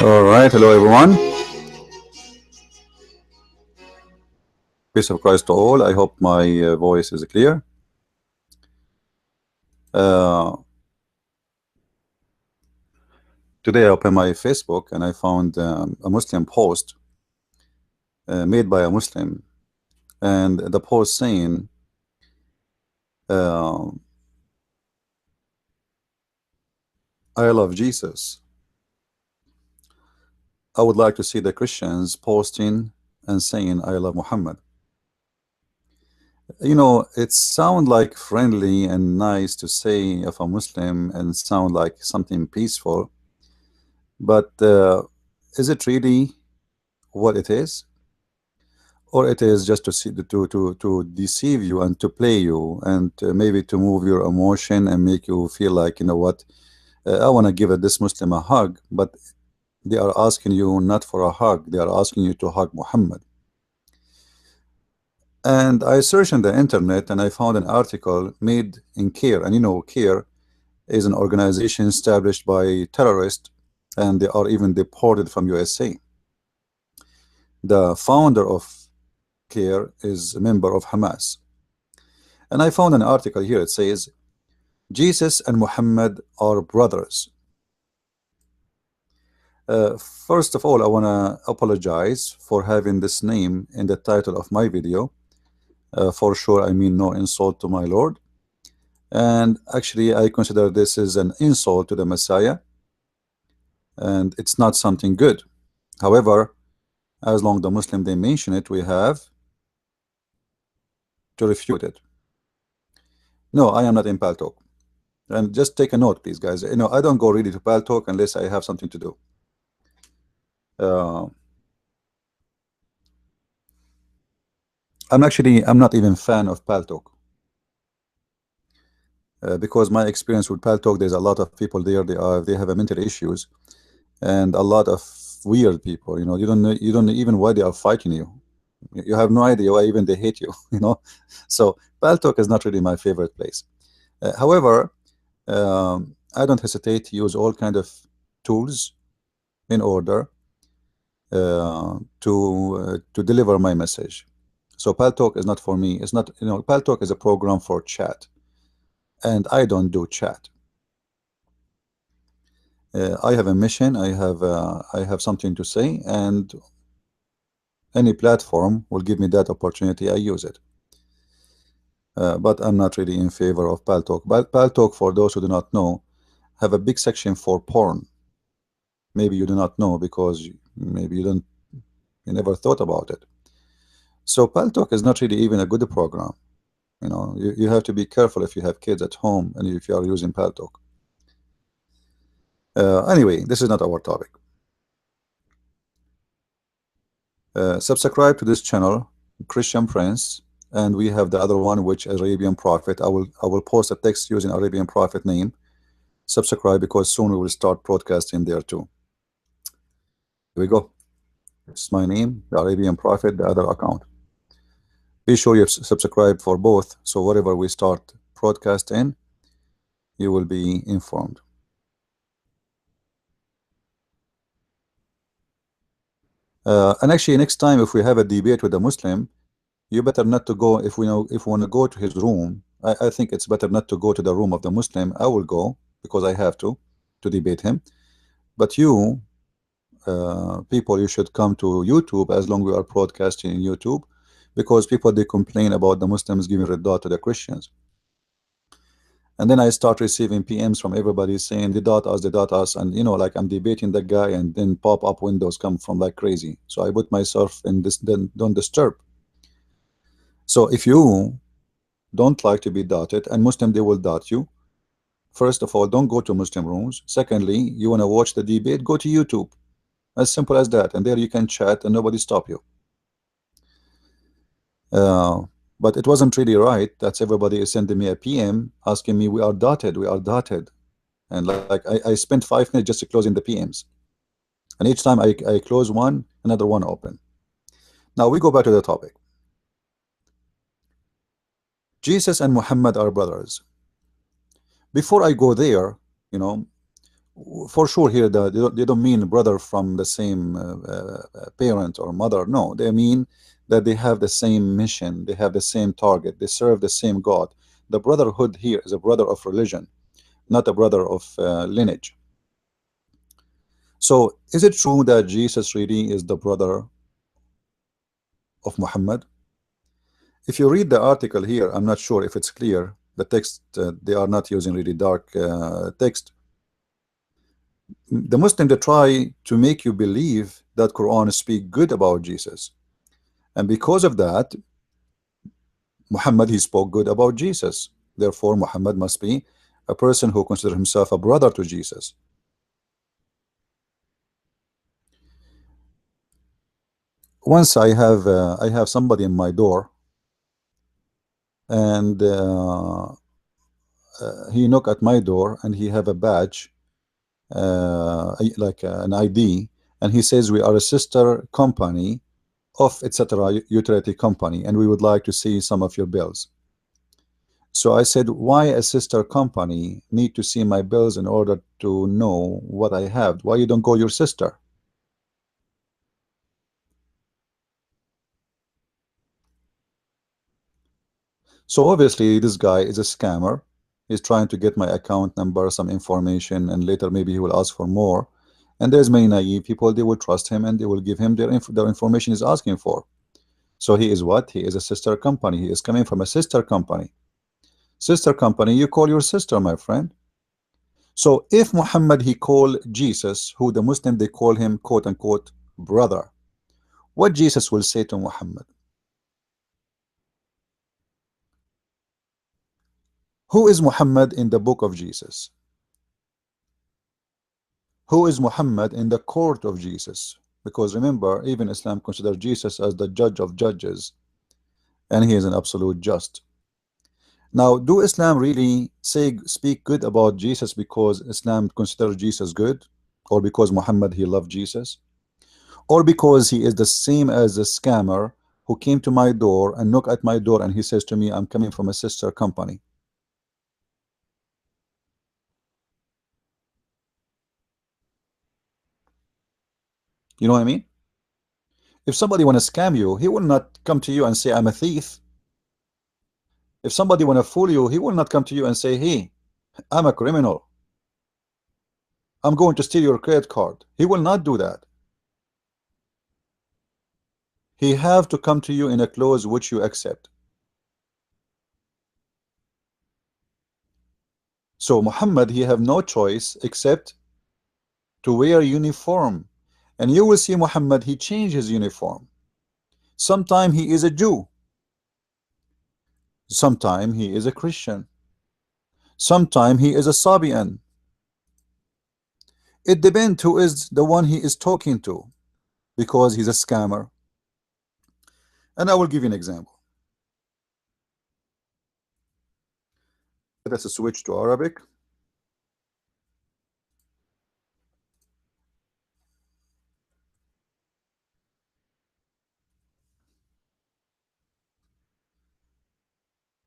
All right, hello everyone. Peace of Christ to all. I hope my voice is clear. Today I opened my Facebook and I found a Muslim post made by a Muslim, and the post saying, "I love Jesus. I would like to see the Christians posting and saying I love Muhammad." You know, it sounds like friendly and nice to say of a Muslim and sound like something peaceful, but is it really what it is? Or it is just to see to deceive you and to play you and maybe to move your emotion and make you feel like, you know what, I want to give this Muslim a hug, but they are asking you not for a hug, they are asking you to hug Muhammad. And I searched on the internet and I found an article made in CARE, and you know CARE is an organization established by terrorists, and they are even deported from USA. The founder of CARE is a member of Hamas. And I found an article here. It says, Jesus and Muhammad are brothers. First of all, I want to apologize for having this name in the title of my video. For sure, I mean no insult to my Lord. And actually, I consider this is an insult to the Messiah. And it's not something good. However, as long as the Muslim they mention it, we have to refute it. No, I am not in Paltalk. And just take a note, please, guys. You know, I don't go really to Paltalk unless I have something to do. I'm not even fan of Paltalk. Because my experience with Paltalk, there's a lot of people there. They have mental issues, and a lot of weird people. You know, you don't know even why they are fighting you. You have no idea why even they hate you. You know, so Paltalk is not really my favorite place. However, I don't hesitate to use all kind of tools in order to deliver my message. So Paltalk is not for me. It's not, you know, Paltalk is a program for chat, and I don't do chat. I have a mission. I have something to say, and any platform will give me that opportunity. I use it. But I'm not really in favor of Paltalk. But Paltalk, for those who do not know, have a big section for porn. Maybe you do not know because maybe you never thought about it. So Paltalk is not really even a good program. You know, you have to be careful if you have kids at home and if you are using Paltalk. Anyway, this is not our topic. Subscribe to this channel, Christian Prince, and we have the other one, which is Arabian Prophet. I will post a text using Arabian Prophet name. Subscribe because soon we will start broadcasting there too. Here we go. It's my name, the Arabian Prophet, the other account. Be sure you subscribe for both, so whatever we start broadcasting, you will be informed. And actually, next time if we have a debate with a Muslim, you better not to go. If we know, if we want to go to his room, I think it's better not to go to the room of the Muslim. I will go because I have to debate him. But you, people, you should come to YouTube as long as we are broadcasting in YouTube, because people, they complain about the Muslims giving redda to the Christians. And then I start receiving PMs from everybody saying they dot us, and you know, like I'm debating that guy, and then pop-up windows come from like crazy. So I put myself in this, then don't disturb. So if you don't like to be dotted, and Muslim, they will dot you. First of all, don't go to Muslim rooms. Secondly, you want to watch the debate, go to YouTube. As simple as that, and there you can chat and nobody stop you. Uh, but it wasn't really right that everybody is sending me a PM asking me, we are dotted. And like I spent 5 minutes just closing the PMs. And each time I close one, another one open. Now we go back to the topic. Jesus and Muhammad are brothers. Before I go there, you know, for sure here they don't mean brother from the same parent or mother. No, they mean that they have the same mission, they have the same target, they serve the same God. The brotherhood here is a brother of religion, not a brother of lineage. So is it true that Jesus really is the brother of Muhammad? If you read the article here, I'm not sure if it's clear. The text, they are not using really dark text. The Muslim, they try to make you believe that Quran speak good about Jesus, and because of that, Muhammad, he spoke good about Jesus. Therefore, Muhammad must be a person who considers himself a brother to Jesus. Once I have somebody in my door, and he knock at my door, and he have a badge, like an ID, and he says we are a sister company of etc. utility company, and we would like to see some of your bills. So I said, why a sister company need to see my bills in order to know what I have? Why you don't go your sister? So obviously this guy is a scammer. He's trying to get my account number, some information, and later maybe he will ask for more. And there's many naive people, they will trust him and they will give him their information he's asking for. So he is what? He is a sister company. He is coming from a sister company. Sister company, you call your sister, my friend. So if Muhammad, he called Jesus, who the Muslim, they call him quote unquote brother, what Jesus will say to Muhammad? Who is Muhammad in the book of Jesus? Who is Muhammad in the court of Jesus? Because remember, even Islam considers Jesus as the judge of judges, and he is an absolute just. Now, do Islam really speak good about Jesus because Islam considers Jesus good, or because Muhammad, he loved Jesus, or because he is the same as a scammer who came to my door and knocked at my door and he says to me, I'm coming from a sister company? You know what I mean? If somebody want to scam you, he will not come to you and say, I'm a thief. If somebody want to fool you, he will not come to you and say, hey, I'm a criminal, I'm going to steal your credit card. He will not do that. He have to come to you in a clothes which you accept. So Muhammad, he have no choice except to wear uniform. And you will see Muhammad, he changed his uniform. Sometime he is a Jew, sometime he is a Christian, sometime he is a Sabian. It depends who is the one he is talking to, because he's a scammer. And I will give you an example. Let us switch to Arabic.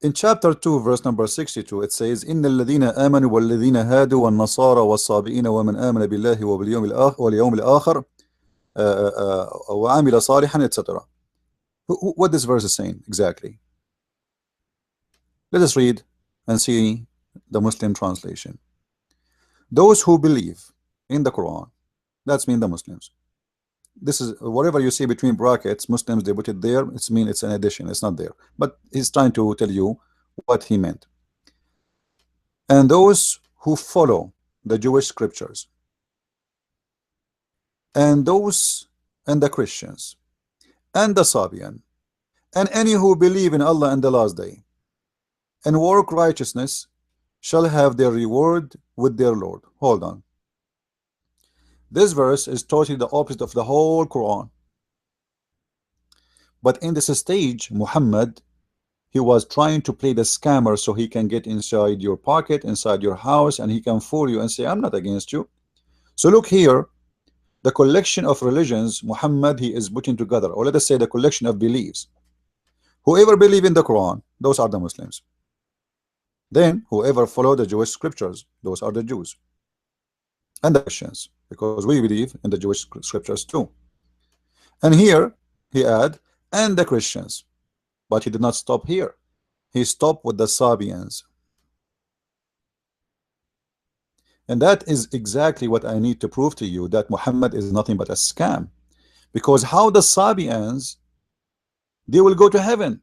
In chapter 2, verse number 62, it says, إن الذين آمنوا والذين هادوا والنصارى والصابئين ومن آمن بالله واليوم الآخر وعمل صالحا etc. What this verse is saying exactly? Let us read and see the Muslim translation. Those who believe in the Quran, that's mean the Muslims. This is whatever you see between brackets, Muslims they put it there. It's mean it's an addition. It's not there. But he's trying to tell you what he meant. And those who follow the Jewish scriptures, and those and the Christians, and the Sabian, and any who believe in Allah and the last day, and work righteousness, shall have their reward with their Lord. Hold on. This verse is totally the opposite of the whole Quran. But in this stage, Muhammad, he was trying to play the scammer so he can get inside your pocket, inside your house, and he can fool you and say, I'm not against you. So look here, the collection of religions Muhammad he is putting together, or let us say the collection of beliefs. Whoever believe in the Quran, those are the Muslims. Then whoever follow the Jewish scriptures, those are the Jews. And the Christians, because we believe in the Jewish scriptures too. And here he add, and the Christians. But he did not stop here. He stopped with the Sabians. And that is exactly what I need to prove to you, that Muhammad is nothing but a scam. Because how the Sabians, they will go to heaven.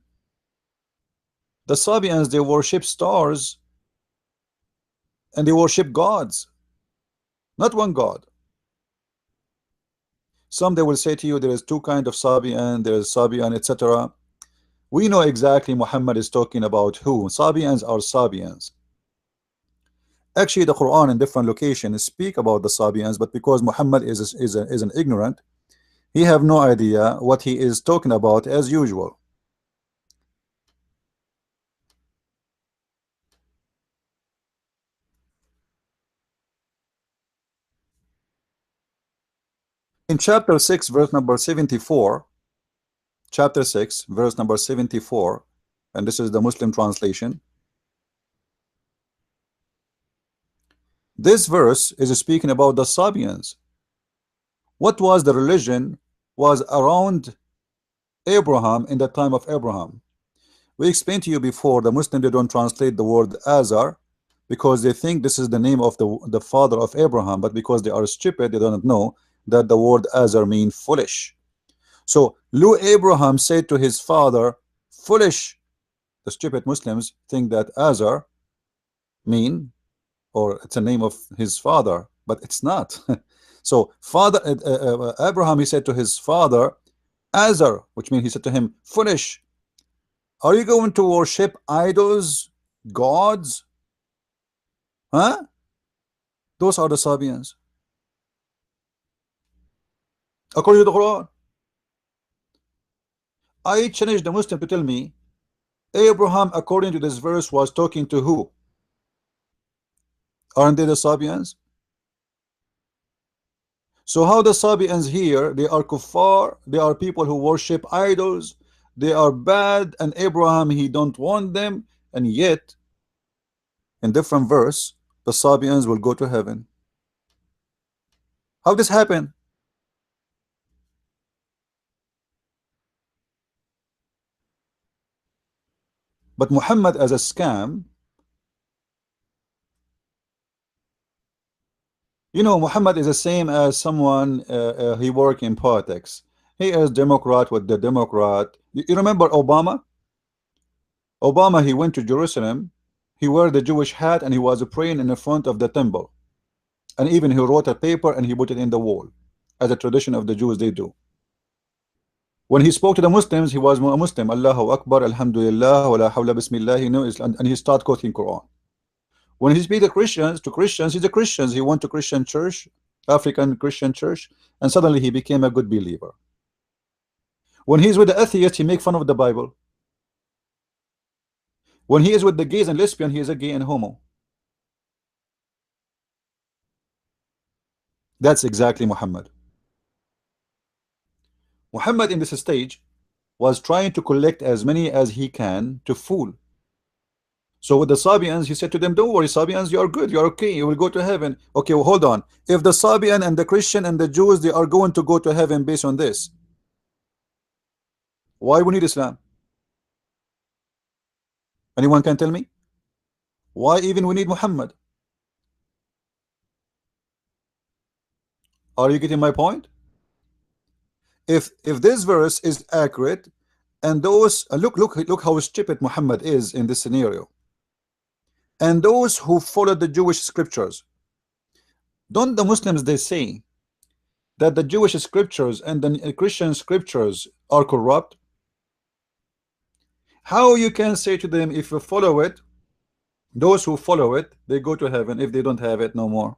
The Sabians, they worship stars and they worship gods, not one God. Some they will say to you there is two kinds of Sabian, there is Sabian, etc. We know exactly Muhammad is talking about who. Sabians are Sabians. Actually, the Quran in different locations speak about the Sabians, but because Muhammad is an ignorant, he have no idea what he is talking about as usual. In chapter 6, verse number 74, chapter 6, verse number 74, and this is the Muslim translation. This verse is speaking about the Sabians. What was the religion was around Abraham in the time of Abraham? We explained to you before, the Muslims they don't translate the word Azar because they think this is the name of the father of Abraham, but because they are stupid, they don't know that the word Azar means foolish. So Lu Abraham said to his father, foolish. The stupid Muslims think that Azar mean, or it's a name of his father, but it's not. So father Abraham, he said to his father Azar, which means he said to him, foolish, are you going to worship idols, gods? Huh? Those are the Sabians, according to the Quran. I challenge the Muslim to tell me Abraham, according to this verse, was talking to who? Aren't they the Sabians? So how the Sabians here, they are kuffar, they are people who worship idols, they are bad, and Abraham, he don't want them, and yet in different verse the Sabians will go to heaven. How this happen? But Muhammad as a scam, you know, Muhammad is the same as someone he work in politics. He is Democrat with the Democrat. You remember Obama? Obama, he went to Jerusalem, he wore the Jewish hat and he was praying in the front of the temple. And even he wrote a paper and he put it in the wall, as a tradition of the Jews they do. When he spoke to the Muslims, he was a Muslim. Allahu Akbar, Alhamdulillah, wa la hawla bismillah, you know, and he started quoting Quran. When he speaks to Christians, he's a Christian. He went to Christian church, African Christian church, and suddenly he became a good believer. When he's with the atheist, he make fun of the Bible. When he is with the gays and lesbian, he is a gay and homo. That's exactly Muhammad. Muhammad in this stage was trying to collect as many as he can to fool. So with the Sabians, he said to them, don't worry, Sabians, you are good, you are okay, you will go to heaven. Okay, well, hold on. If the Sabian and the Christian and the Jews, they are going to go to heaven based on this, Why we need Islam? Anyone can tell me? Why even we need Muhammad? Are you getting my point? If this verse is accurate, and those look how stupid Muhammad is in this scenario, and those who follow the Jewish scriptures, don't the Muslims they say that the Jewish scriptures and the Christian scriptures are corrupt? How you can say to them, if you follow it, those who follow it, they go to heaven, if they don't have it, no more?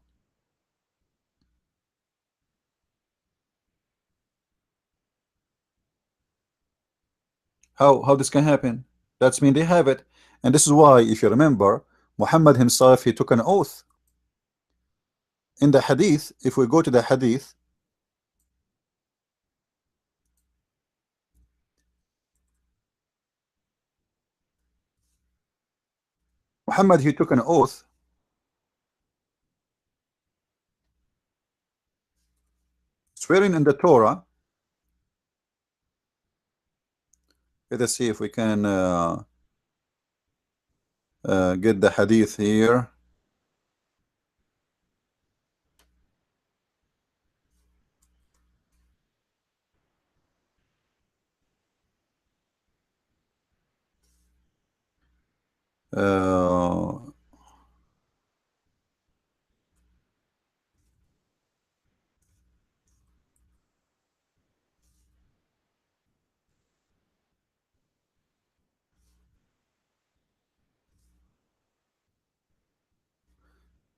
How this can happen? That's mean they have it. And this is why, if you remember, Muhammad himself, he took an oath in the hadith. If we go to the hadith, Muhammad, he took an oath swearing in the Torah. Let us see if we can get the hadith here. Uh,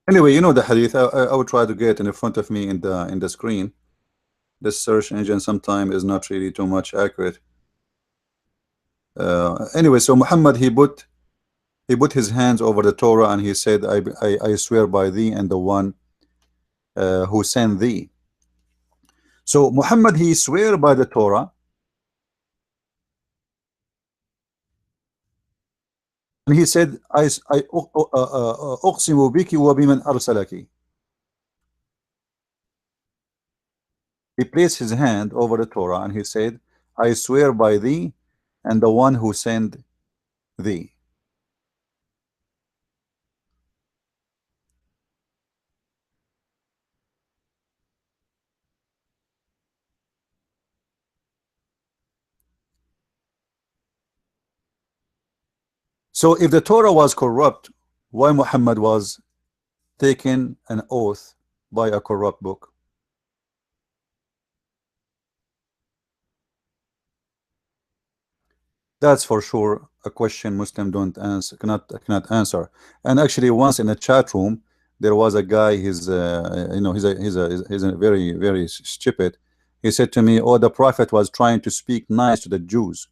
anyway, you know the hadith. I will try to get in front of me in the screen. This search engine sometimes is not really too much accurate. Anyway, so Muhammad, he put his hands over the Torah and he said, I swear by thee and the one who sent thee. So Muhammad, he swear by the Torah, and he said, I أقسم بك وبمن أرسلك. He placed his hand over the Torah and he said, I swear by thee and the one who sent thee. So if the Torah was corrupt, why Muhammad was taking an oath by a corrupt book? That's for sure a question Muslim don't answer, cannot answer. And actually, once in a chat room, there was a guy. He's you know, he's a very stupid. He said to me, "Oh, the Prophet was trying to speak nice to the Jews.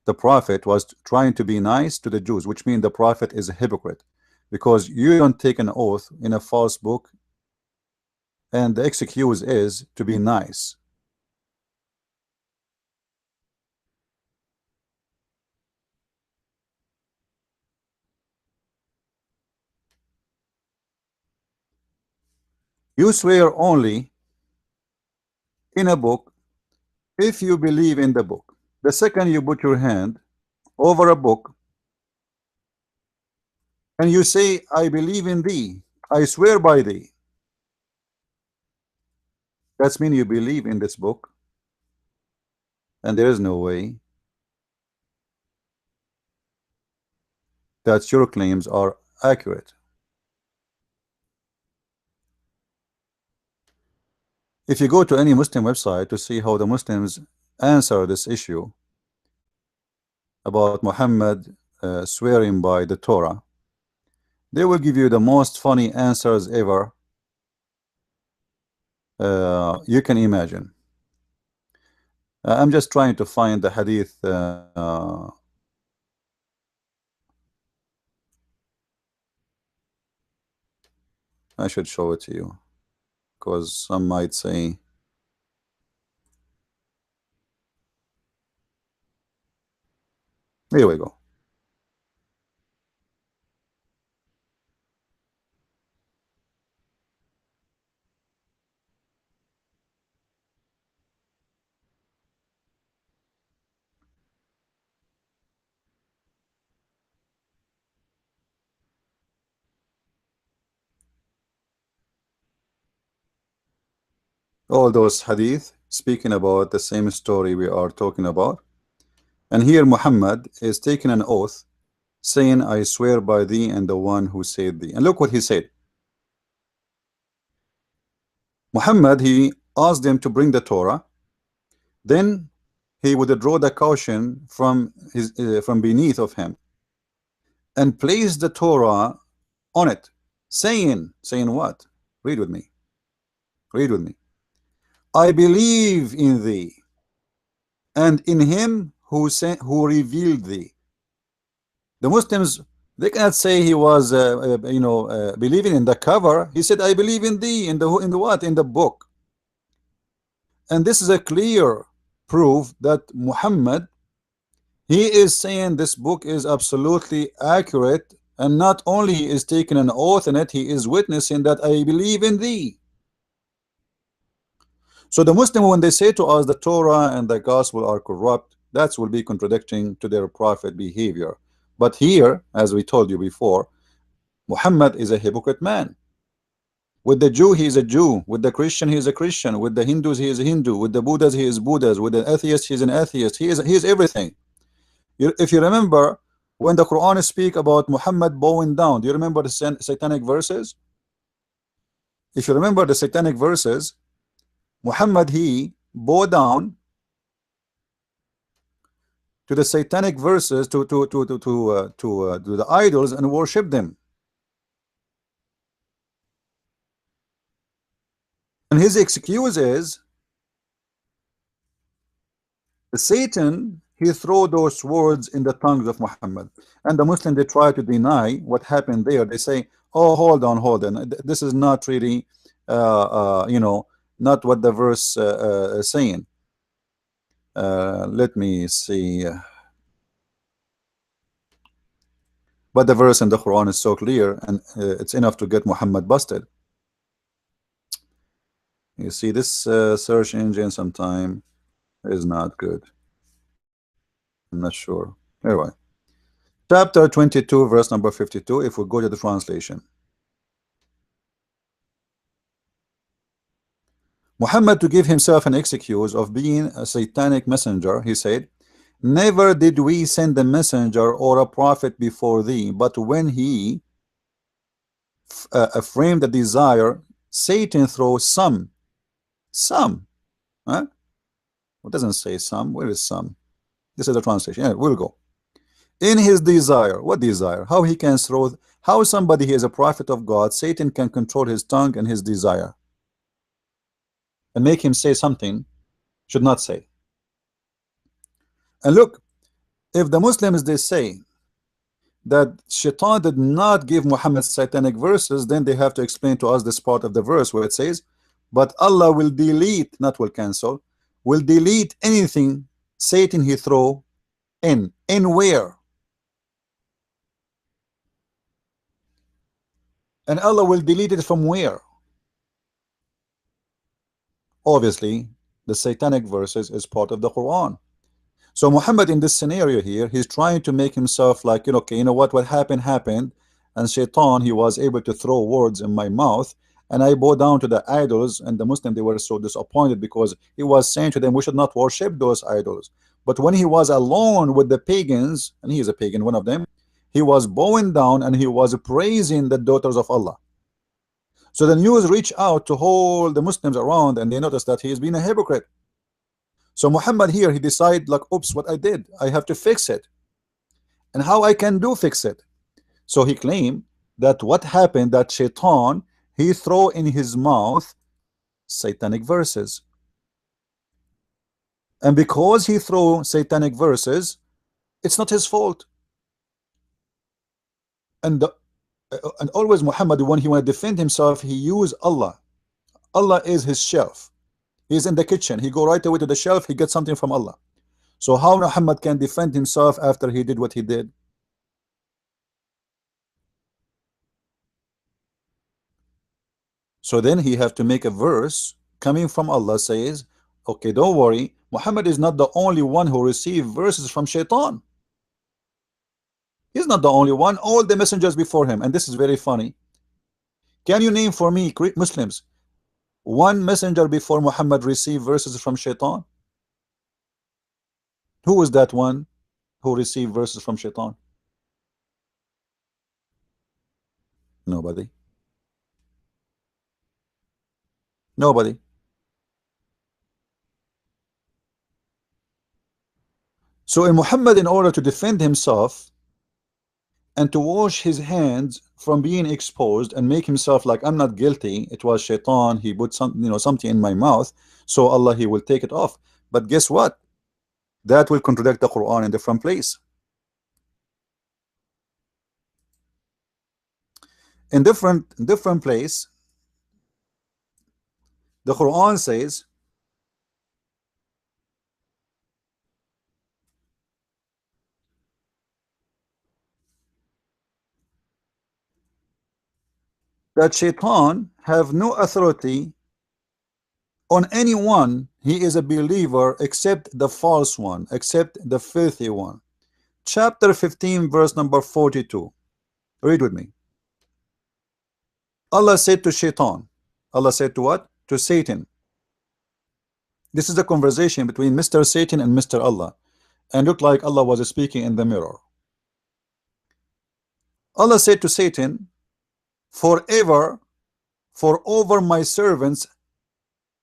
The Prophet was trying to be nice to the Jews, which means the Prophet is a hypocrite, because you don't take an oath in a false book, and the excuse is to be nice." You swear only in a book if you believe in the book. The second you put your hand over a book and you say, I believe in thee, I swear by thee, that's mean you believe in this book, and there is no way that your claims are accurate. If you go to any Muslim website to see how the Muslims answer this issue about Muhammad swearing by the Torah, they will give you the most funny answers ever you can imagine. I'm just trying to find the hadith. I should show it to you, because some might say, here we go. All those hadith speaking about the same story we are talking about. And here Muhammad is taking an oath saying, I swear by thee and the one who saved thee. And look what he said. Muhammad, he asked them to bring the Torah. Then he would draw the caution from beneath of him and place the Torah on it, saying what? Read with me. Read with me. I believe in thee and in him who revealed thee. The Muslims, they cannot say he was believing in the cover. He said, I believe in thee, in the what? In the book. And this is a clear proof that Muhammad, he is saying this book is absolutely accurate, and not only he is taking an oath in it, he is witnessing that I believe in thee. So the Muslim, when they say to us the Torah and the gospel are corrupt, that will be contradicting to their prophet behavior. But here, as we told you before, Muhammad is a hypocrite man. With the Jew, he is a Jew. With the Christian, he is a Christian. With the Hindus, he is a Hindu. With the Buddhas, he is Buddhas. With the atheist, he is an atheist. He is everything. If you remember, when the Quran speak about Muhammad bowing down, do you remember the satanic verses? If you remember the satanic verses, Muhammad, he bowed down to the satanic verses, to the idols, and worship them. And his excuse is Satan, he threw those words in the tongues of Muhammad. And the Muslim, they try to deny what happened there. They say, oh, hold on. This is not really, not what the verse is saying. Let me see. But the verse in the Quran is so clear, and it's enough to get Muhammad busted. You see, this search engine sometime is not good. I'm not sure. Anyway, chapter 22, verse number 52, if we go to the translation. Muhammad, to give himself an excuse of being a satanic messenger, he said, never did we send a messenger or a prophet before thee, but when he framed a desire, Satan throws some. Huh? It doesn't say some. Where is some? This is the translation. Yeah, we'll go. In his desire. What desire? How he can throw, how somebody, he is a prophet of God, Satan can control his tongue and his desire and make him say something should not say. And look, if the Muslims, they say that Shaitan did not give Muhammad satanic verses, then they have to explain to us this part of the verse where it says, but Allah will delete, not will cancel, will delete anything Satan he throw in where? And Allah will delete it from where? Obviously, the satanic verses is part of the Quran. So Muhammad, in this scenario here, he's trying to make himself like, okay, you know what happened, and Shaitan, he was able to throw words in my mouth, and I bow down to the idols, and the Muslim, they were so disappointed because he was saying to them, we should not worship those idols. But when he was alone with the pagans, and he is a pagan, one of them, he was bowing down and he was praising the daughters of Allah. So the news reached out to all the Muslims around, and they noticed that he has been a hypocrite. So Muhammad here, he decided like, oops, what I did, I have to fix it. And how I can fix it? So he claimed that what happened, that Shaitan, he throw in his mouth satanic verses. And because he threw satanic verses, it's not his fault. And always Muhammad, when he want to defend himself, he use Allah. Allah is his shelf. He's in the kitchen. He go right away to the shelf. He gets something from Allah. So how Muhammad can defend himself after he did what he did? So then he have to make a verse coming from Allah says, okay, don't worry, Muhammad is not the only one who received verses from Shaitan. He's not the only one. All the messengers before him. And this is very funny. Can you name for me Muslims one messenger before Muhammad received verses from Shaitan? Who is that one who received verses from Shaitan? Nobody. Nobody. So in Muhammad, in order to defend himself and to wash his hands from being exposed and make himself like, I'm not guilty, it was Shaitan, he put some, something in my mouth, so Allah, he will take it off. But guess what? That will contradict the Quran in different place. In different place, the Quran says that Shaitan have no authority on anyone. He is a believer except the false one, except the filthy one. Chapter 15, verse number 42. Read with me. Allah said to Shaitan, Allah said to what? To Satan. This is a conversation between Mr. Satan and Mr. Allah, and looked like Allah was speaking in the mirror. Allah said to Satan, forever, for over my servants,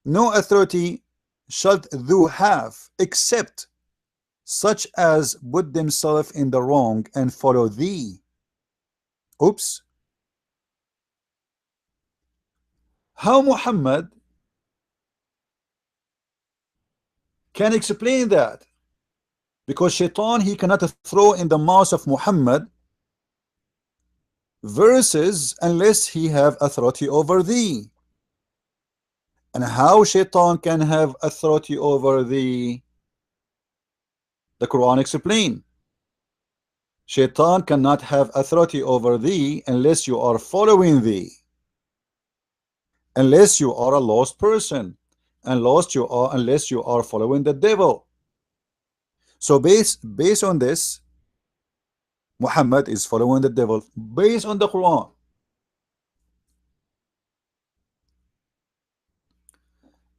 no authority shalt thou have, except such as put themselves in the wrong and follow thee. Oops. How Muhammad can explain that? Because Shaitan, he cannot throw in the mouth of Muhammad verses unless he have authority over thee. And how Shaitan can have authority over thee? The Quran explain. Shaitan cannot have authority over thee unless you are following thee, unless you are a lost person, and lost you are unless you are following the devil. So based on this, Muhammad is following the devil based on the Quran.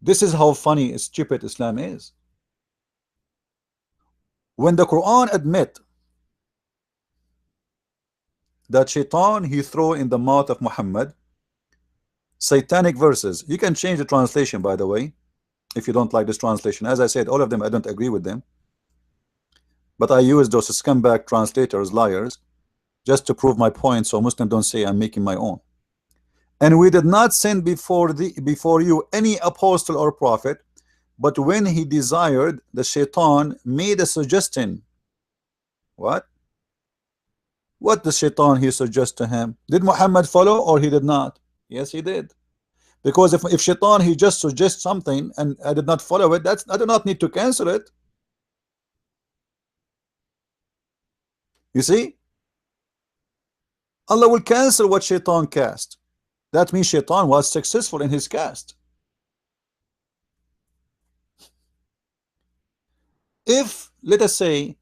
This is how funny and stupid Islam is. When the Quran admit that Shaitan, he throw in the mouth of Muhammad satanic verses. You can change the translation, by the way, if you don't like this translation. As I said, all of them I don't agree with them, but I use those scumbag translators, liars, just to prove my point, so Muslims don't say I'm making my own. And we did not send before you any apostle or prophet, but when he desired, the Shaitan made a suggestion. What the Shaitan he suggest to him? Did Muhammad follow or he did not? Yes, he did. Because if Shaitan he just suggests something and I did not follow it, that's, I do not need to cancel it. You see, Allah will cancel what Shaitan cast. That means Shaitan was successful in his cast. If, let us say,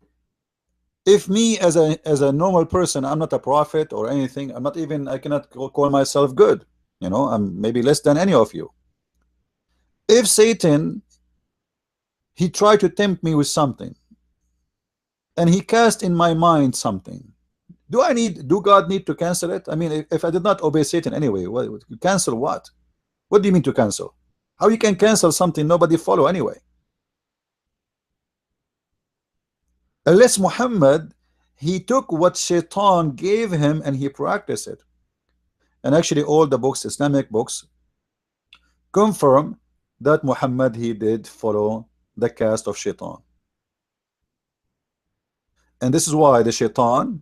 if me as a normal person, I'm not a prophet or anything, I'm not even, I cannot call myself good, I'm maybe less than any of you. If Satan, he tried to tempt me with something and he cast in my mind something, do God need to cancel it? I mean, if I did not obey Satan anyway, cancel what? What do you mean to cancel? How you can cancel something nobody follow anyway? Unless Muhammad, he took what Shaitan gave him and he practiced it. And actually all the books, Islamic books, confirm that Muhammad, he did follow the cast of Shaitan. And this is why the Shaitan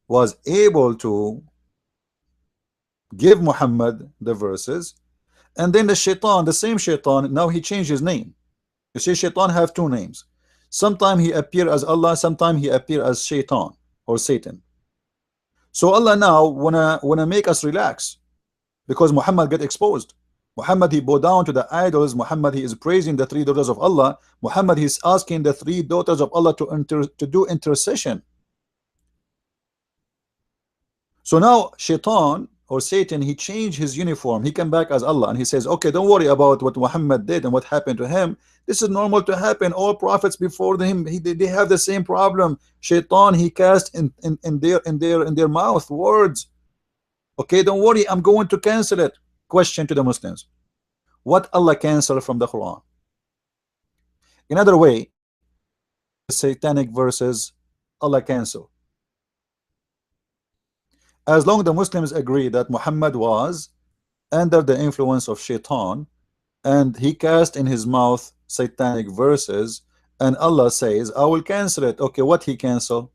was able to give Muhammad the verses, and then the Shaitan, the same Shaitan, now he changed his name. You see, Shaitan have two names. Sometimes he appear as Allah, sometimes he appear as Shaitan or Satan. So Allah now wanna make us relax, because Muhammad get exposed. Muhammad, he bow down to the idols. Muhammad, he is praising the three daughters of Allah. Muhammad, he's asking the three daughters of Allah to do intercession. So now Shaitan, or Satan, he changed his uniform, he came back as Allah, and he says, okay, don't worry about what Muhammad did and what happened to him. This is normal to happen. All prophets before him, they have the same problem. Shaitan, he cast in their mouth words. Okay, don't worry, I'm going to cancel it. Question to the Muslims: what Allah cancel from the Quran? Another way, satanic verses Allah cancel. As long as the Muslims agree that Muhammad was under the influence of Shaitan and he cast in his mouth satanic verses, and Allah says, I will cancel it. Okay, what he cancel?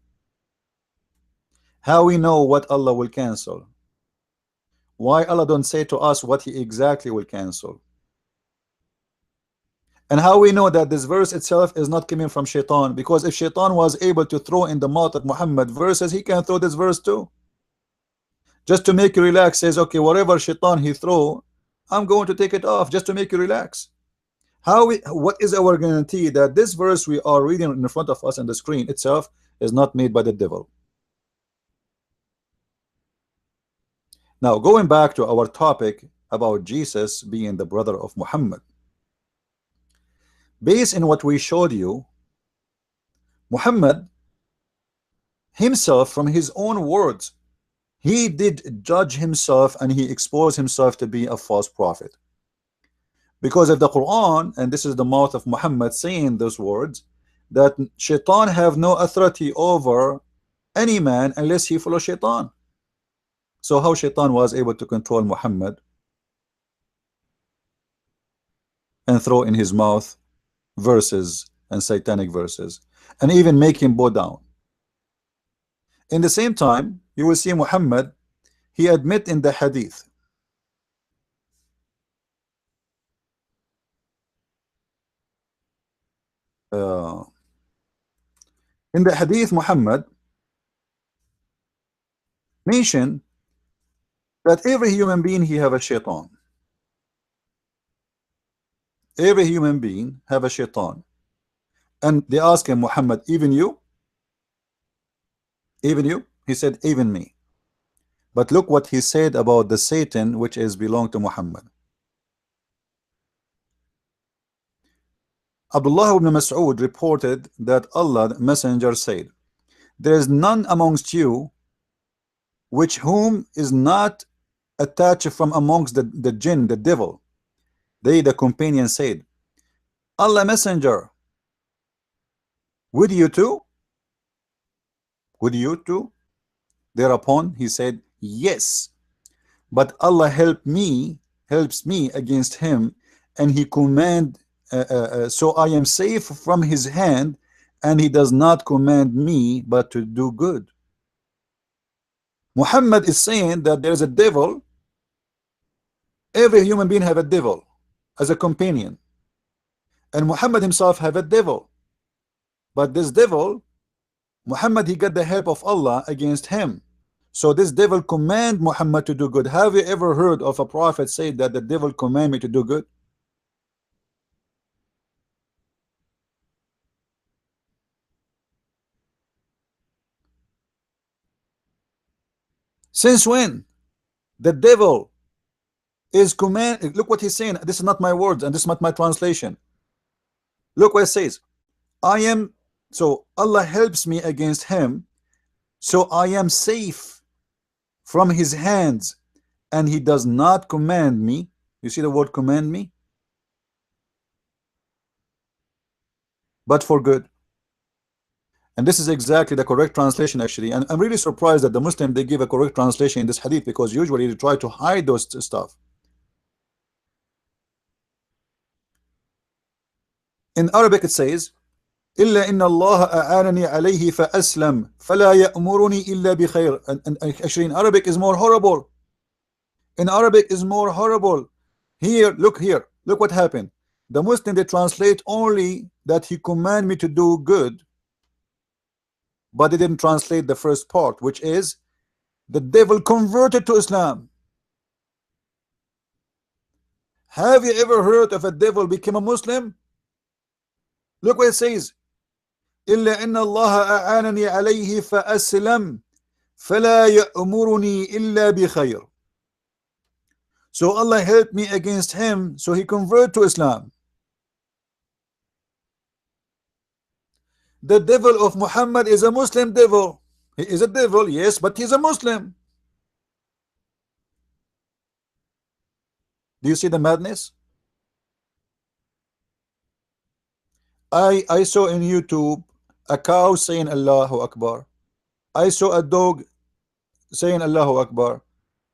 How we know what Allah will cancel? Why Allah don't say to us what he exactly will cancel? And how we know that this verse itself is not coming from Shaitan? Because if Shaitan was able to throw in the mouth of Muhammad verses, he can throw this verse too. Just to make you relax, says, okay, whatever Shaitan he throw, I'm going to take it off just to make you relax. What is our guarantee that this verse we are reading in front of us on the screen itself is not made by the devil? Now, going back to our topic about Jesus being the brother of Muhammad. Based on what we showed you, Muhammad himself, from his own words, he did judge himself and he exposed himself to be a false prophet. Because of the Quran, and this is the mouth of Muhammad saying those words, that Shaitan have no authority over any man unless he follows Shaitan. So how Shaitan was able to control Muhammad and throw in his mouth verses and satanic verses and even make him bow down? In the same time, you will see Muhammad, he admit in the hadith Muhammad mentioned that every human being he have a shaitan. Every human being have a shaitan. And they ask him, Muhammad, even you? Even you? He said, even me. But look what he said about the Satan which is belong to Muhammad. Abdullah ibn Mas'ud reported that Allah the messenger said, there is none amongst you which whom is not attached from amongst the jinn, the devil. They, the companion, said, Allah messenger, would you too? Would you too? Thereupon he said, yes, but Allah helps me against him, and he command so I am safe from his hand, and he does not command me but to do good. Muhammad is saying that there is a devil. Every human being have a devil as a companion, and Muhammad himself have a devil. But this devil, Muhammad, he got the help of Allah against him. So this devil command Muhammad to do good. Have you ever heard of a prophet say that the devil command me to do good? Since when? The devil is command. Look what he's saying. This is not my words and this is not my translation. Look what it says. So Allah helps me against him, so I am safe from his hands, and he does not command me. You see the word command me? But for good. And this is exactly the correct translation, actually. And I'm really surprised that the Muslim, they give a correct translation in this hadith, because usually they try to hide those stuff. In Arabic it says, إلا إن الله أعانني عليه فأسلم فلا يأمرني إلا بخير. And actually in Arabic is more horrible. In Arabic is more horrible. Here, look what happened. The Muslim, they translate only that he command me to do good, but they didn't translate the first part, which is the devil converted to Islam. Have you ever heard of a devil become a Muslim? Look what it says. إلا إن الله أعانني عليه فأسلم فلا يأمرني إلا بخير. So Allah helped me against him, so he converted to Islam. The devil of Muhammad is a Muslim devil. He is a devil, yes, but he's a Muslim. Do you see the madness? I saw in YouTube a cow saying Allahu Akbar. I saw a dog saying Allahu Akbar,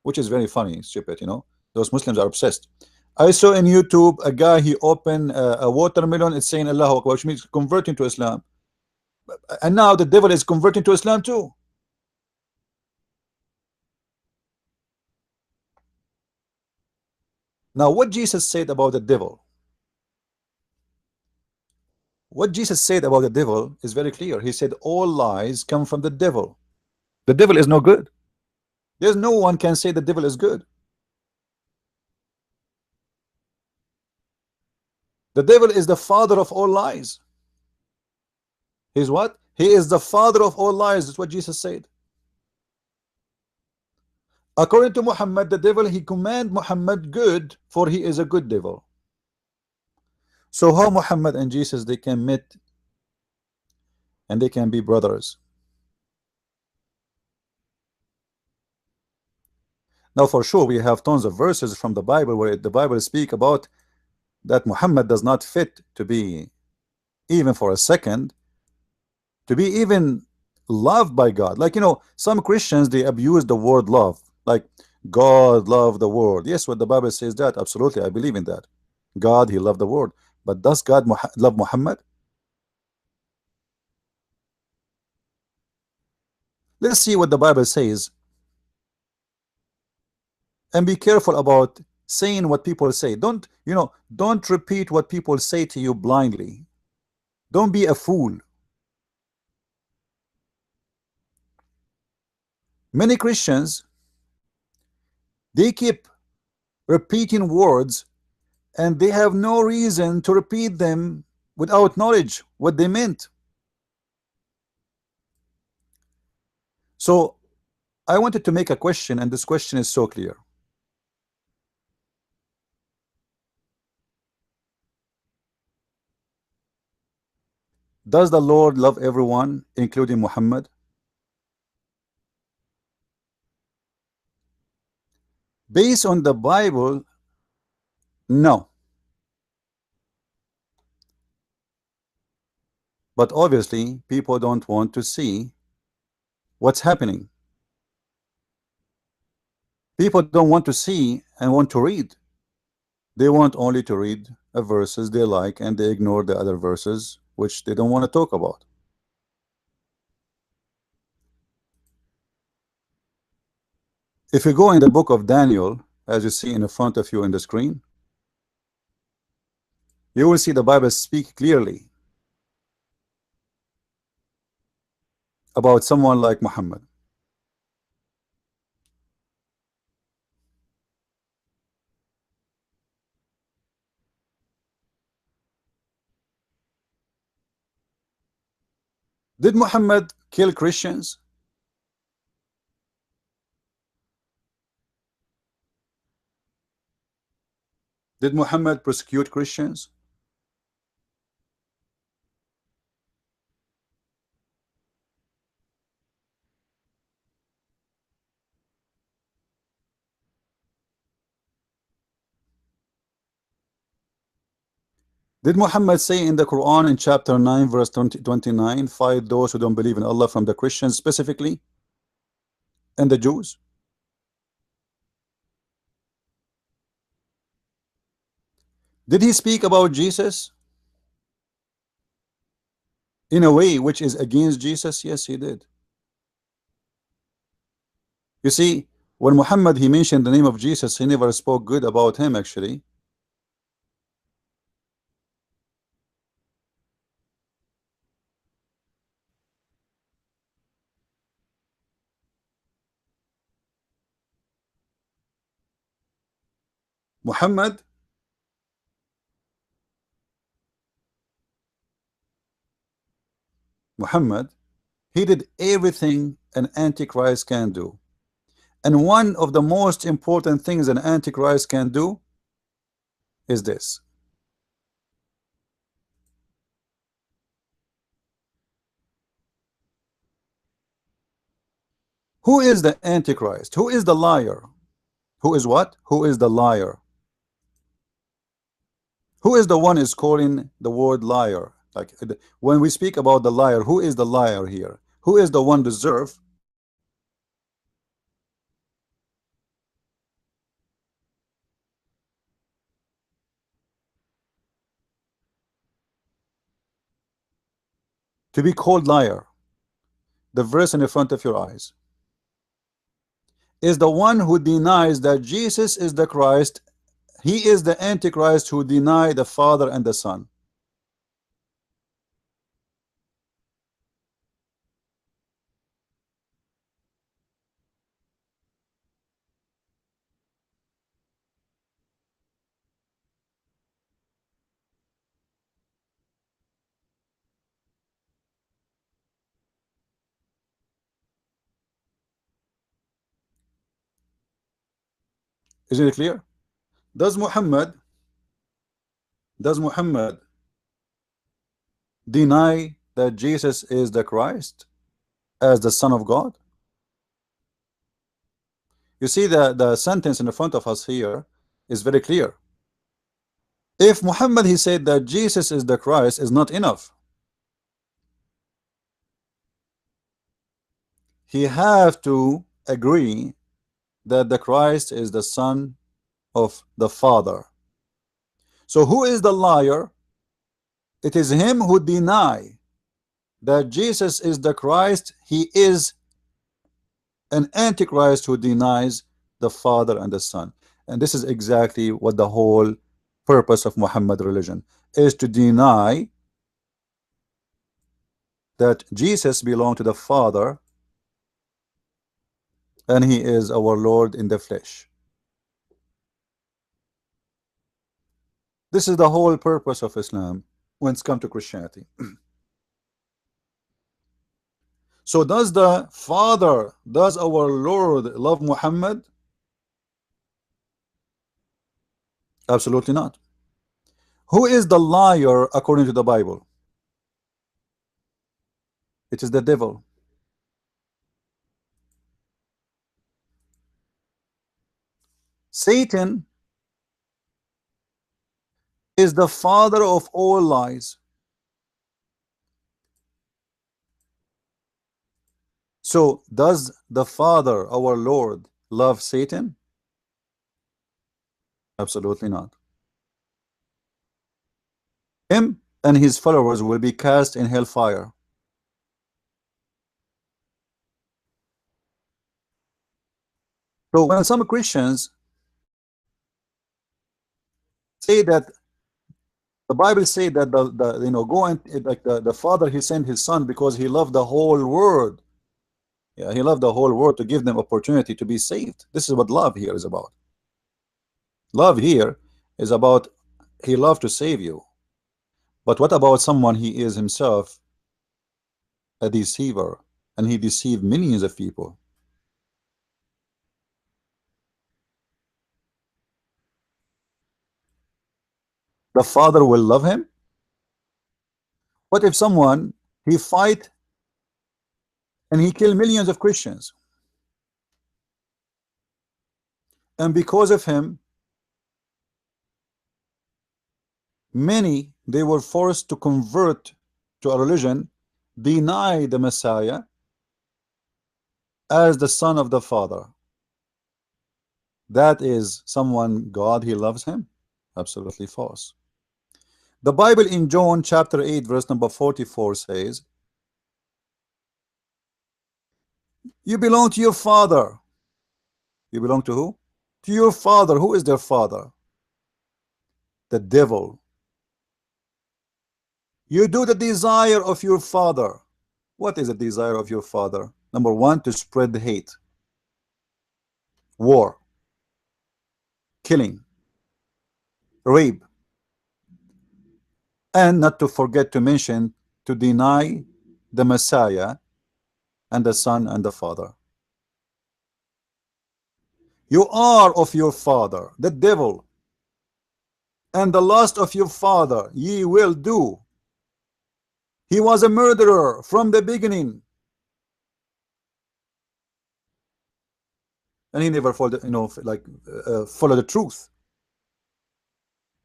which is very funny, stupid, you know. Those Muslims are obsessed. I saw in YouTube a guy, he opened a watermelon, it's saying Allahu Akbar, which means converting to Islam. And now the devil is converting to Islam too. Now what Jesus said about the devil, what Jesus said about the devil is very clear. He said all lies come from the devil. The devil is no good. There's no one can say the devil is good. The devil is the father of all lies. He's what? He is the father of all lies. That's what Jesus said. According to Muhammad, the devil, he command Muhammad good, for he is a good devil. So how Muhammad and Jesus, they can meet and they can be brothers? Now for sure we have tons of verses from the Bible where the Bible speak about that Muhammad does not fit to be, even for a second, to be even loved by God. Like, you know, some Christians, they abuse the word love, like God loved the world. Yes, what the Bible says that, absolutely, I believe in that. God, he loved the world, but does God love Muhammad? Let's see what the Bible says, and be careful about saying what people say. Don't, you know, don't repeat what people say to you blindly. Don't be a fool. Many Christians, they keep repeating words and they have no reason to repeat them without knowledge what they meant. So I wanted to make a question, and this question is so clear. Does the Lord love everyone, including Muhammad? Based on the Bible, no. But obviously, people don't want to see what's happening. People don't want to see and want to read. They want only to read a verses they like, and they ignore the other verses which they don't want to talk about. If you go in the book of Daniel, as you see in the front of you in the screen, you will see the Bible speak clearly about someone like Muhammad. Did Muhammad kill Christians? Did Muhammad persecute Christians? Did Muhammad say in the Quran in chapter 9 verse 29, fight those who don't believe in Allah from the Christians specifically and the Jews? Did he speak about Jesus in a way which is against Jesus? Yes, he did. You see, when Muhammad, he mentioned the name of Jesus, he never spoke good about him actually. Muhammad, Muhammad, he did everything an antichrist can do. And one of the most important things an Antichrist can do is this. Who is the Antichrist? Who is the liar? Who is what? Who is the liar? Who is the one is calling the word liar? Like when we speak about the liar, who is the liar here? Who is the one deserve to be called liar? The verse in the front of your eyes is the one who denies that Jesus is the Christ. He is the Antichrist who deny the Father and the Son. Isn't it clear? Does Muhammad deny that Jesus is the Christ as the Son of God? You see the sentence in the front of us here is very clear. If Muhammad he said that Jesus is the Christ is not enough. He have to agree that the Christ is the Son of the Father. So who is the liar? It is him who deny that Jesus is the Christ. He is an Antichrist who denies the Father and the Son. And this is exactly what the whole purpose of Muhammad religion is, to deny that Jesus belonged to the Father and he is our Lord in the flesh. This is the whole purpose of Islam when it's come to Christianity. So does the Father, does our Lord love Muhammad? Absolutely not. Who is the liar according to the Bible? It is the devil. Satan is the father of all lies. So does the Father, our Lord, love Satan? Absolutely not. Him and his followers will be cast in hellfire. So when some Christians say that the Bible say that the you know go and like the Father he sent his son because he loved the whole world. Yeah, he loved the whole world to give them opportunity to be saved. This is what love here is about. Love here is about he loved to save you. But what about someone he is himself a deceiver and he deceived millions of people? The Father will love him? What if someone he fight and he kill millions of Christians, and because of him many they were forced to convert to a religion, deny the Messiah as the son of the Father? That is someone God he loves him? Absolutely false. The Bible in John chapter 8 verse number 44 says, you belong to your father. You belong to who? To your father. Who is their father? The devil. You do the desire of your father. What is the desire of your father? Number one, to spread hate, war, killing, rape, and not to forget to mention to deny the Messiah and the Son and the Father. You are of your father, the devil, and the lust of your father ye will do. He was a murderer from the beginning, and he never followed, follow the truth,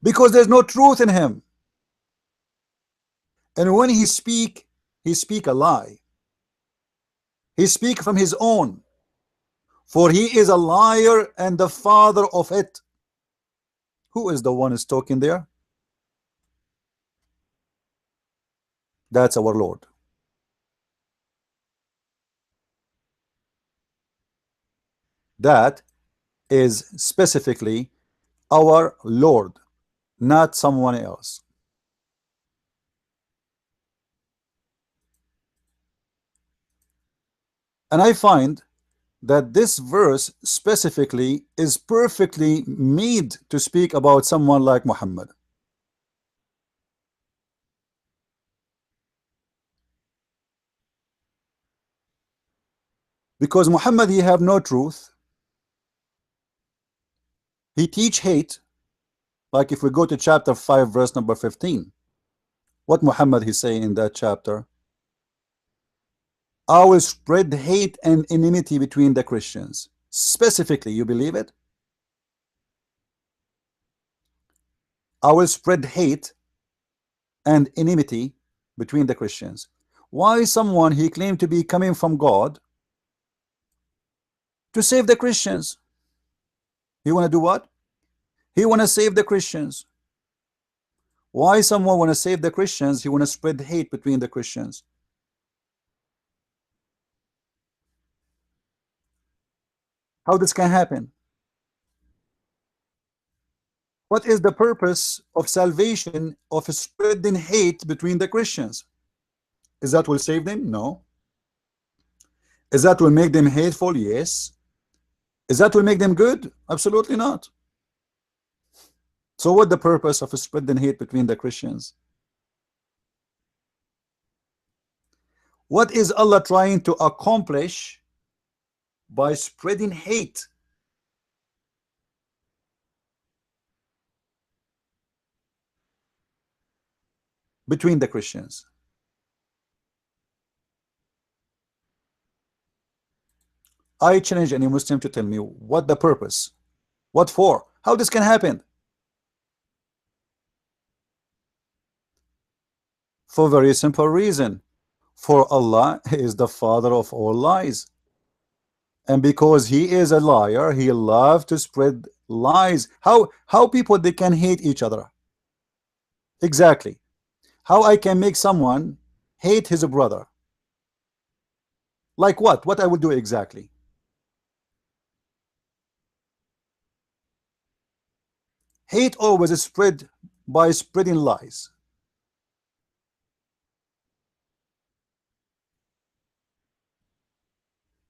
because there's no truth in him. And when he speak a lie. He speak from his own, for he is a liar and the father of it. Who is the one who's talking there? That's our Lord. That is specifically our Lord, not someone else. And I find that this verse specifically is perfectly made to speak about someone like Muhammad. Because Muhammad, he have no truth. He teach hate. Like if we go to chapter 5, verse number 15, what Muhammad he say in that chapter? I will spread hate and enmity between the Christians. Specifically, you believe it? I will spread hate and enmity between the Christians. Why someone he claimed to be coming from God to save the Christians? He want to do what? He want to save the Christians. Why someone want to save the Christians? He want to spread hate between the Christians. How this can happen? What is the purpose of salvation of spreading hate between the Christians? Is that will save them? No. Is that will make them hateful? Yes. Is that will make them good? Absolutely not. So what the purpose of spreading hate between the Christians? What is Allah trying to accomplish by spreading hate? Between the Christians. I challenge any Muslim to tell me what the purpose, what for, how this can happen. For a very simple reason. For Allah is the father of all lies. And because he is a liar, he loves to spread lies. How people they can hate each other? Exactly. How I can make someone hate his brother? Like what? What I will do exactly? Hate always is spread by spreading lies.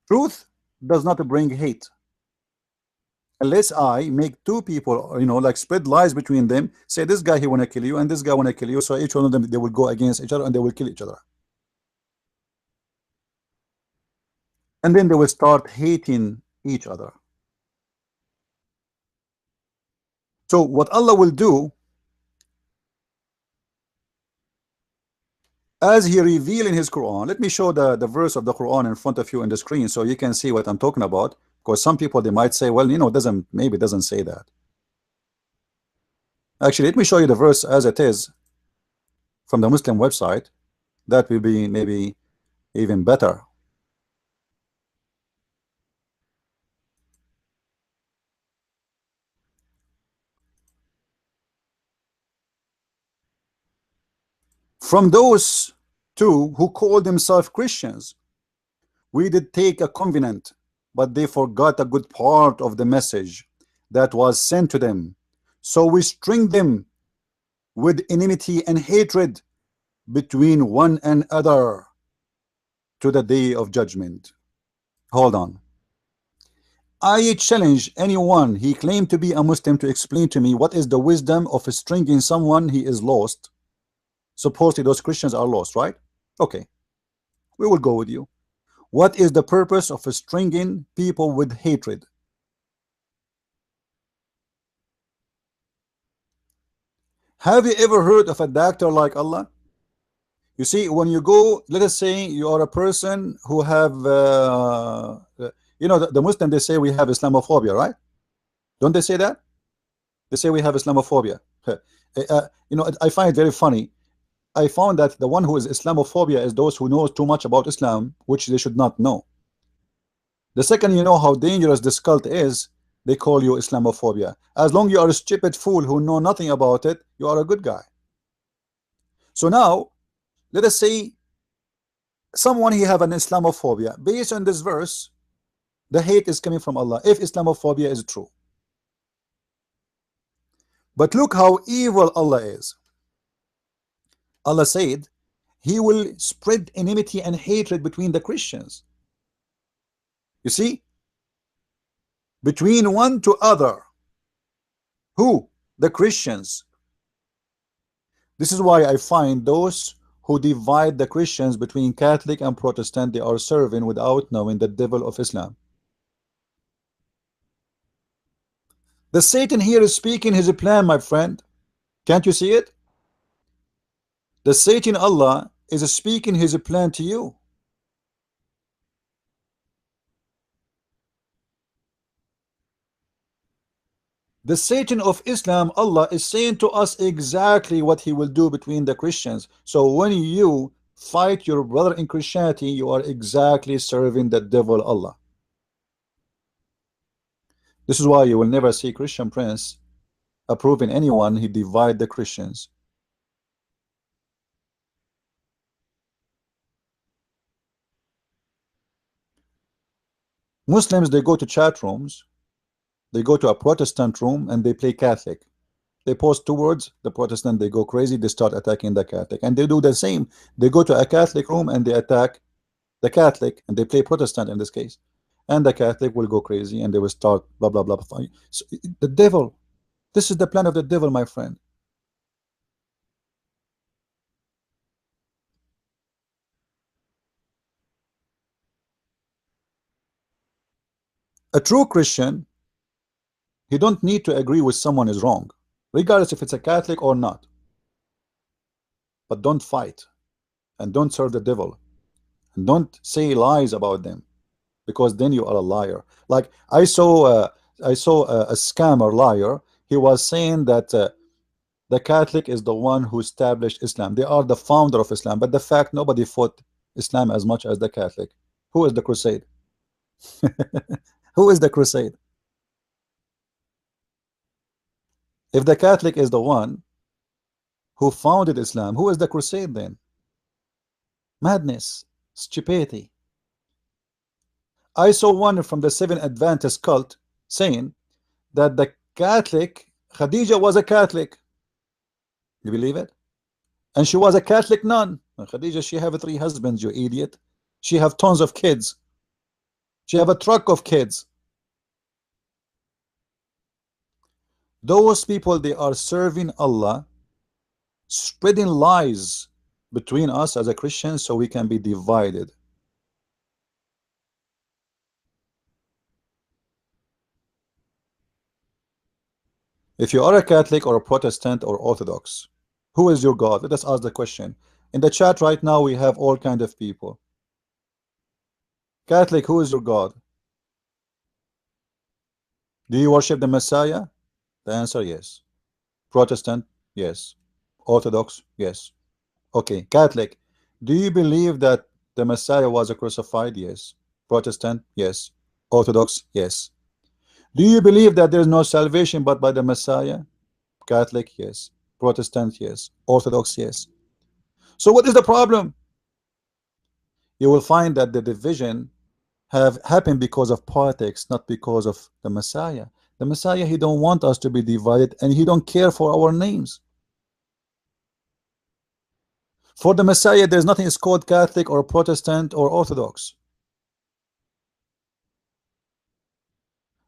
Truth does not bring hate. Unless I make two people, like spread lies between them, say this guy he want to kill you and this guy want to kill you, so each one of them they will go against each other and they will kill each other. And then they will start hating each other. So what Allah will do, as he revealed in his Quran, let me show the verse of the Quran in front of you in the screen so you can see what I'm talking about, because some people they might say, well, maybe it doesn't say that. Actually, let me show you the verse as it is from the Muslim website. That will be maybe even better. From those two who call themselves Christians, we did take a covenant, but they forgot a good part of the message that was sent to them. So we string them with enmity and hatred between one another to the day of judgment. Hold on. I challenge anyone he claimed to be a Muslim to explain to me what is the wisdom of stringing someone he is lost. Supposedly those Christians are lost, right? Okay, we will go with you. What is the purpose of stringing people with hatred? Have you ever heard of a doctor like Allah? You see, when you go, let us say you are a person who have, the Muslim, they say we have Islamophobia, right? Don't they say that? They say we have Islamophobia. I find it very funny. I found that the one who is Islamophobia is those who know too much about Islam, which they should not know. The second you know how dangerous this cult is, they call you Islamophobia. As long you are a stupid fool who know nothing about it, you are a good guy. So now, let us say someone he have an Islamophobia. Based on this verse, the hate is coming from Allah, if Islamophobia is true. But look how evil Allah is. Allah said, He will spread enmity and hatred between the Christians. You see? Between one to other. Who? The Christians. This is why I find those who divide the Christians between Catholic and Protestant, they are serving without knowing the devil of Islam. The Satan here is speaking his plan, my friend. Can't you see it? The Satan Allah is speaking his plan to you. The Satan of Islam, Allah is saying to us exactly what he will do between the Christians. So when you fight your brother in Christianity, you are exactly serving the devil Allah. This is why you will never see Christian prince approving anyone he divide the Christians. Muslims, they go to chat rooms, they go to a Protestant room and they play Catholic. They post two words, the Protestant, they go crazy, they start attacking the Catholic. And they do the same. They go to a Catholic room and they attack the Catholic, and they play Protestant in this case. And the Catholic will go crazy and they will start blah blah blah. So, the devil, this is the plan of the devil, my friend. A true Christian, he don't need to agree with someone is wrong, regardless if it's a Catholic or not. But don't fight and don't serve the devil and don't say lies about them, because then you are a liar. Like I saw a scammer liar. He was saying that the Catholic is the one who established Islam. They are the founder of Islam. But the fact, nobody fought Islam as much as the Catholic. Who is the crusade? Who is the crusade? If the Catholic is the one who founded Islam, who is the crusade then? Madness, stupidity. I saw one from the Seven Adventist cult saying that the Catholic, Khadija was a Catholic. You believe it? And she was a Catholic nun. And Khadija, she have 3 husbands, you idiot. She have tons of kids. She have a truck of kids. Those people, they are serving Allah, spreading lies between us as a Christian so we can be divided. If you are a Catholic or a Protestant or Orthodox, who is your God? Let us ask the question. In the chat right now, we have all kind of people. Catholic, who is your God? Do you worship the Messiah? The answer, yes. Protestant, yes. Orthodox, yes. Okay, Catholic, do you believe that the Messiah was crucified? Yes. Protestant, yes. Orthodox, yes. Do you believe that there is no salvation but by the Messiah? Catholic, yes. Protestant, yes. Orthodox, yes. So what is the problem? You will find that the division have happened because of politics, not because of the Messiah. The Messiah, he don't want us to be divided, and he don't care for our names. For the Messiah, there's nothing is called Catholic or Protestant or Orthodox.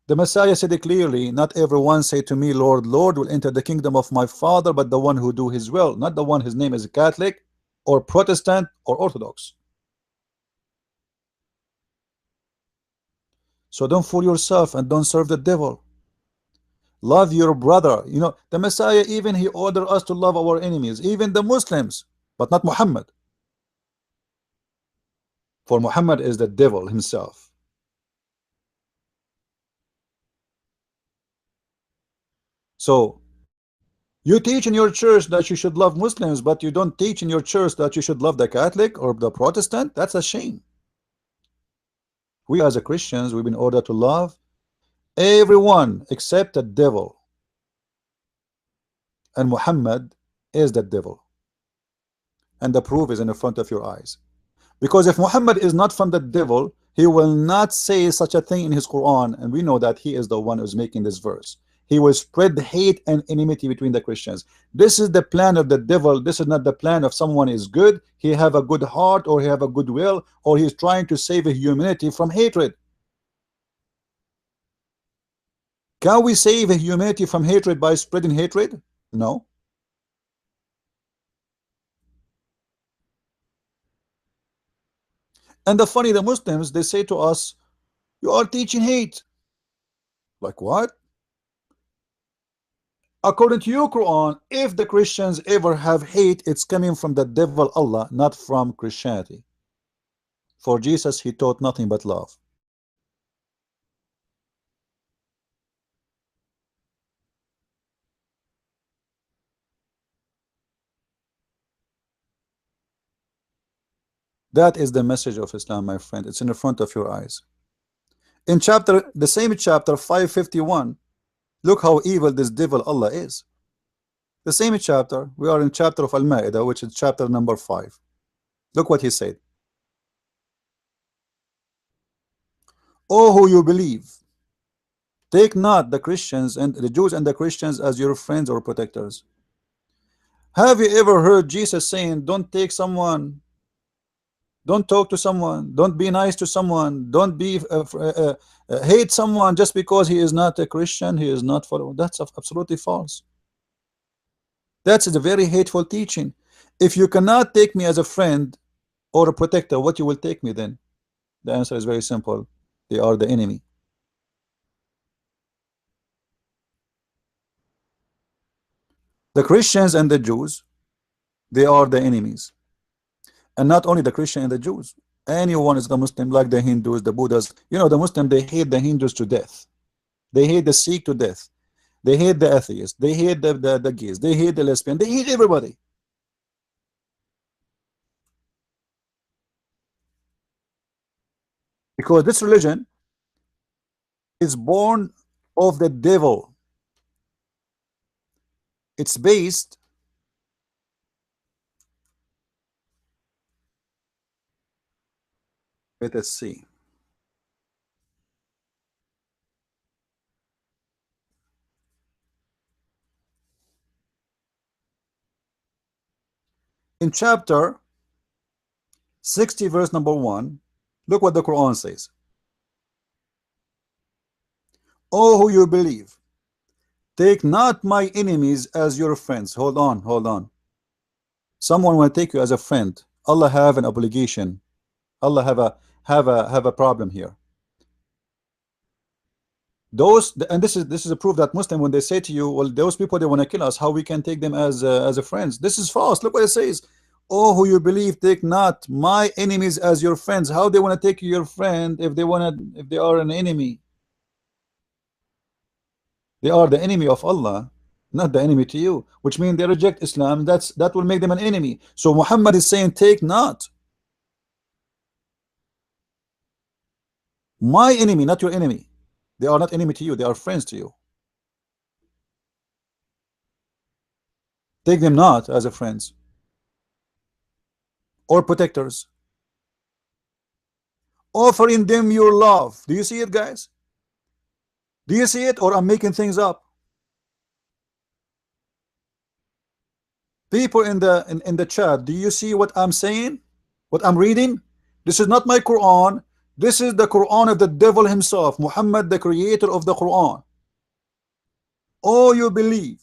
The Messiah said it clearly, not everyone say to me, Lord, Lord, will enter the kingdom of my Father, but the one who do his will, not the one his name is Catholic or Protestant or Orthodox. So don't fool yourself and don't serve the devil. Love your brother. You know, the Messiah, even he ordered us to love our enemies, even the Muslims, but not Muhammad. For Muhammad is the devil himself. So you teach in your church that you should love Muslims, but you don't teach in your church that you should love the Catholic or the Protestant. That's a shame. We as a Christians, we've been ordered to love everyone except the devil. And Muhammad is the devil. And the proof is in the front of your eyes. Because if Muhammad is not from the devil, he will not say such a thing in his Quran. And we know that he is the one who's making this verse. He will spread hate and enmity between the Christians. This is the plan of the devil. This is not the plan of someone is good. He have a good heart, or he have a good will, or he's trying to save humanity from hatred. Can we save humanity from hatred by spreading hatred? No. And the funny, the Muslims, they say to us, you are teaching hate. Like what? According to your Quran, if the Christians ever have hate, it's coming from the devil Allah, not from Christianity. For Jesus, he taught nothing but love. That is the message of Islam, my friend. It's in the front of your eyes. In the same chapter 551, look how evil this devil Allah is. The same chapter, we are in chapter of Al-Ma'idah, which is chapter number 5. Look what he said. Oh, who you believe, take not the Christians and the Jews and the Christians as your friends or protectors. Have you ever heard Jesus saying, don't take someone, don't talk to someone, don't be nice to someone, don't be hate someone just because he is not a Christian, he is not for? That's absolutely false. That's a very hateful teaching. If you cannot take me as a friend or a protector, what you will take me then? The answer is very simple. They are the enemy. The Christians and the Jews, they are the enemies. And not only the Christian and the Jews. Anyone is the Muslim, like the Hindus, the Buddhas. You know, the Muslim, they hate the Hindus to death. They hate the Sikh to death. They hate the atheists. They hate the gays. They hate the lesbian. They hate everybody. Because this religion is born of the devil. It's based, let us see. In chapter 60, verse number 1, look what the Quran says. Oh, who you believe, take not my enemies as your friends. Hold on, hold on. Someone will take you as a friend. Allah have an obligation. Allah have a problem here. Those, and this is a proof that Muslim, when they say to you, well, those people, they want to kill us, how we can take them as a friends? This is false. Look what it says. Oh, who you believe, take not my enemies as your friends. How they want to take you your friend if they are an enemy? They are the enemy of Allah, not the enemy to you, which means they reject Islam. That will make them an enemy. So Muhammad is saying, take not my enemy, not your enemy. They are not enemy to you, they are friends to you. Take them not as a friends or protectors, offering them your love. Do you see it, guys? Do you see it, or I'm making things up? People in the chat, do you see what I'm saying? What I'm reading? This is not my Quran. This is the Quran of the devil himself, Muhammad, the creator of the Quran. Oh, you believe,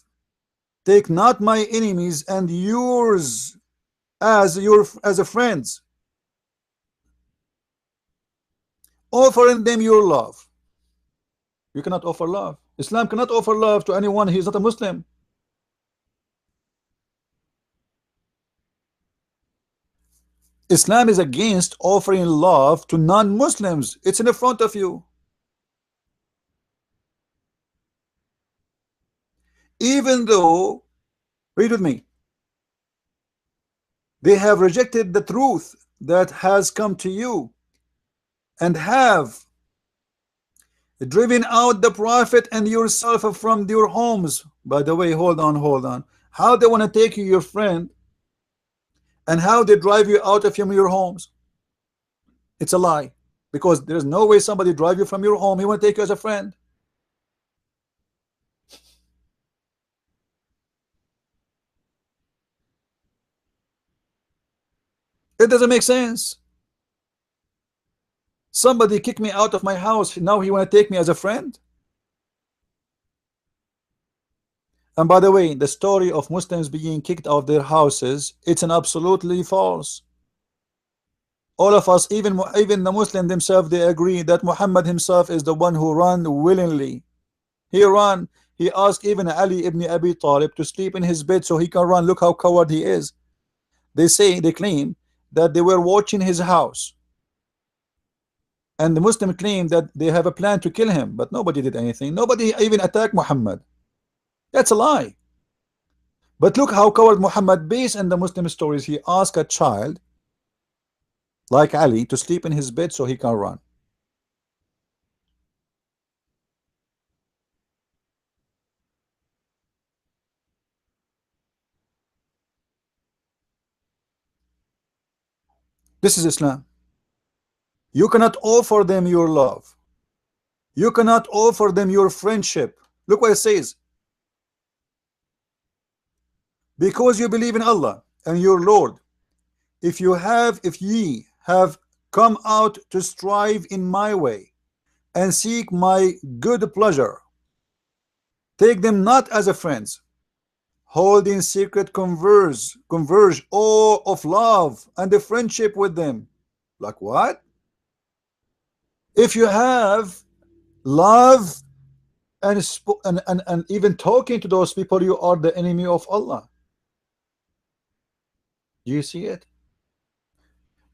take not my enemies and yours as a friends, offering them your love. You cannot offer love. Islam cannot offer love to anyone. He is not a Muslim. Islam is against offering love to non-Muslims. It's in the front of you. Even though, read with me, they have rejected the truth that has come to you and have driven out the prophet and yourself from your homes. By the way, hold on. How they want to take you, your friend, and how they drive you out of your homes? It's a lie, because there's no way somebody drive you from your home. He want to take you as a friend. It doesn't make sense. Somebody kicked me out of my house. Now he want to take me as a friend. And by the way, the story of Muslims being kicked out of their houses, it's an absolutely false. All of us, even the Muslim themselves, they agree that Muhammad himself is the one who ran willingly. He ran. He asked even Ali ibn Abi Talib to sleep in his bed so he can run. Look how coward he is. They claim that they were watching his house, and the Muslim claim that they have a plan to kill him, but nobody did anything. Nobody even attacked Muhammad. That's a lie. But look how coward Muhammad, based on the Muslim stories, he asked a child like Ali to sleep in his bed so he can run. This is Islam. You cannot offer them your love. You cannot offer them your friendship. Look what it says. Because you believe in Allah and your Lord, if ye have come out to strive in my way and seek my good pleasure, take them not as a friends, hold in secret converge all of love and the friendship with them. Like what? If you have love and even talking to those people, you are the enemy of Allah. Do you see it?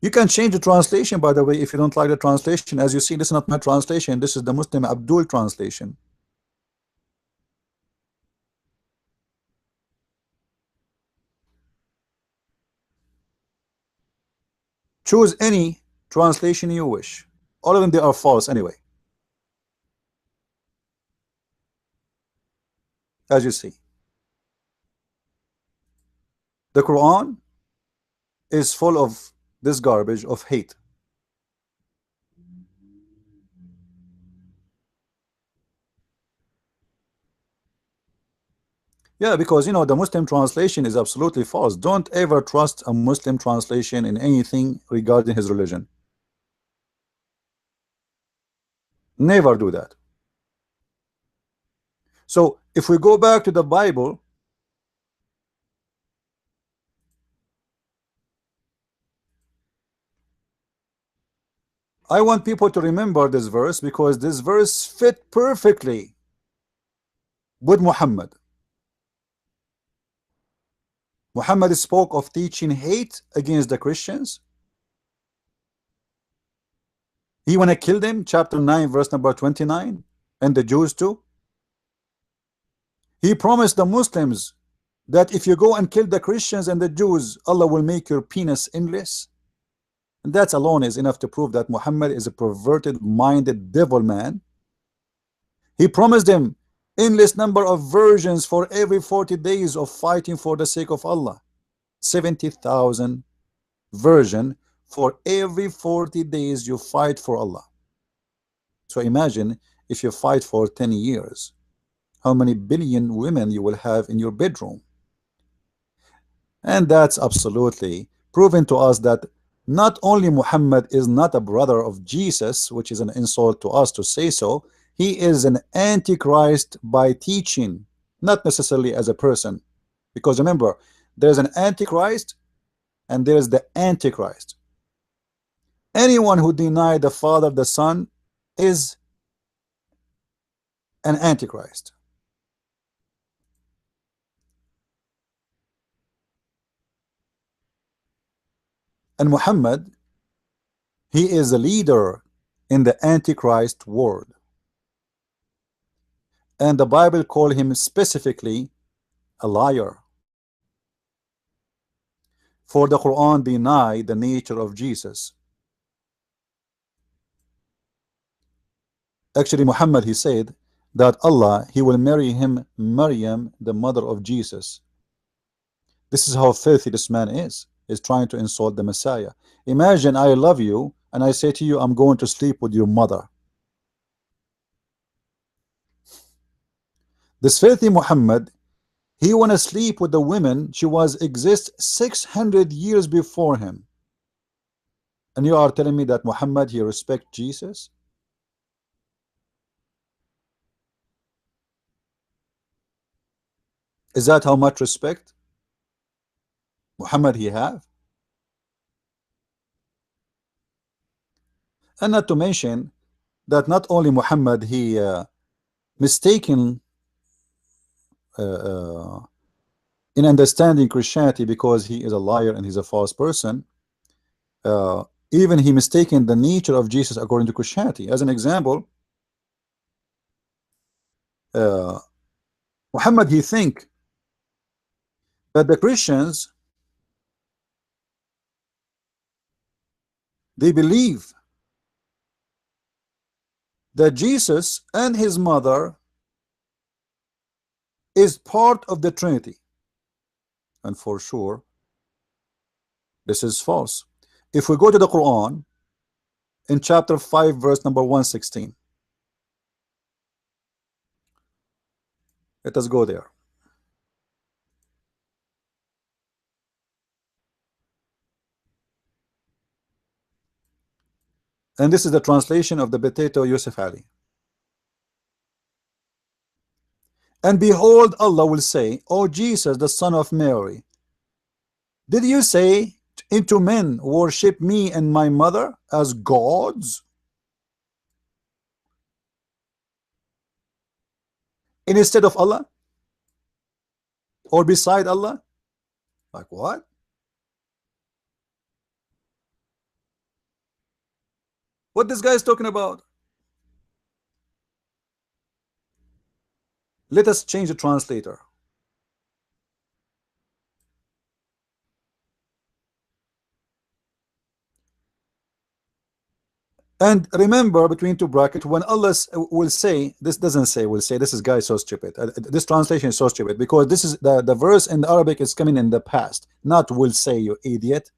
You can change the translation, by the way, if you don't like the translation. As you see, this is not my translation. This is the Muslim Abdul translation. Choose any translation you wish. All of them, they are false anyway. As you see, the Quran is full of this garbage of hate. Yeah, because you know the Muslim translation is absolutely false. Don't ever trust a Muslim translation in anything regarding his religion. Never do that. So if we go back to the Bible, I want people to remember this verse because this verse fit perfectly with Muhammad. Muhammad spoke of teaching hate against the Christians. He want to kill them, chapter 9 verse number 29, and the Jews too. He promised the Muslims that if you go and kill the Christians and the Jews, Allah will make your penis endless. And that alone is enough to prove that Muhammad is a perverted minded devil man. He promised them endless number of virgins for every 40 days of fighting for the sake of Allah. 70,000 virgin for every 40 days you fight for Allah. So imagine if you fight for 10 years, how many billion women you will have in your bedroom. And that's absolutely proven to us that not only Muhammad is not a brother of Jesus, which is an insult to us to say so, he is an antichrist by teaching, not necessarily as a person. Because remember, there's an antichrist and there's the antichrist. Anyone who denied the Father, the Son, is an antichrist. And Muhammad, he is a leader in the antichrist world. And the Bible call him specifically a liar. For the Quran deny the nature of Jesus. Actually, Muhammad, he said that Allah, he will marry him Maryam, the mother of Jesus. This is how filthy this man is trying to insult the Messiah. Imagine I love you and I say to you, I'm going to sleep with your mother. This filthy Muhammad, he want to sleep with the women she was exist 600 years before him. And you are telling me that Muhammad, he respect Jesus? Is that how much respect Muhammad he have? And not to mention that not only Muhammad he mistaken in understanding Christianity because he is a liar and he's a false person, even he mistaken the nature of Jesus according to Christianity. As an example, Muhammad he think that the Christians, they believe that Jesus and his mother is part of the Trinity. And for sure, this is false. If we go to the Quran in chapter 5 verse number 116, let us go there. And this is the translation of the potato Yusuf Ali. And behold, Allah will say, O Jesus, the son of Mary, did you say into men worship me and my mother as gods instead of Allah or beside Allah? Like what? What this guy is talking about? Let us change the translator. And remember, between two brackets, when Allah will say, this doesn't say will say, this is guy so stupid. This translation is so stupid because this is the verse in the Arabic is coming in the past, not will say, you idiot.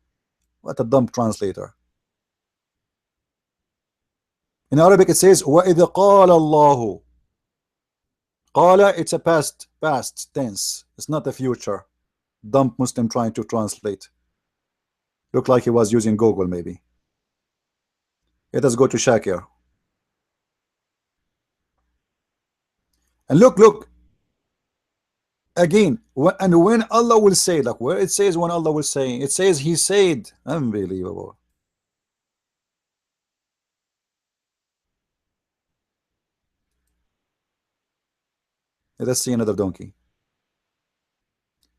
What a dumb translator. In Arabic it says وَإِذْ قَالَ اللَّهُ. Qala, it's a past tense. It's not the future. Dumb Muslim trying to translate. Look like he was using Google maybe. Let us go to Shakir. And look again. And when Allah will say, like where it says when Allah will say, it says he said. Unbelievable. Let us see another donkey.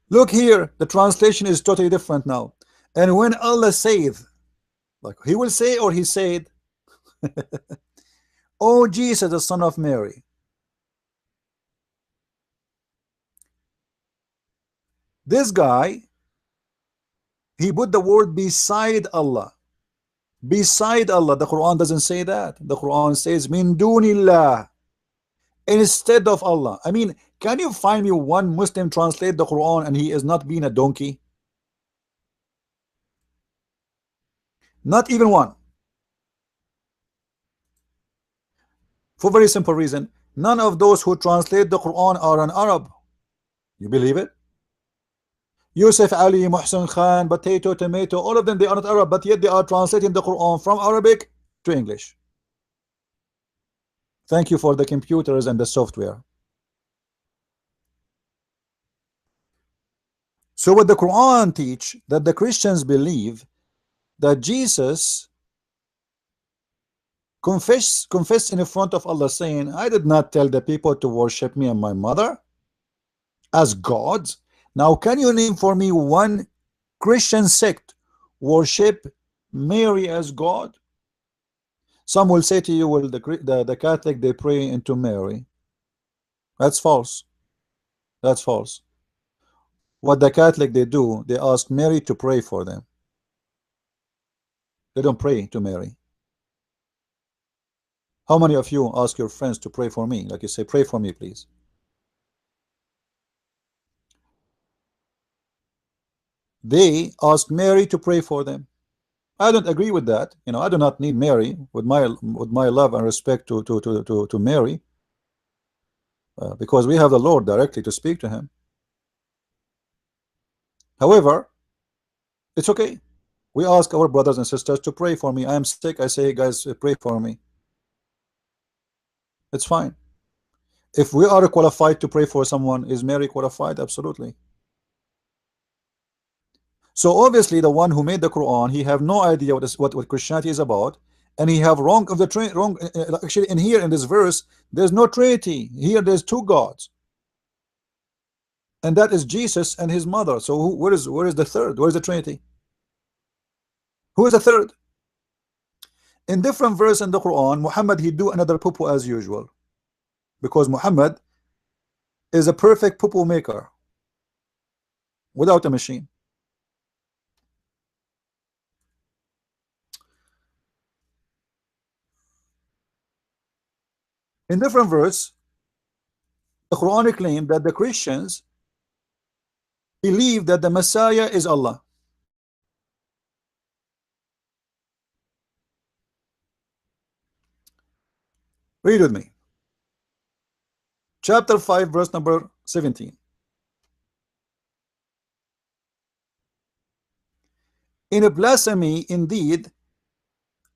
Look here, the translation is totally different now. And when Allah saith, like he will say or he said, O Jesus, the son of Mary. This guy, he put the word beside Allah. Beside Allah. The Quran doesn't say that. The Quran says min dunillah, instead of Allah. I mean, can you find me one Muslim translate the Quran and he is not being a donkey? Not even one. For very simple reason, none of those who translate the Quran are an Arab. You believe it? Yusuf Ali, Muhsin Khan, Potato, Tomato, all of them, they are not Arab, but yet they are translating the Quran from Arabic to English. Thank you for the computers and the software. So what the Quran teach, that the Christians believe that Jesus Confess in front of Allah, saying, I did not tell the people to worship me and my mother as gods. Now can you name for me one Christian sect worship Mary as God? Some will say to you, well, the Catholic, they pray into Mary. That's false. That's false. What the Catholic they do, they ask Mary to pray for them. They don't pray to Mary. How many of you ask your friends to pray for me? Like you say, pray for me, please. They ask Mary to pray for them. I don't agree with that. You know, I do not need Mary with my love and respect to Mary, because we have the Lord directly to speak to him. However, it's okay. We ask our brothers and sisters to pray for me. I am sick. I say, guys, pray for me. It's fine. If we are qualified to pray for someone, is Mary qualified? Absolutely. So obviously, the one who made the Quran, he have no idea what Christianity is about, and he have wrong of the wrong. Actually, in here in this verse, there's no Trinity. Here, there's two gods, and that is Jesus and his mother. So where is the third? Where is the Trinity? Who is the third? In different verse in the Quran, Muhammad he do another poo as usual, because Muhammad is a perfect poo maker without a machine. In different verse, the Quran claim that the Christians believe that the Messiah is Allah. Read with me. Chapter 5, verse number 17. In a blasphemy, indeed,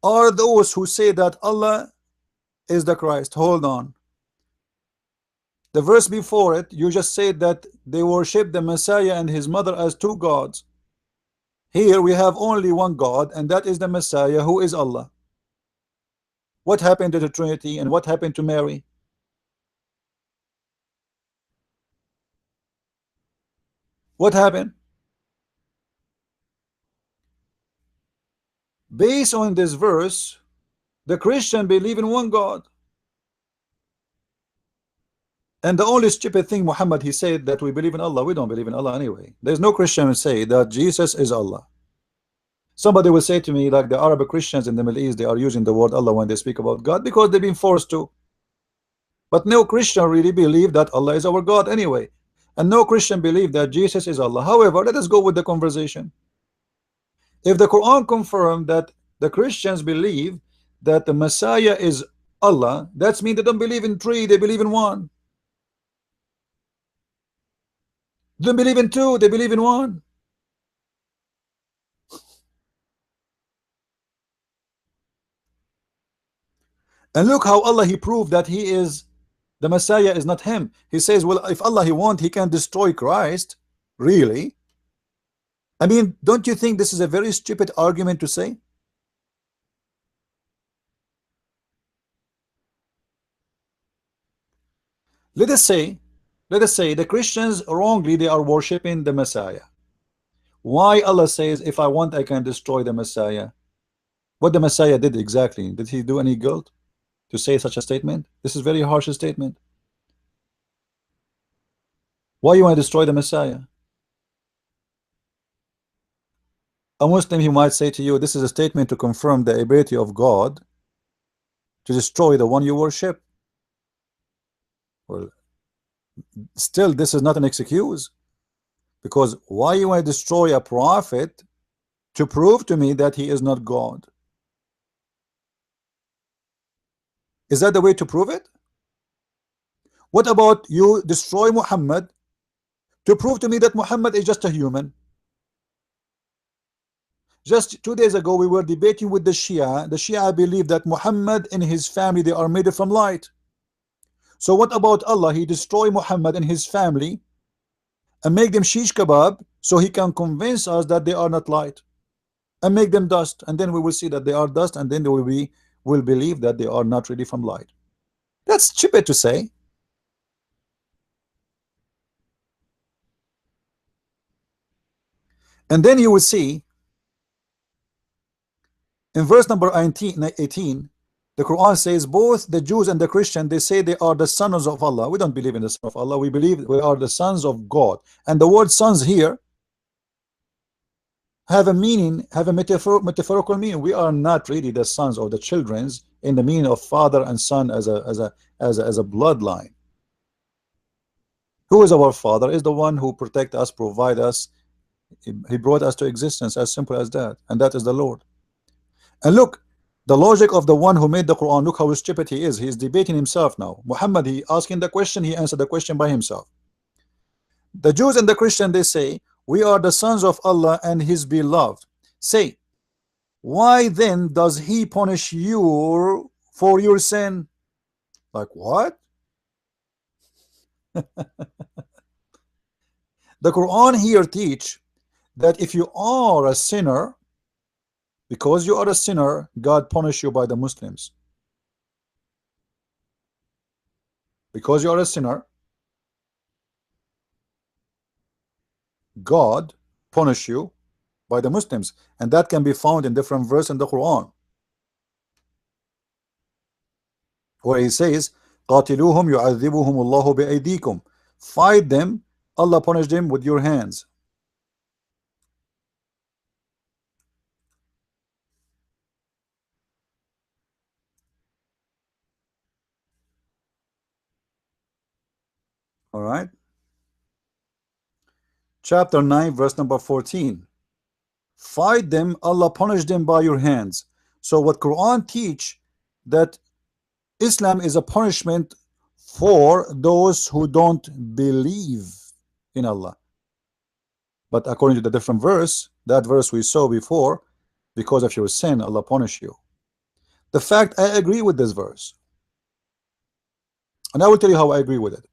are those who say that Allah is the Christ. Hold on. The verse before it, you just said that they worship the Messiah and his mother as two gods. Here we have only one God, and that is the Messiah, who is Allah. What happened to the Trinity, and what happened to Mary? What happened? Based on this verse, the Christian believe in one God. And the only stupid thing Muhammad he said that we believe in Allah. We don't believe in Allah anyway. There's no Christian who say that Jesus is Allah. Somebody will say to me, like the Arab Christians in the Middle East, they are using the word Allah when they speak about God because they've been forced to. But no Christian really believe that Allah is our God anyway. And no Christian believe that Jesus is Allah. However, let us go with the conversation. If the Quran confirmed that the Christians believe that the Messiah is Allah, that means they don't believe in three, they believe in one. They don't believe in two, they believe in one. And look how Allah he proved that he is the Messiah is not him. He says, well, if Allah he want, he can destroy Christ. Really? I mean, don't you think this is a very stupid argument to say? Let us say the Christians wrongly they are worshiping the Messiah. Why Allah says, if I want, I can destroy the Messiah? What the Messiah did exactly? Did he do any guilt to say such a statement? This is very harsh statement. Why you want to destroy the Messiah? A Muslim he might say to you, this is a statement to confirm the ability of God to destroy the one you worship. Well, still this is not an excuse, because why you want to destroy a prophet to prove to me that he is not God? Is that the way to prove it? What about you destroy Muhammad to prove to me that Muhammad is just a human? Just 2 days ago we were debating with the Shia. The Shia believe that Muhammad and his family they are made from light. So what about Allah? He destroy Muhammad and his family and make them shish kebab so he can convince us that they are not light, and make them dust, and then we will see that they are dust, and then they will be will believe that they are not really from light. That's stupid to say. And then you will see in verse number 18, the Quran says both the Jews and the Christian, they say they are the sons of Allah. We don't believe in the son of Allah. We believe we are the sons of God. And the word sons here have a meaning, have a metaphorical meaning. We are not really the sons or the children's in the meaning of father and son as a bloodline. Who is our father? Is the one who protect us, provide us. He brought us to existence, as simple as that, and that is the Lord. And look, the logic of the one who made the Quran, look how stupid he is. He is debating himself now. Muhammad, he asking the question, he answered the question by himself. The Jews and the Christian, they say, we are the sons of Allah and his beloved. Say, why then does he punish you for your sin? Like what? The Quran here teach that if you are a sinner, because you are a sinner, God punish you by the Muslims. Because you are a sinner, God punish you by the Muslims, and that can be found in different verses in the Quran, where he says, قاتلوهم يعذبهم الله بأيديكم. Fight them, Allah punish them with your hands. All right. Chapter 9, verse number 14. Fight them, Allah punish them by your hands. So what Quran teach, that Islam is a punishment for those who don't believe in Allah. But according to the different verse, that verse we saw before, because of your sin, Allah punish you. The fact, I agree with this verse. And I will tell you how I agree with it.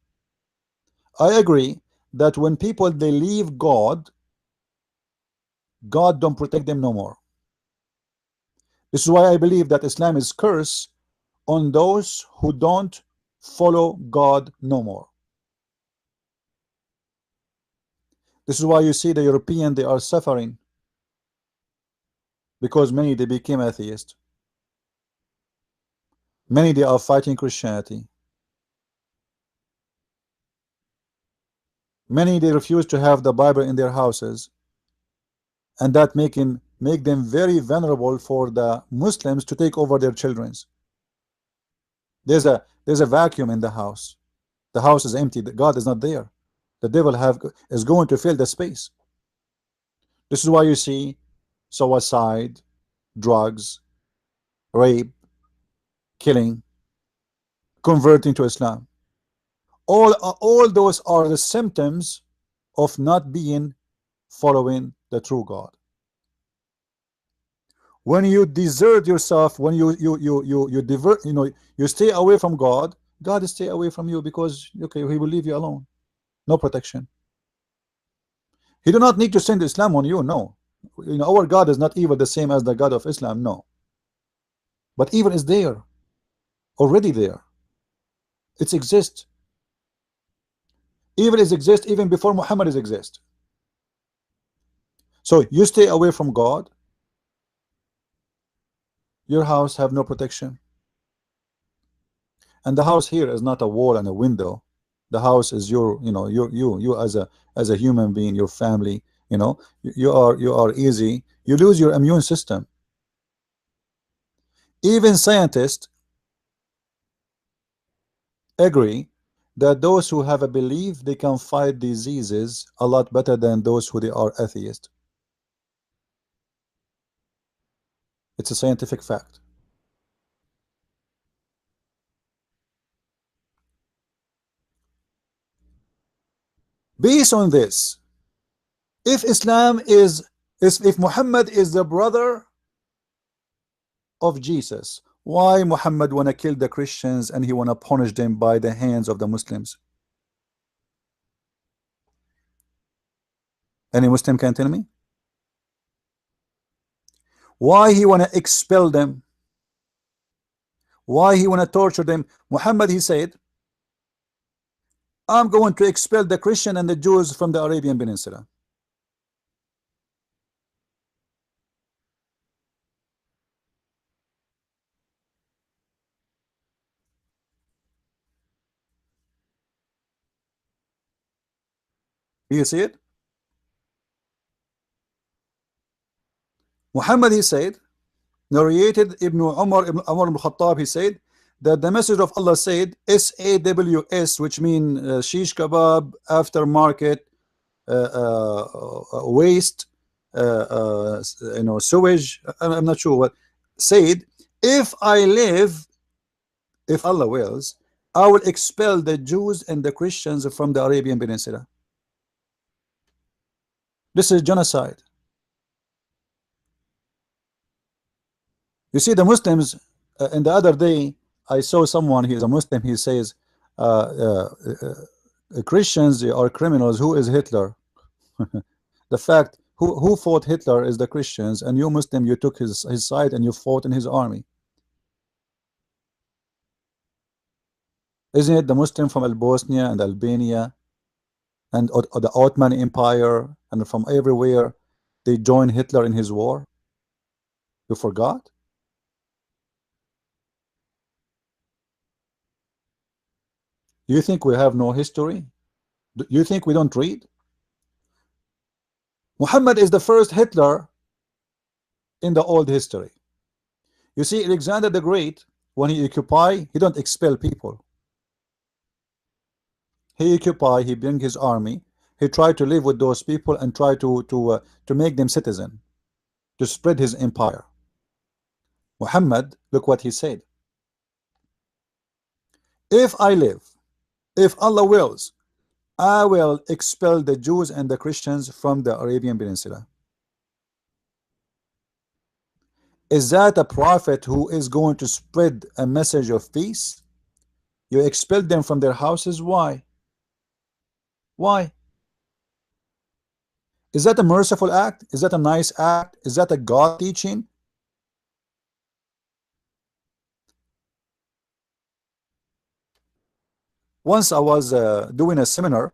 I agree that when people, they leave God, God don't protect them no more. This is why I believe that Islam is curse on those who don't follow God no more. This is why you see the European, they are suffering, because many, they became atheists. Many, they are fighting Christianity. Many, they refuse to have the Bible in their houses, and that make them very vulnerable for the Muslims to take over their children's. There's a vacuum in the house. The house is empty. God is not there. The devil is going to fill the space. This is why you see suicide, drugs, rape, killing, converting to Islam. All those are the symptoms of not being following the true God. When you desert yourself, when you divert, you stay away from God, God stay away from you, because okay, he will leave you alone. No protection. He do not need to send Islam on you. No, our God is not evil the same as the God of Islam. No, but evil is there, already there. It exists. Evil is exist even before Muhammad is exist. So you stay away from God, your house have no protection. And the house here is not a wall and a window. The house is your, you as a human being, your family. You are easy. You lose your immune system. Even scientists agree that those who have a belief, they can fight diseases a lot better than those who they are atheist. It's a scientific fact. Based on this, if if Muhammad is the brother of Jesus, why Muhammad wanna kill the Christians and he wanna punish them by the hands of the Muslims? Any Muslim can tell me? Why he wanna expel them? Why he want to torture them? Muhammad, he said, I'm going to expel the Christian and the Jews from the Arabian Peninsula. Do you see it? Muhammad, he said, narrated Ibn Umar ibn Khattab, he said that the message of Allah said SAWS, which mean shish kebab, aftermarket, waste, sewage. I'm not sure what said. If I live, if Allah wills, I will expel the Jews and the Christians from the Arabian Peninsula. This is genocide. You see, the Muslims, and the other day I saw someone, he's a Muslim, he says Christians are criminals. Who is Hitler? The fact, who fought Hitler is the Christians, and you Muslim, you took his side and you fought in his army. Isn't it the Muslim from Bosnia and Albania and the Ottoman Empire and from everywhere they joined Hitler in his war? You forgot? You think we have no history? You think we don't read? Muhammad is the first Hitler in the old history. You see, Alexander the Great, when he occupy, he don't expel people. He occupy, he bring his army, he tried to live with those people and try to make them citizen, to spread his empire. Muhammad, look what he said. If I live, if Allah wills, I will expel the Jews and the Christians from the Arabian Peninsula. Is that a prophet who is going to spread a message of peace? You expel them from their houses. Why? Why? Is that a merciful act? Is that a nice act? Is that a God teaching? Once I was doing a seminar,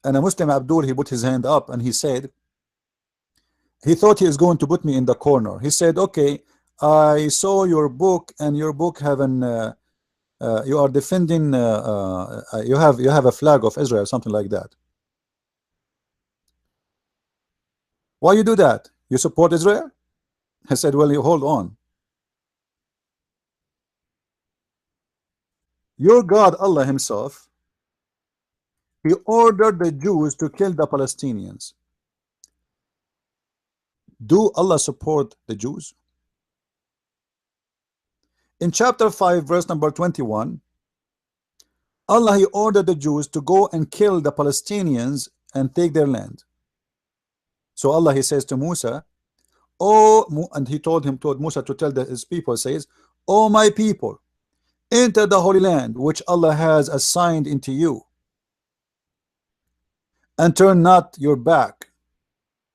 and a Muslim Abdul, he put his hand up and he said, he thought he is going to put me in the corner. He said, okay, I saw your book, and your book have an you are defending you have a flag of Israel, something like that. Why you do that? You support Israel? I said, well, you hold on. Your God, Allah himself, he ordered the Jews to kill the Palestinians. Do Allah support the Jews? In chapter 5, verse number 21, Allah, he ordered the Jews to go and kill the Palestinians and take their land. So Allah, he says to Musa, and he told Musa to tell his people, says, oh my people, enter the Holy Land which Allah has assigned into you, and turn not your back.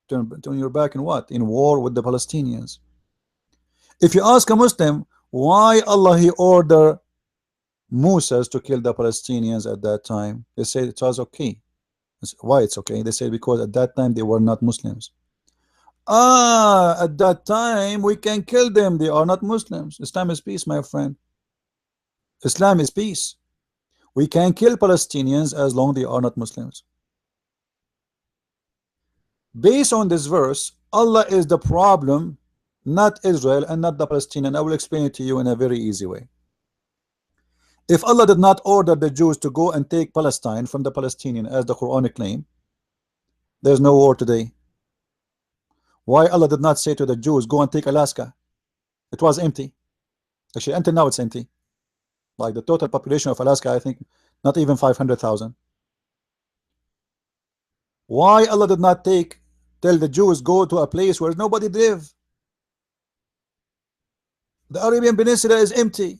Turn your back in what? In war with the Palestinians. If you ask a Muslim why Allah he ordered Musa to kill the Palestinians at that time, they say it was okay. Why it's okay? They say because at that time they were not Muslims. At that time we can kill them, they are not Muslims. Islam is peace, my friend. Islam is peace. We can kill Palestinians as long as they are not Muslims. Based on this verse, Allah is the problem, not Israel and not the Palestinian. I will explain it to you in a very easy way. If Allah did not order the Jews to go and take Palestine from the Palestinian as the Quranic claim, there's no war today. Why Allah did not say to the Jews, go and take Alaska? It was empty. Actually, until now it's empty. Like the total population of Alaska, I think not even 500,000. Why Allah did not tell the Jews go to a place where nobody live? The Arabian Peninsula is empty.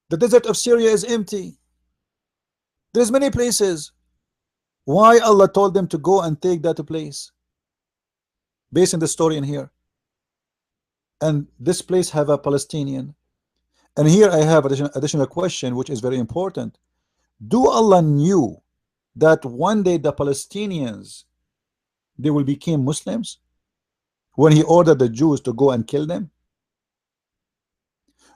The desert of Syria is empty. There's many places. Why Allah told them to go and take that place? Based on the story in here. and this place have a Palestinian. And here I have additional question, which is very important. Do Allah knew that one day the Palestinians, they will become Muslims when he ordered the Jews to go and kill them?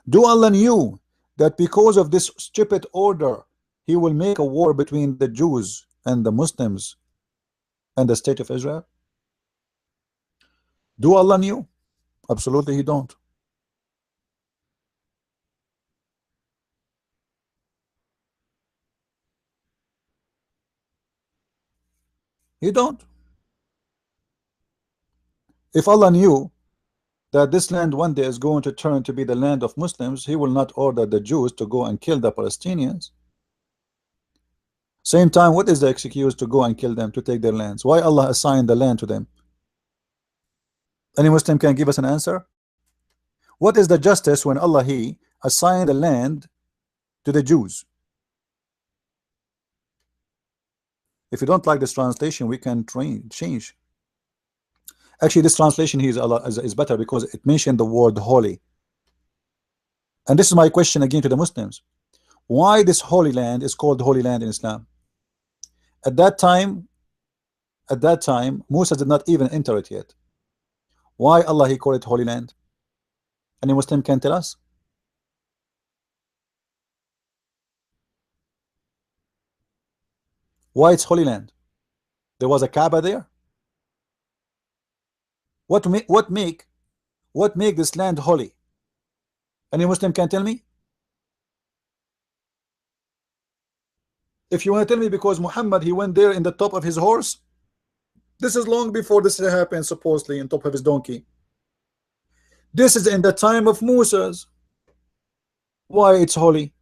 Do Allah knew that because of this stupid order, he will make a war between the Jews and the Muslims and the state of Israel? Do Allah knew? Absolutely he don't. He don't. If Allah knew that this land one day is going to turn to be the land of Muslims, he will not order the Jews to go and kill the Palestinians. Same time, what is the excuse to go and kill them, to take their lands? Why Allah assigned the land to them? Any Muslim can give us an answer? What is the justice when Allah he assigned the land to the Jews? If you don't like this translation, we can change. Actually, this translation here is better because it mentioned the word holy. And this is my question again to the Muslims. Why this holy land is called holy land in Islam? At that time, Musa did not even enter it yet. Why Allah he called it holy land? Any Muslim can tell us? Why it's holy land? There was a Kaaba there. What make this land holy? Any Muslim can tell me? If you want to tell me because Muhammad he went there in the top of his horse, this is long before this happened, supposedly in top of his donkey. This is in the time of Moses. Why it's holy?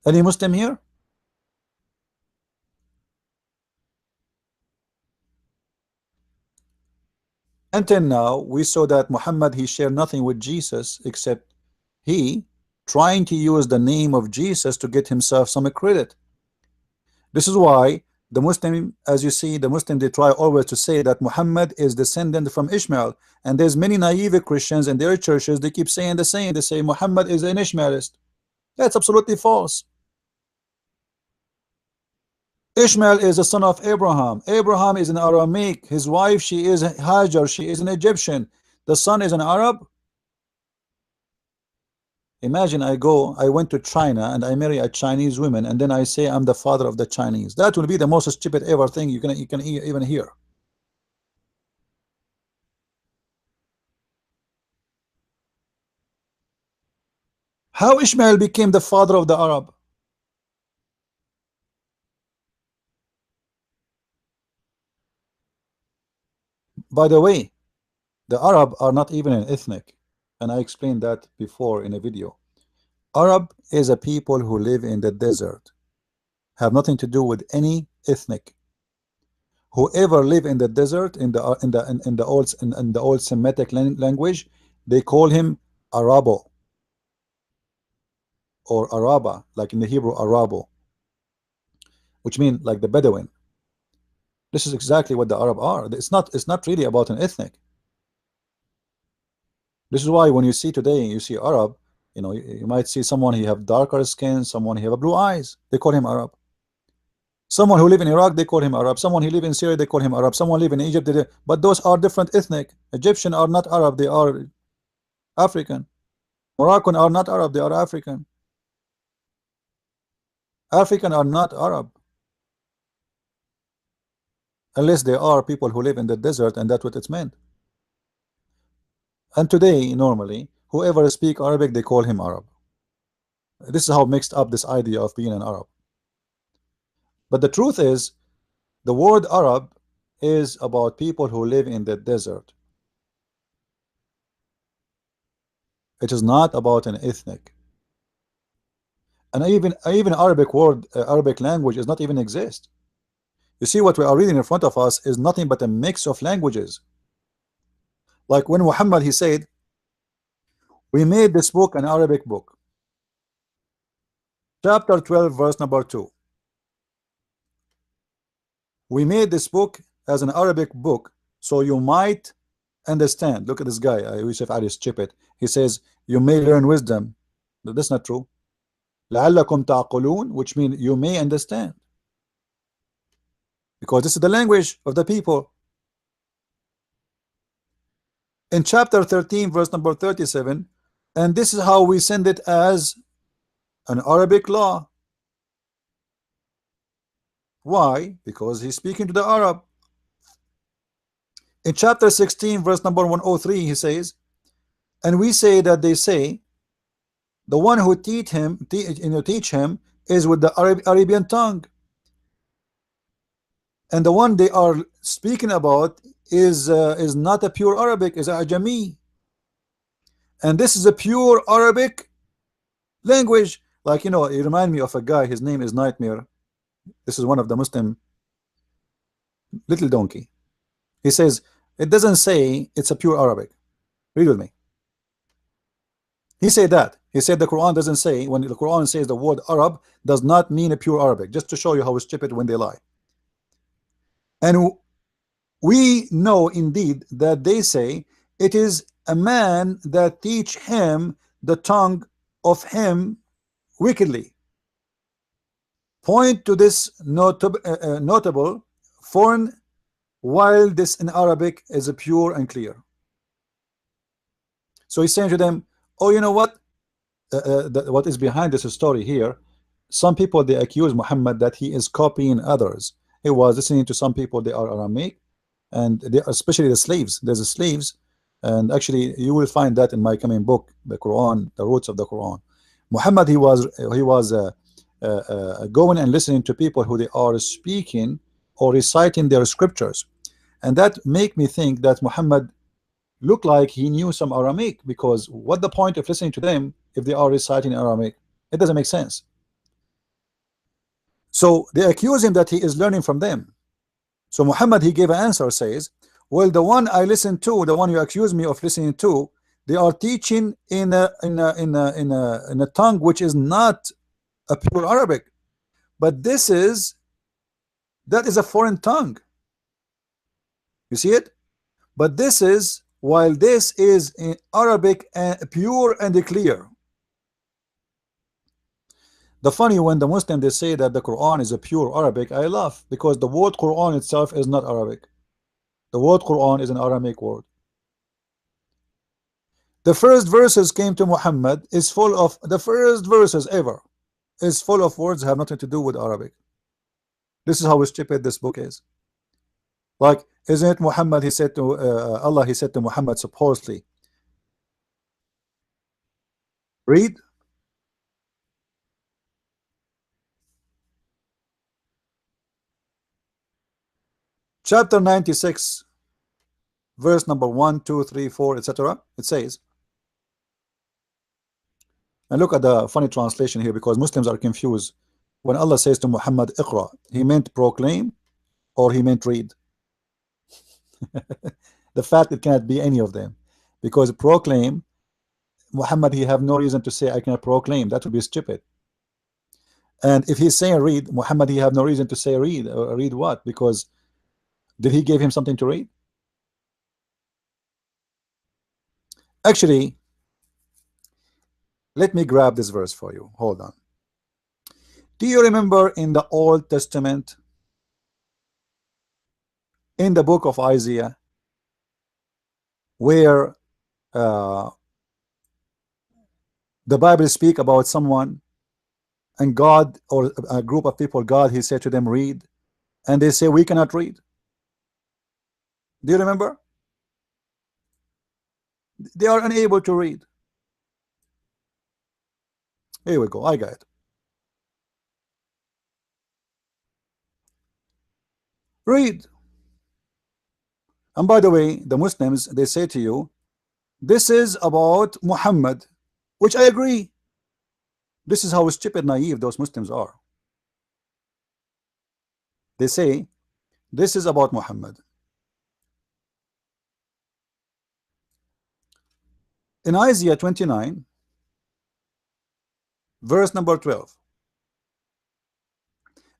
Any Muslim here? Until now, we saw that Muhammad he shared nothing with Jesus except he trying to use the name of Jesus to get himself some credit. This is why the Muslim, as you see, the Muslim they try always to say that Muhammad is descendant from Ishmael, and there's many naive Christians in their churches they keep saying the same. They say Muhammad is an Ishmaelist. That's absolutely false. Ishmael is the son of Abraham. Abraham is an Aramaic. His wife, she is Hajar. She is an Egyptian. The son is an Arab. Imagine I went to China and I marry a Chinese woman, and then I say I'm the father of the Chinese. That will be the most stupid ever thing you can even hear. How Ishmael became the father of the Arab? By the way, the Arab are not even an ethnic, and I explained that before in a video. Arab is a people who live in the desert, have nothing to do with any ethnic. Whoever live in the desert in the old Semitic language, they call him Arabo or Araba, like in the Hebrew Arabo, which means like the Bedouin. This is exactly what the Arab are. It's not really about an ethnic. This is why when you see today, you see Arab, you might see someone he have darker skin, someone he have blue eyes, they call him Arab. Someone who live in Iraq, they call him Arab. Someone who live in Syria, they call him Arab. Someone live in Egypt, but those are different ethnic. Egyptian are not Arab, they are African. Moroccan are not Arab, they are African. African are not Arab, unless they are people who live in the desert, and that's what it's meant. And today, normally, whoever speak Arabic, they call him Arab. This is how mixed up this idea of being an Arab. But the truth is, the word Arab is about people who live in the desert. It is not about an ethnic. And even Arabic word, Arabic language does not even exist. You see, what we are reading in front of us is nothing but a mix of languages. Like when Muhammad he said, we made this book an Arabic book. Chapter 12, verse number 2. We made this book as an Arabic book so you might understand. Look at this guy, Yusuf Ali, stupid. He says, you may learn wisdom. But that's not true. لعلكم تعقلون, which means you may understand. Because this is the language of the people. In chapter 13, verse number 37, and this is how we send it as an Arabic law. Why? Because he's speaking to the Arab. In chapter 16, verse number 103, he says, and we say that they say, the one who teach him is with the Arabian tongue, and the one they are speaking about is not a pure Arabic, is a Ajami, and this is a pure Arabic language. Like, you know, it remind me of a guy, his name is Nightmare. This is one of the Muslim little donkey. He says it doesn't say it's a pure Arabic. Read with me. He said that. He said the Quran doesn't say, when the Quran says the word Arab, does not mean a pure Arabic, just to show you how stupid when they lie. And we know indeed that they say it is a man that teach him the tongue of him wickedly. Point to this notable foreign, while this in Arabic is a pure and clear. So he's saying to them, oh, you know what? What is behind this story here? Some people, they accuse Muhammad that he is copying others. He was listening to some people, they are Aramaic, and they, especially the slaves. There's the slaves, and actually you will find that in my coming book, the Quran, the roots of the Quran. Muhammad, he was going and listening to people who they are speaking or reciting their scriptures, and that make me think that Muhammad looked like he knew some Aramaic, because what the point of listening to them if they are reciting Aramaic? It doesn't make sense. So they accuse him that he is learning from them. So Muhammad, he gave an answer, says, well, the one I listen to, the one you accuse me of listening to, they are teaching in a tongue which is not a pure Arabic, but that is a foreign tongue. You see it? But this is, while this is in Arabic and pure and clear. The funny, when the Muslim they say that the Quran is a pure Arabic, I laugh, because the word Quran itself is not Arabic. The word Quran is an Aramaic word. The first verses came to Muhammad is full of, the first verses ever is full of words that have nothing to do with Arabic. This is how stupid this book is. Like, isn't it Muhammad, he said to Allah, he said to Muhammad supposedly, read. Chapter 96, verse number 1, 2, 3, 4, etc. It says, and look at the funny translation here, because Muslims are confused. When Allah says to Muhammad, Iqra, he meant proclaim or he meant read. The fact it cannot be any of them, because proclaim, Muhammad, he have no reason to say I cannot proclaim. That would be stupid. And if he's saying read, Muhammad, he have no reason to say read. Read what? Because did he give him something to read? Actually, let me grab this verse for you. Hold on. Do you remember in the Old Testament, in the book of Isaiah, where the Bible speak about someone and God, or a group of people, God, he said to them, read, and they say we cannot read? Do you remember? They are unable to read. Here we go, I got it. Read. And by the way, the Muslims, they say to you, this is about Muhammad, which I agree. This is how stupid, naive those Muslims are. They say this is about Muhammad. In Isaiah 29, verse number 12,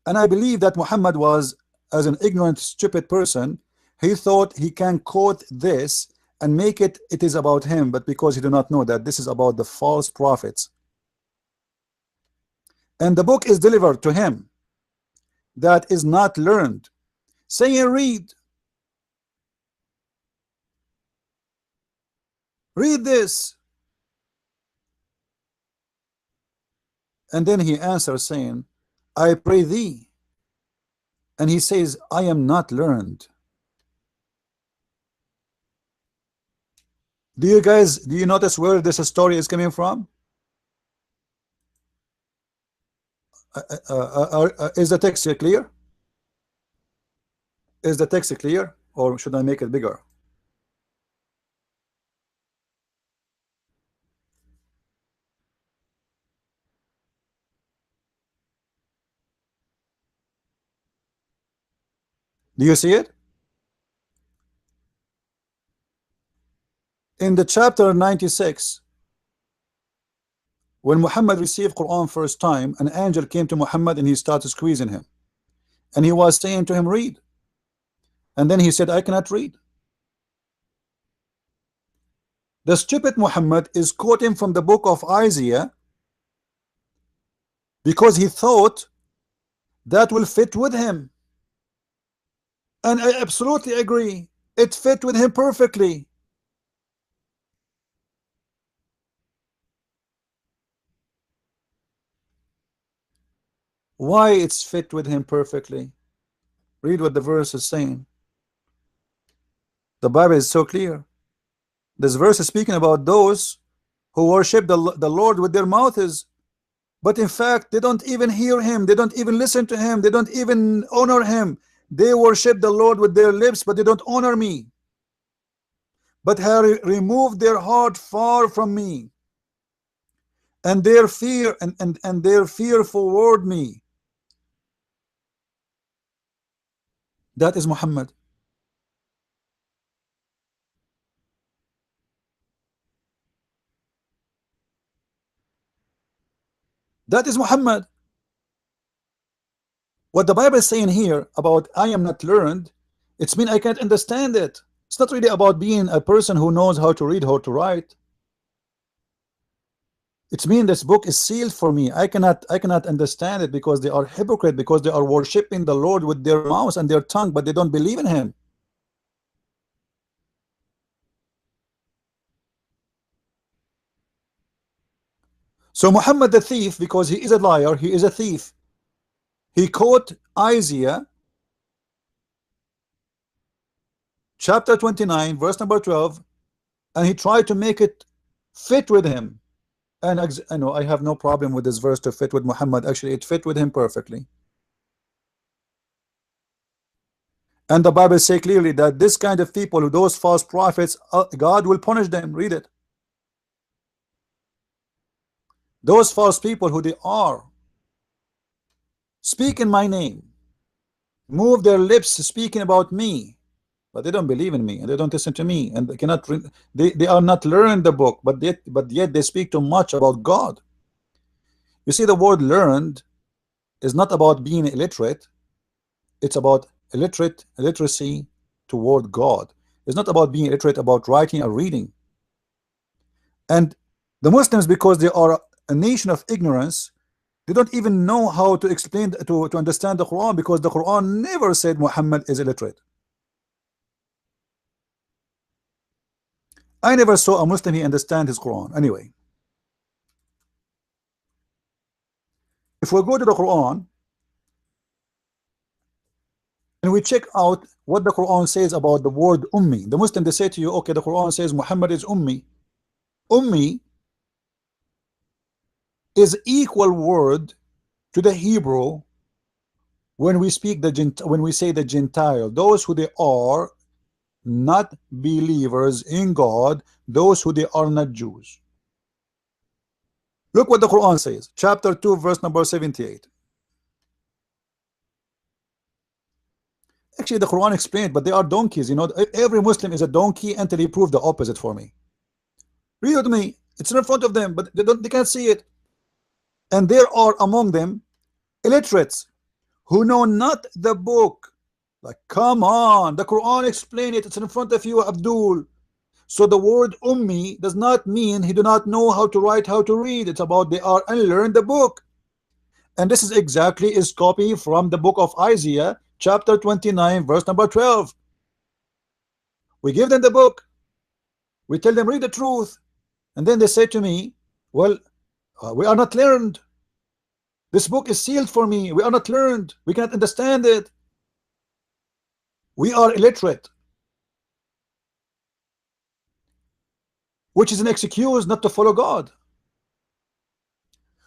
and I believe that Muhammad was, as an ignorant, stupid person, he thought he can quote this and make it is about him, but because you do not know that this is about the false prophets, and the book is delivered to him that is not learned, saying, read this. And then he answers saying, I pray thee. And he says, I am not learned. Do you notice where this story is coming from? Is the text clear? Is the text clear, or should I make it bigger? Do you see it? In the chapter 96, when Muhammad received Quran first time, an angel came to Muhammad and he started squeezing him, and he was saying to him, read. And then he said, I cannot read. The stupid Muhammad is quoting from the book of Isaiah because he thought that will fit with him. And I absolutely agree. It fit with him perfectly. Why it's fit with him perfectly? Read what the verse is saying. The Bible is so clear. This verse is speaking about those who worship the Lord with their mouths, but in fact they don't even hear him, they don't even listen to him, they don't even honor him. They worship the Lord with their lips, but they don't honor me, but have removed their heart far from me, and their fear and their fear forward me. That is Muhammad. That is Muhammad. What the Bible is saying here about I am not learned, it's mean I can't understand it. It's not really about being a person who knows how to read, how to write. It's mean this book is sealed for me. I cannot understand it because they are hypocrite, because they are worshiping the Lord with their mouths and their tongue, but they don't believe in him. So Muhammad the thief, because he is a liar, he is a thief. He quote Isaiah chapter 29 verse number 12, and he tried to make it fit with him. And I know I have no problem with this verse to fit with Muhammad. Actually, it fit with him perfectly. And the Bible say clearly that this kind of people, those false prophets, God will punish them. Read it. Those false people who they are speak in my name, move their lips speaking about me, but they don't believe in me and they don't listen to me, and they cannot they are not learned the book, but yet they speak too much about God. You see, the word learned is not about being illiterate. It's about illiteracy toward God. It's not about being illiterate about writing or reading. And the Muslims, because they are a nation of ignorance, they don't even know how to explain to understand the Quran, because the Quran never said Muhammad is illiterate. I never saw a Muslim he understand his Quran. Anyway, if we go to the Quran and we check out what the Quran says about the word Ummi, the Muslim, they say to you, okay, the Quran says Muhammad is Ummi. Ummi is equal word to the Hebrew when we speak when we say the Gentile, those who they are not believers in God, those who they are not Jews. Look what the Quran says, chapter 2 verse number 78. Actually the Quran explained, but they are donkeys. You know, every Muslim is a donkey until he proved the opposite for me. Read with me. It's in front of them, but they can't see it. And there are among them illiterates who know not the book. Like, come on, the Quran explain it. It's in front of you, Abdul. So the word ummi does not mean he do not know how to write, how to read. It's about they are unlearned the book. And this is exactly is copy from the book of Isaiah chapter 29 verse number 12. We give them the book, we tell them read the truth, and then they say to me, well, we are not learned. This book is sealed for me. We are not learned. We cannot understand it. We are illiterate, which is an excuse not to follow God.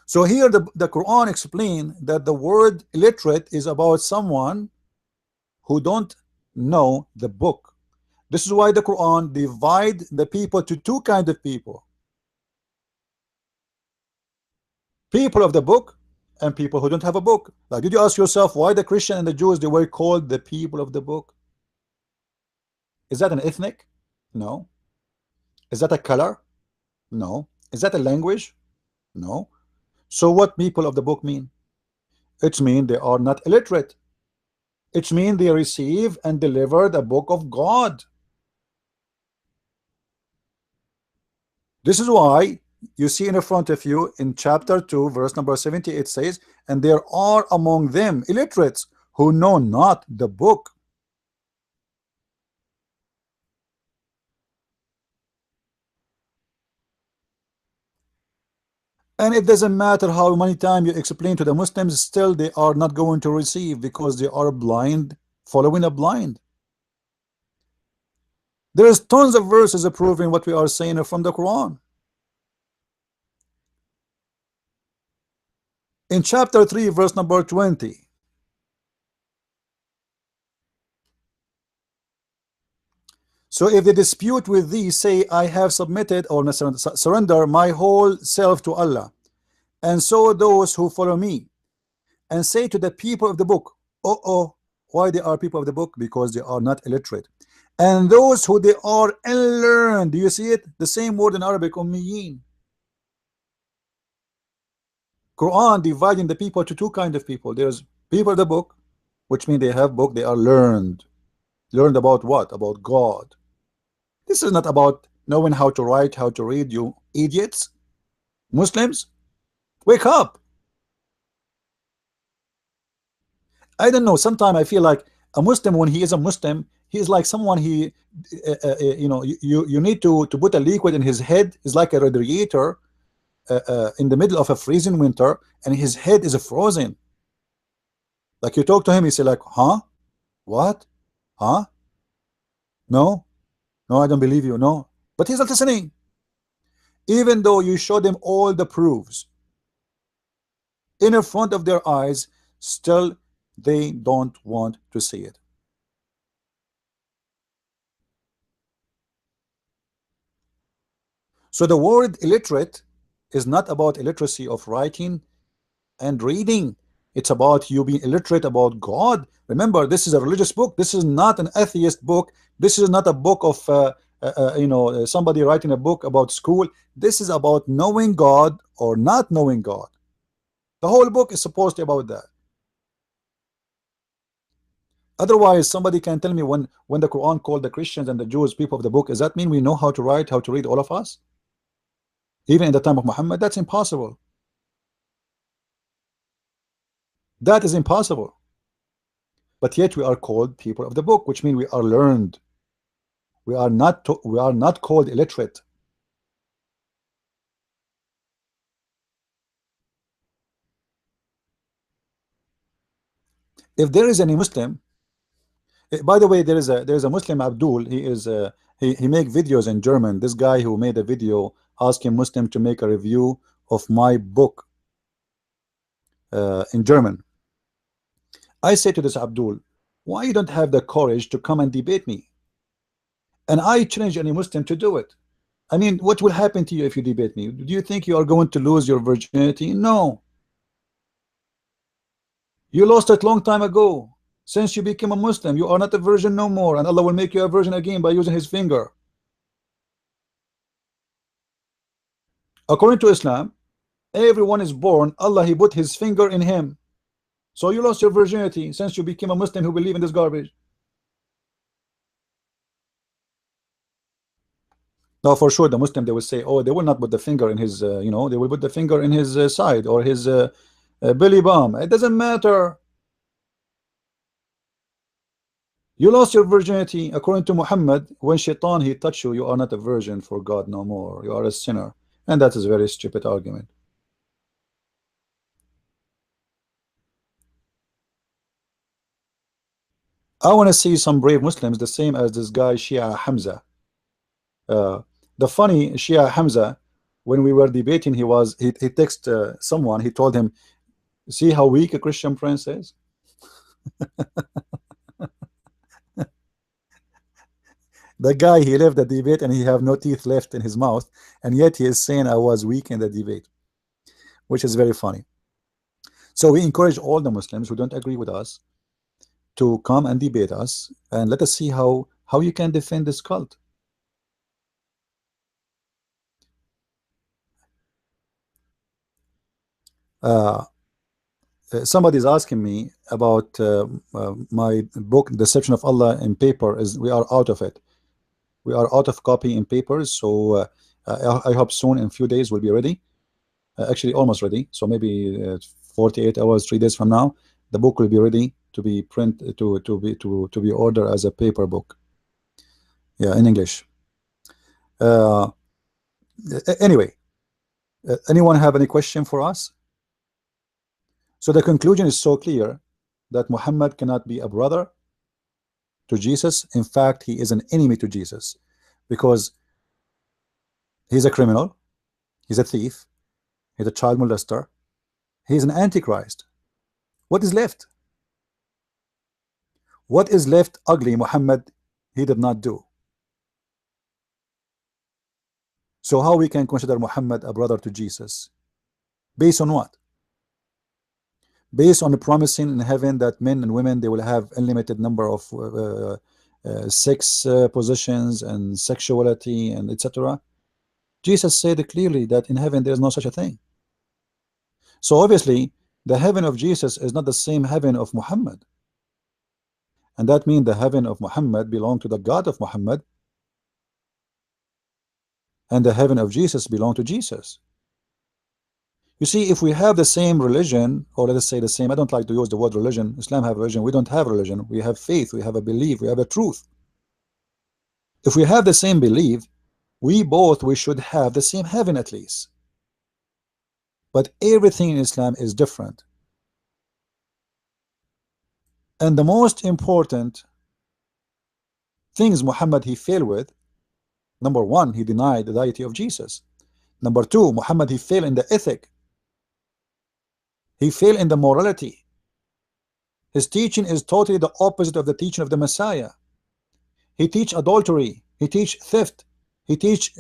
So here the Quran explain that the word illiterate is about someone who don't know the book. This is why the Quran divide the people to two kind of people: people of the book and people who don't have a book. Like, did you ask yourself why the Christian and the Jews they were called the people of the book? Is that an ethnic? No. Is that a color? No. Is that a language? No. So what people of the book mean? It means they are not illiterate. It means they receive and deliver the book of God. This is why you see in front of you in chapter 2 verse number 70 it says, and there are among them illiterates who know not the book. And it doesn't matter how many times you explain to the Muslims, still they are not going to receive because they are blind, following a blind. There's tons of verses proving what we are saying from the Quran. In chapter 3 verse number 20, so if they dispute with thee, say, I have submitted or surrender my whole self to Allah, and so those who follow me, and say to the people of the book, why they are people of the book? Because they are not illiterate. And those who they are unlearned, do you see it? The same word in Arabic, ummiyin. Quran dividing the people to two kind of people. There's people of the book, which means they have book, they are learned. Learned about what? About God. This is not about knowing how to write, how to read, you idiots. Muslims, wake up. I don't know, sometimes I feel like a Muslim, when he is a Muslim, he is like someone he you know, you need to put a liquid in his head. It's like a radiator in the middle of a freezing winter, and his head is frozen. Like you talk to him, he say like, huh? What? Huh? No, no, I don't believe you. No, but he's not listening. Even though you show them all the proofs in front of their eyes, still they don't want to see it. So the word illiterate is not about illiteracy of writing and reading. It's about you being illiterate about God. Remember, this is a religious book. This is not an atheist book. This is not a book of you know, somebody writing a book about school. This is about knowing God or not knowing God. The whole book is supposed to be about that. Otherwise, somebody can tell me when the Quran called the Christians and the Jews people of the book, does that mean we know how to write, how to read, all of us? Even in the time of Muhammad, that's impossible. That is impossible. But yet we are called people of the book, which means we are learned. We are not called illiterate. If there is any Muslim, by the way, there is a Muslim, Abdul. He is he make videos in German. This guy who made a video asking Muslim to make a review of my book in German. I say to this Abdul, why you don't have the courage to come and debate me? And I challenge any Muslim to do it. I mean, what will happen to you if you debate me? Do you think you are going to lose your virginity? No. You lost it long time ago. Since you became a Muslim, you are not a virgin no more, and Allah will make you a virgin again by using his finger. According to Islam, everyone is born, Allah he put his finger in him. So you lost your virginity since you became a Muslim who believe in this garbage. Now, for sure, the Muslim, they will say, oh, they will not put the finger in his, they will put the finger in his side or his belly bump. It doesn't matter. You lost your virginity. According to Muhammad, when Shaitan, he touched you, you are not a virgin for God no more. You are a sinner. And that is a very stupid argument. I want to see some brave Muslims, the same as this guy, Shia Hamza. Uh, the funny Shia Hamza, when we were debating, he texted someone, he told him, see how weak a Christian prince is? The guy, he left the debate and he have no teeth left in his mouth, and yet he is saying I was weak in the debate, which is very funny. So we encourage all the Muslims who don't agree with us to come and debate us, and let us see how you can defend this cult. Uh, Somebody is asking me about my book, Deception of Allah in paper. Is we are out of it. We are out of copy in papers, so I hope soon, in few days, we'll be ready. Actually, almost ready. So maybe 48 hours, 3 days from now, the book will be ready to be print to be ordered as a paper book. Yeah, in English. Uh, anyway, anyone have any question for us? So the conclusion is so clear that Muhammad cannot be a brother to Jesus. In fact, he is an enemy to Jesus because he's a criminal, he's a thief, he's a child molester, he's an antichrist. What is left? What is left ugly Muhammad he did not do? So how we can consider Muhammad a brother to Jesus? Based on what? Based on the promising in heaven that men and women, they will have unlimited number of sex positions and sexuality and etc. Jesus said clearly that in heaven there is no such a thing. So obviously the heaven of Jesus is not the same heaven of Muhammad, and that means the heaven of Muhammad belong to the God of Muhammad, and the heaven of Jesus belong to Jesus. You see, if we have the same religion, or let us say the same, I don't like to use the word religion. Islam have religion. We don't have religion. We have faith. We have a belief. We have a truth. If we have the same belief, we should have the same heaven at least. But everything in Islam is different. And the most important things Muhammad he failed with, number one, he denied the deity of Jesus. Number two, Muhammad he failed in the ethic. He failed in the morality. His teaching is totally the opposite of the teaching of the Messiah. He teach adultery. He teach theft. He teach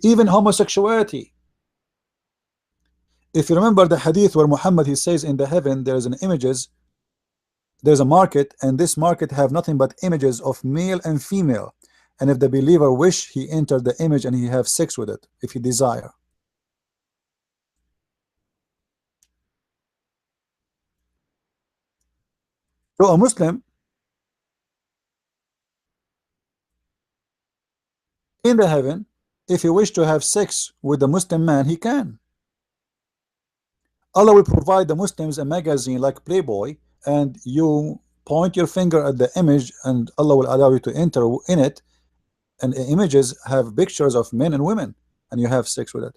even homosexuality. If you remember the hadith where Muhammad he says in the heaven there is an images, there's a market, and this market have nothing but images of male and female, and if the believer wish, he enter the image and he have sex with it if he desire. So a Muslim in the heaven, if he wish to have sex with the Muslim man, he can. Allah will provide the Muslims a magazine like Playboy, and you point your finger at the image and Allah will allow you to enter in it, and the images have pictures of men and women, and you have sex with it.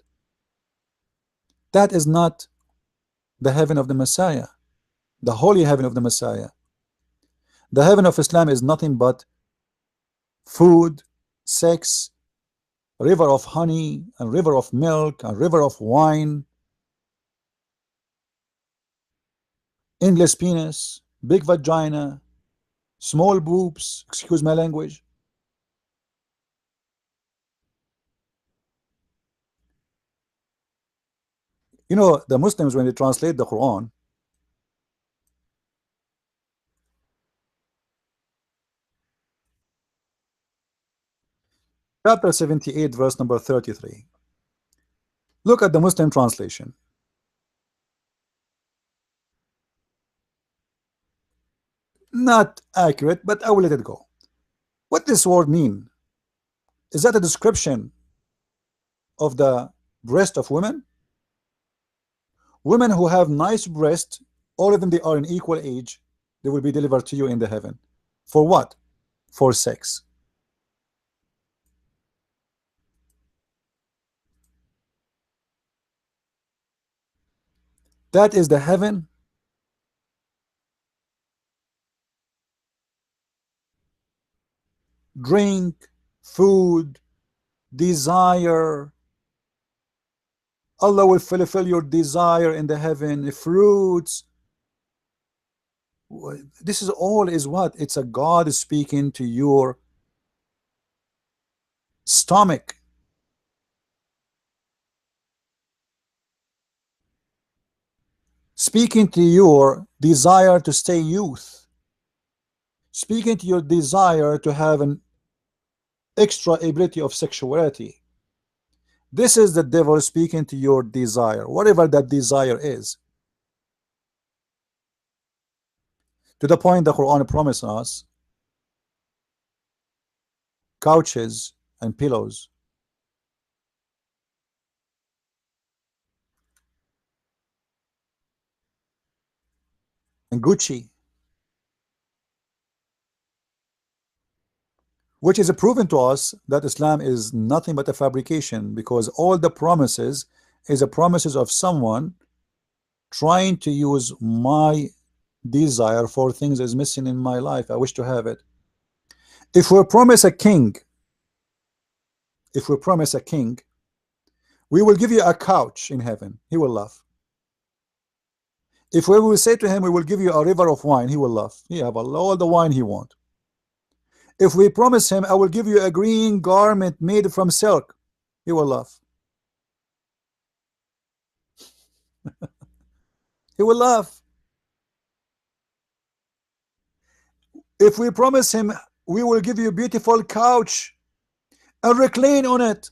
That is not the heaven of the Messiah, the holy heaven of the Messiah. The heaven of Islam is nothing but food, sex, river of honey, and river of milk, and river of wine, endless penis, big vagina, small boobs, excuse my language. You know, the Muslims, when they translate the Quran, chapter 78, verse number 33. Look at the Muslim translation. Not accurate, but I will let it go. What does this word mean? Is that a description of the breast of women? Women who have nice breasts, all of them, they are in equal age, they will be delivered to you in the heaven. For what? For sex. That is the heaven. Drink, food, desire. Allah will fulfill your desire in the heaven. Fruits. This is all is what? It's a God speaking to your stomach. Speaking to your desire to stay youth. Speaking to your desire to have an extra ability of sexuality. This is the devil speaking to your desire, whatever that desire is. To the point the Quran promised us couches and pillows. And Gucci, which is proven to us that Islam is nothing but a fabrication, because all the promises is a promises of someone trying to use my desire for things that is missing in my life. I wish to have it. If we promise a king, if we promise a king, we will give you a couch in heaven, he will laugh. If we will say to him, we will give you a river of wine, he will laugh. He have all the wine he want. If we promise him, I will give you a green garment made from silk, he will laugh. He will laugh. If we promise him, we will give you a beautiful couch and recline on it,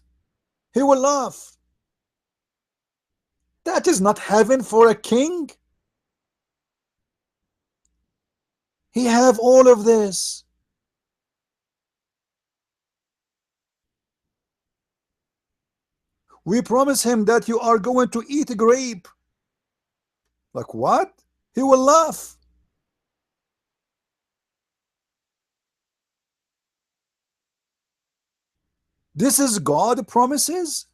he will laugh. That is not heaven for a king. He have all of this. We promise him that you are going to eat a grape. Like what? He will laugh. This is God promises.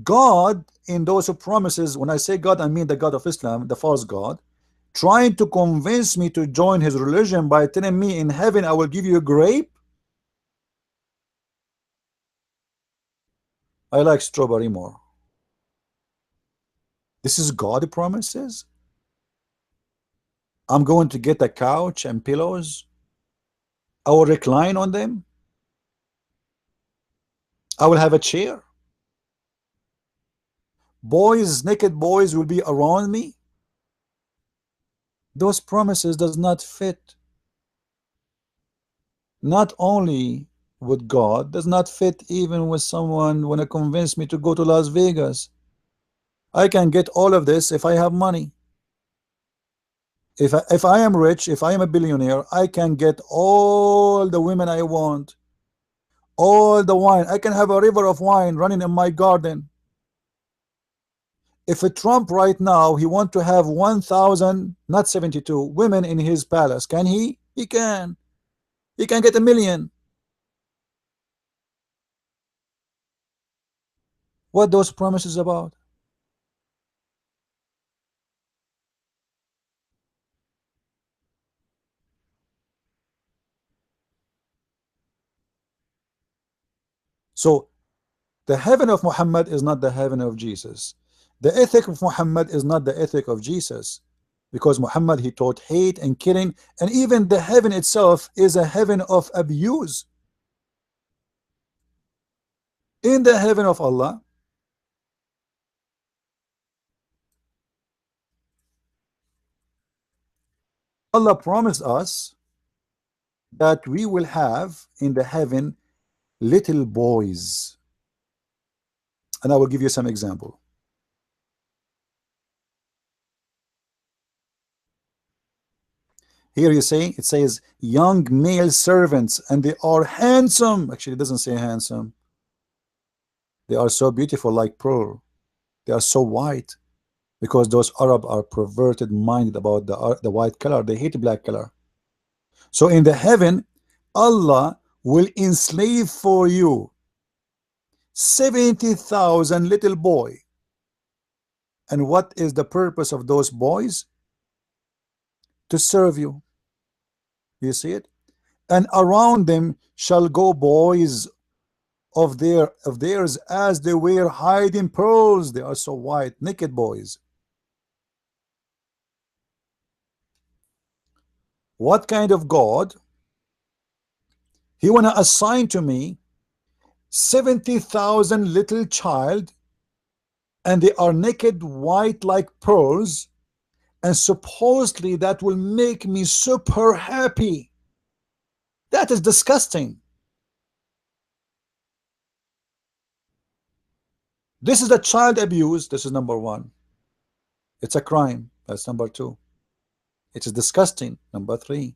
God in those promises, when I say God, I mean the God of Islam, the false God, trying to convince me to join his religion by telling me in heaven I will give you a grape. I like strawberry more. This is God promises. I'm going to get a couch and pillows. I will recline on them. I will have a chair. Boys, naked boys will be around me. Those promises does not fit. Not only with God, does not fit even with someone when to convince me to go to Las Vegas. I can get all of this if I have money. If I am rich, if I am a billionaire, I can get all the women I want, all the wine. I can have a river of wine running in my garden. If a Trump right now, he want to have 1,000, not 72 women in his palace, can he? He can. He can get 1,000,000. What those promises about? So the heaven of Muhammad is not the heaven of Jesus. The ethic of Muhammad is not the ethic of Jesus, because Muhammad, he taught hate and killing, and even the heaven itself is a heaven of abuse. In the heaven of Allah, Allah promised us that we will have in the heaven little boys, and I will give you some example. Here you say, it says young male servants, and they are handsome. Actually, it doesn't say handsome. They are so beautiful like pearl. They are so white, because those Arab are perverted minded about the white color. They hate black color. So in the heaven, Allah will enslave for you 70,000 little boy. And what is the purpose of those boys? To serve you. You see it? And around them shall go boys of theirs, as they were hiding pearls. They are so white, naked boys. What kind of God? He wanna assign to me 70,000 little child, and they are naked, white like pearls, and supposedly that will make me super happy. That is disgusting. This is a child abuse. This is number one. It's a crime. That's number two. It is disgusting. Number three.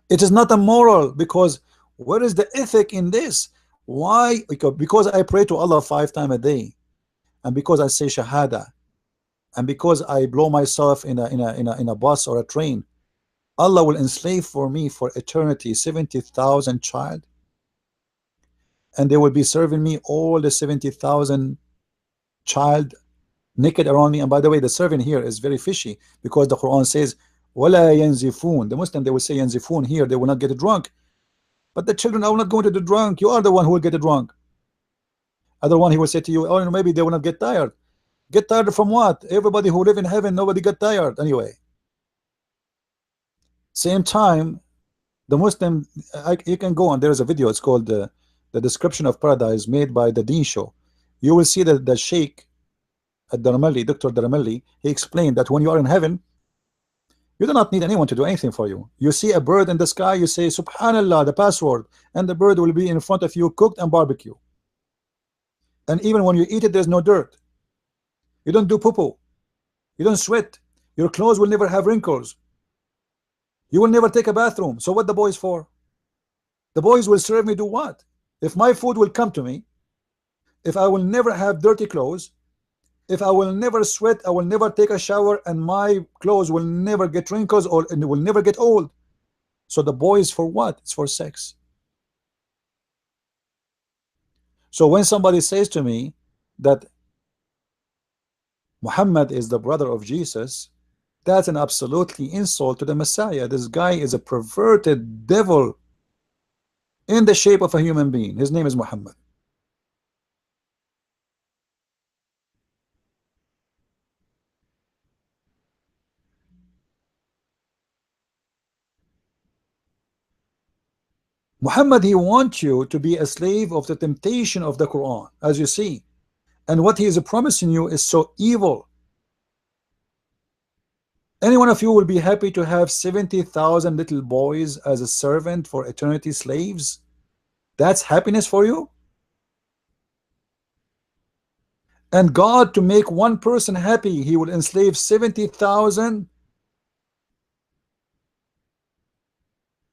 It is not a moral, because where is the ethic in this? Why? Because I pray to Allah 5 times a day, and because I say Shahada, and because I blow myself in a bus or a train, Allah will enslave for me for eternity 70,000 child, and they will be serving me all the 70,000 child naked around me. And by the way, the serving here is very fishy, because the Quran says wala yanzifun. The Muslim, they will say yanzifun here, they will not get drunk. But the children are not going to the drunk. You are the one who will get drunk. Other one, he will say to you, oh, maybe they will not get tired. Get tired from what? Everybody who live in heaven, nobody get tired anyway. Same time, the Muslim, you can go on. There is a video. It's called the Description of Paradise, made by the Deen Show. You will see that the Sheikh at Daramelli, Dr. Daramelli, he explained that when you are in heaven, you do not need anyone to do anything for you. You see a bird in the sky, you say Subhanallah, the password, and the bird will be in front of you, cooked and barbecue. And even when you eat it, there's no dirt. You don't do poo-poo. You don't sweat. Your clothes will never have wrinkles. You will never take a bathroom. So what the boys for? The boys will serve me do what? If my food will come to me, if I will never have dirty clothes, if I will never sweat, I will never take a shower, and my clothes will never get wrinkles, or and it will never get old. So the boys for what? It's for sex. So when somebody says to me that Muhammad is the brother of Jesus, that's an absolutely insult to the Messiah. This guy is a perverted devil in the shape of a human being. His name is Muhammad. Muhammad, he wants you to be a slave of the temptation of the Quran, as you see. And what he is promising you is so evil. Any one of you will be happy to have 70,000 little boys as a servant for eternity, slaves? That's happiness for you? And God, to make one person happy, he will enslave 70,000?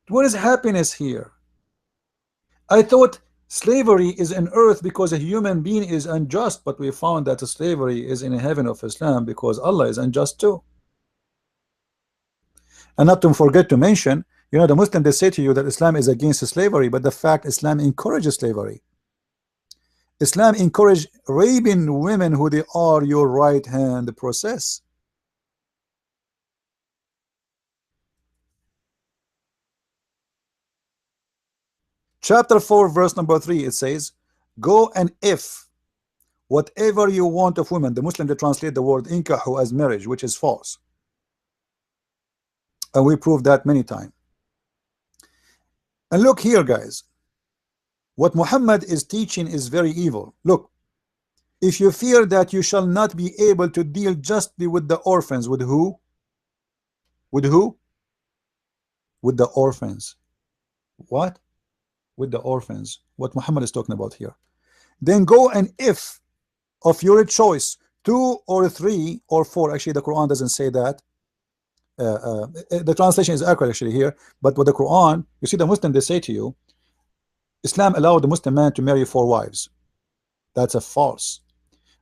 What is happiness here? I thought slavery is in earth because a human being is unjust, but we found that slavery is in heaven of Islam because Allah is unjust too. And not to forget to mention, you know, the Muslim, they say to you that Islam is against slavery, but the fact Islam encourages slavery. Islam encourage raping women who they are your right hand process. Chapter 4 verse number 3, it says, go and if whatever you want of women. The Muslim, they translate the word inkahu as marriage, which is false, and we proved that many times. And look here, guys, what Muhammad is teaching is very evil. Look, if you fear that you shall not be able to deal justly with the orphans, with who? With who? With the orphans. What? With the orphans. What Muhammad is talking about here. Then go and if of your choice 2 or 3 or 4. Actually, the Quran doesn't say that. The translation is accurate actually here, but with the Quran, you see the Muslim, they say to you, Islam allowed the Muslim man to marry 4 wives. That's a false.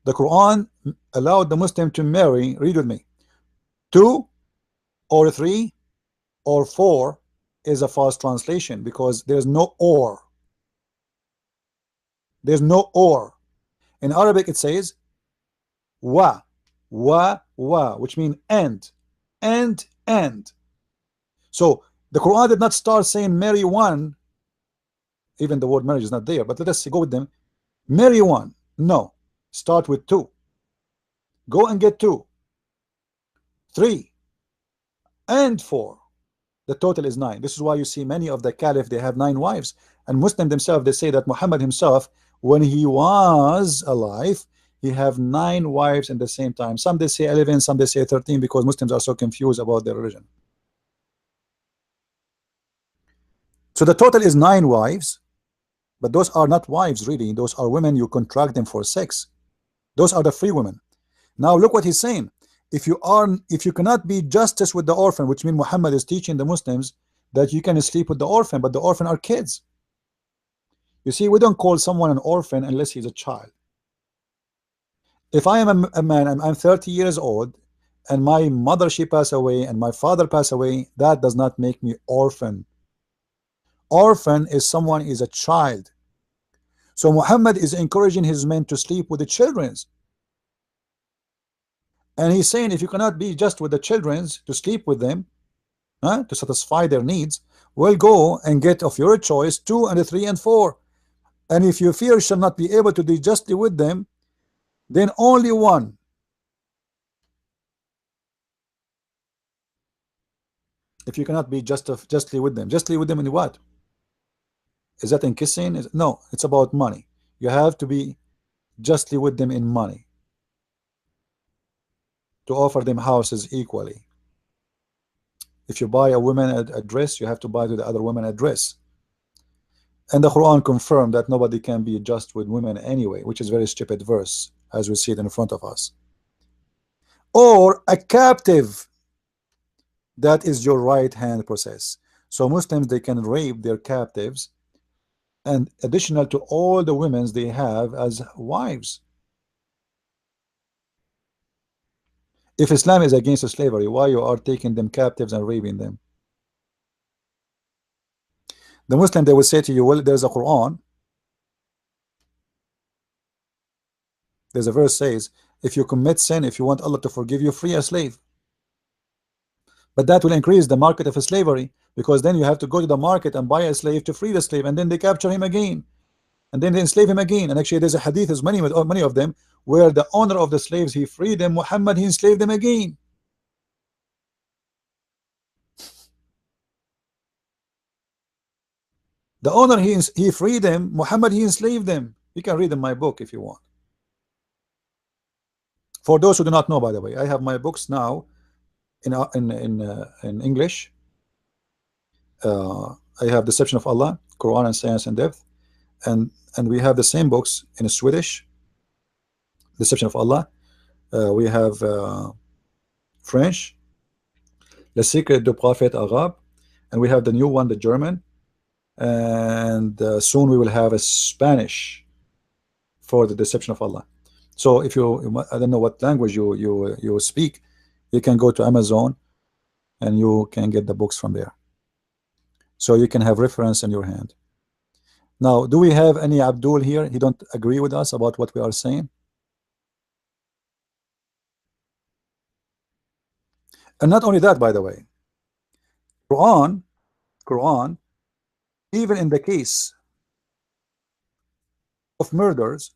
The Quran allowed the Muslim to marry, read with me, 2 or 3 or 4 is a false translation, because there's no or. There's no or. In Arabic it says wa, which means and. So the Quran did not start saying marry one, even the word marriage is not there, but let us go with them. Marry one. No. Start with 2. Go and get 2, 3, and 4. The total is 9. This is why you see many of the caliph, they have 9 wives. And Muslim themselves, they say that Muhammad himself, when he was alive, he have 9 wives at the same time. Some they say 11, some they say 13, because Muslims are so confused about their religion. So the total is 9 wives, but those are not wives really. Those are women, you contract them for sex. Those are the free women. Now look what he's saying. If you cannot be justice with the orphan, which means Muhammad is teaching the Muslims that you can sleep with the orphan, but the orphan are kids. You see, we don't call someone an orphan unless he's a child. If I am a man, I'm 30 years old, and my mother, she passed away, and my father passed away, that does not make me orphan. Orphan is someone is a child. So Muhammad is encouraging his men to sleep with the children's. And he's saying, if you cannot be just with the children's to sleep with them, to satisfy their needs, well, go and get of your choice 2 and 3 and 4. And if you fear shall not be able to do justly with them, then only 1. If you cannot be justly with them in what? Is that in kissing? No, it's about money. You have to be justly with them in money, to offer them houses equally. If you buy a woman a dress, you have to buy to the other woman a dress. And the Quran confirmed that nobody can be just with women anyway, which is a very stupid verse, as we see it in front of us. Or a captive, that is your right hand process. So Muslims, they can rape their captives, and additional to all the women they have as wives. If Islam is against slavery, why you are taking them captives and raping them? The Muslim, they will say to you, well, there's a Quran. There's a verse says, if you commit sin, if you want Allah to forgive you, free a slave. But that will increase the market of slavery, because then you have to go to the market and buy a slave to free the slave, and then they capture him again, and then they enslave him again. And actually there's a hadith, there's many of them, where the owner of the slaves, he freed them, Muhammad, he enslaved them again. The owner, he freed them, Muhammad, he enslaved them. You can read in my book if you want. For those who do not know, by the way, I have my books now in English. I have Deception of Allah, Quran and Science and Depth, and we have the same books in Swedish, Deception of Allah. We have French, Le Secret du Prophète Arabe, and we have the new one, the German, and soon we will have a Spanish for the Deception of Allah. So if you, I don't know what language you speak, you can go to Amazon and you can get the books from there. So you can have reference in your hand. Now, do we have any Abdul here? He don't agree with us about what we are saying? And not only that, by the way, Quran, even in the case of murders,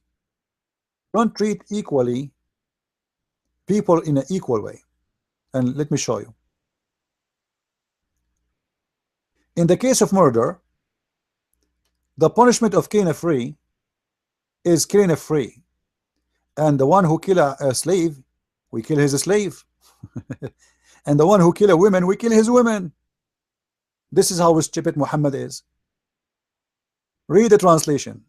don't treat equally people in an equal way. And let me show you. In the case of murder, the punishment of killing a free is killing a free, and the one who kill a slave, we kill his slave. And the one who kill a woman, we kill his women. This is how stupid Muhammad is. Read the translation.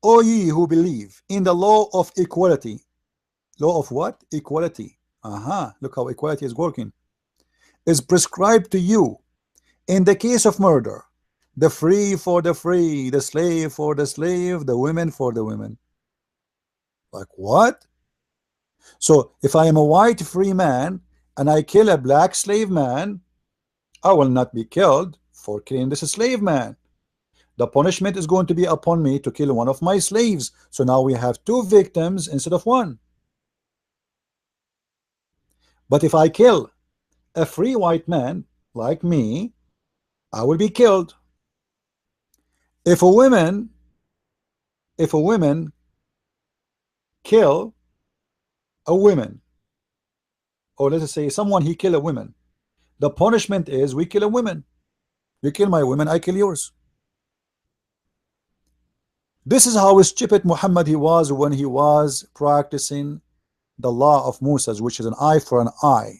O ye who believe in the law of equality, Law of what? Equality. Aha, look how equality is working. Is prescribed to you in the case of murder. The free for the free, the slave for the slave, the women for the women. Like what? So if I am a white free man and I kill a black slave man, I will not be killed for killing this slave man. The punishment is going to be upon me to kill one of my slaves. So now we have two victims instead of one. But if I kill a free white man like me, I will be killed. If a woman, if a woman kill a woman, or let's say someone he kill a woman, the punishment is we kill a woman. You kill my woman, I kill yours. This is how stupid Muhammad he was when he was practicing the law of Moses, which is an eye for an eye.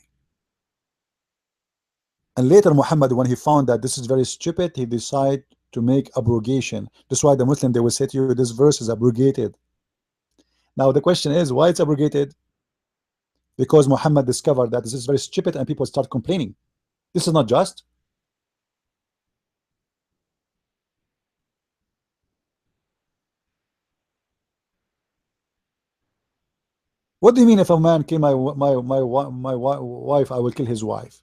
And later Muhammad, when he found that this is very stupid, he decided to make abrogation. That's why the Muslim, they will say to you, this verse is abrogated. Now the question is, why it's abrogated? Because Muhammad discovered that this is very stupid and people start complaining. This is not just. What do you mean if a man kill my wife, I will kill his wife?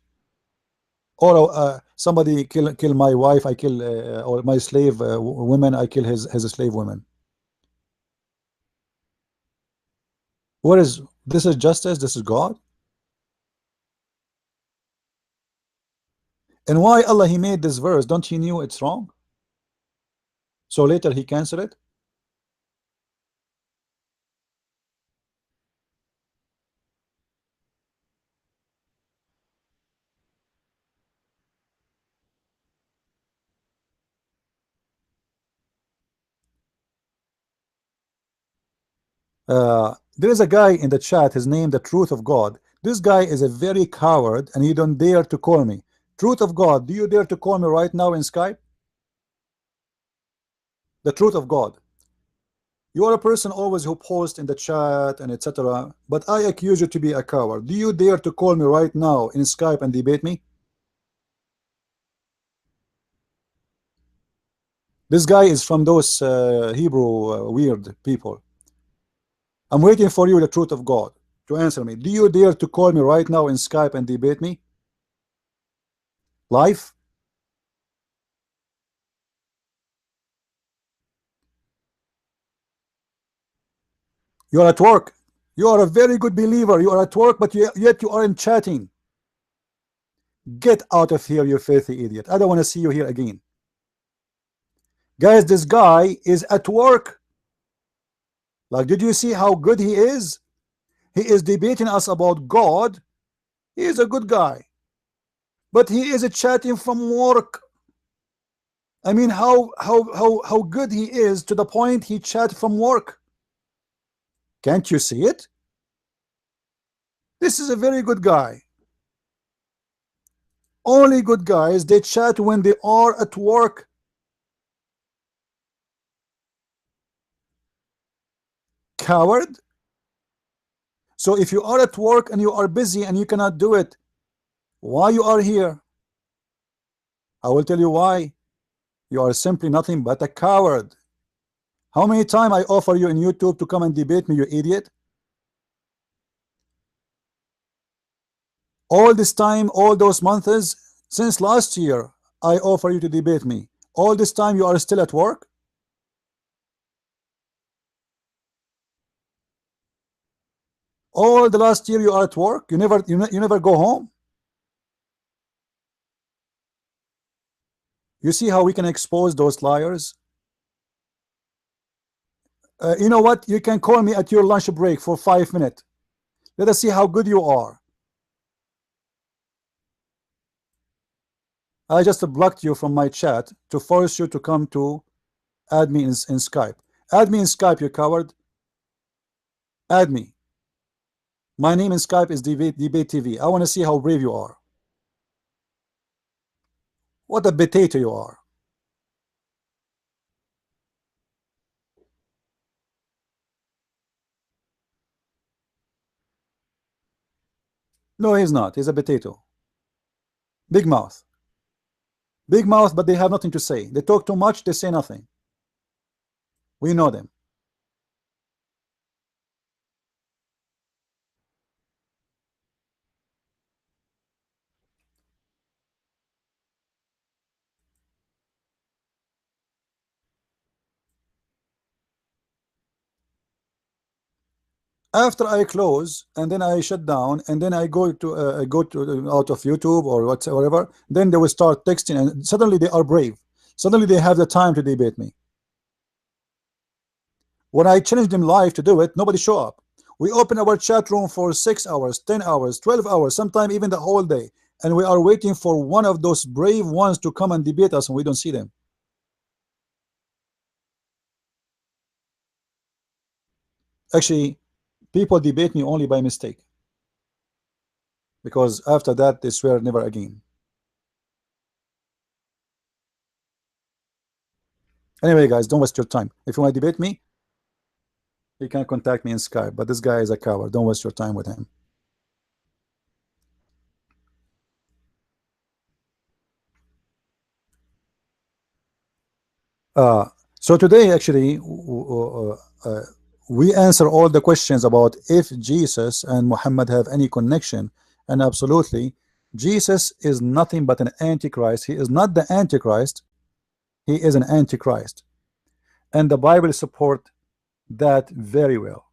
Or somebody kill my wife, I kill or my slave women, I kill his slave women. What is this? Is justice? This is God? And why Allah he made this verse? Don't he knew it's wrong? So later he canceled it. There is a guy in the chat, his name the Truth of God. This guy is a very coward and he don't dare to call me. Truth of God, do you dare to call me right now in Skype? The Truth of God. You are a person always who posts in the chat and etc. But I accuse you to be a coward. Do you dare to call me right now in Skype and debate me? This guy is from those Hebrew weird people. I'm waiting for you, the Truth of God, to answer me. Do you dare to call me right now in Skype and debate me? Live? You are at work. You are a very good believer. You are at work, but yet you aren't chatting. Get out of here, you filthy idiot. I don't want to see you here again. Guys, this guy is at work. Like, did you see how good he is? He is debating us about God. He is a good guy. But he is chatting from work. I mean, how good he is to the point he chat from work. Can't you see it? This is a very good guy. Only good guys, they chat when they are at work. Coward. So if you are at work and you are busy and you cannot do it, why you are here? I will tell you why. You are simply nothing but a coward. How many times I offer you in YouTube to come and debate me, you idiot? All this time, all those months, since last year, I offer you to debate me. All this time you are still at work? All the last year you are at work? You never go home? You see how we can expose those liars? You know what? You can call me at your lunch break for 5 minutes. Let us see how good you are. I just blocked you from my chat to force you to come to add me in Skype. Add me in Skype, you coward. Add me. My name in Skype is Debate TV. I want to see how brave you are. What a potato you are. No, he's not. He's a potato. Big mouth. Big mouth, but they have nothing to say. They talk too much, they say nothing. We know them. After I close and then I shut down and then I go to out of YouTube or whatever, then they will start texting and suddenly they are brave. Suddenly they have the time to debate me. When I challenge them live to do it, nobody show up. We open our chat room for 6 hours, 10 hours, 12 hours, sometimes even the whole day, and we are waiting for one of those brave ones to come and debate us, and we don't see them. Actually, people debate me only by mistake, because after that they swear never again. Anyway, guys, don't waste your time. If you want to debate me, you can contact me in Skype, but this guy is a coward. Don't waste your time with him. Uh, so today, actually, we answer all the questions about if Jesus and Muhammad have any connection, and absolutely, Jesus is nothing but an antichrist. He is not the antichrist. He is an antichrist, and the Bible support that very well.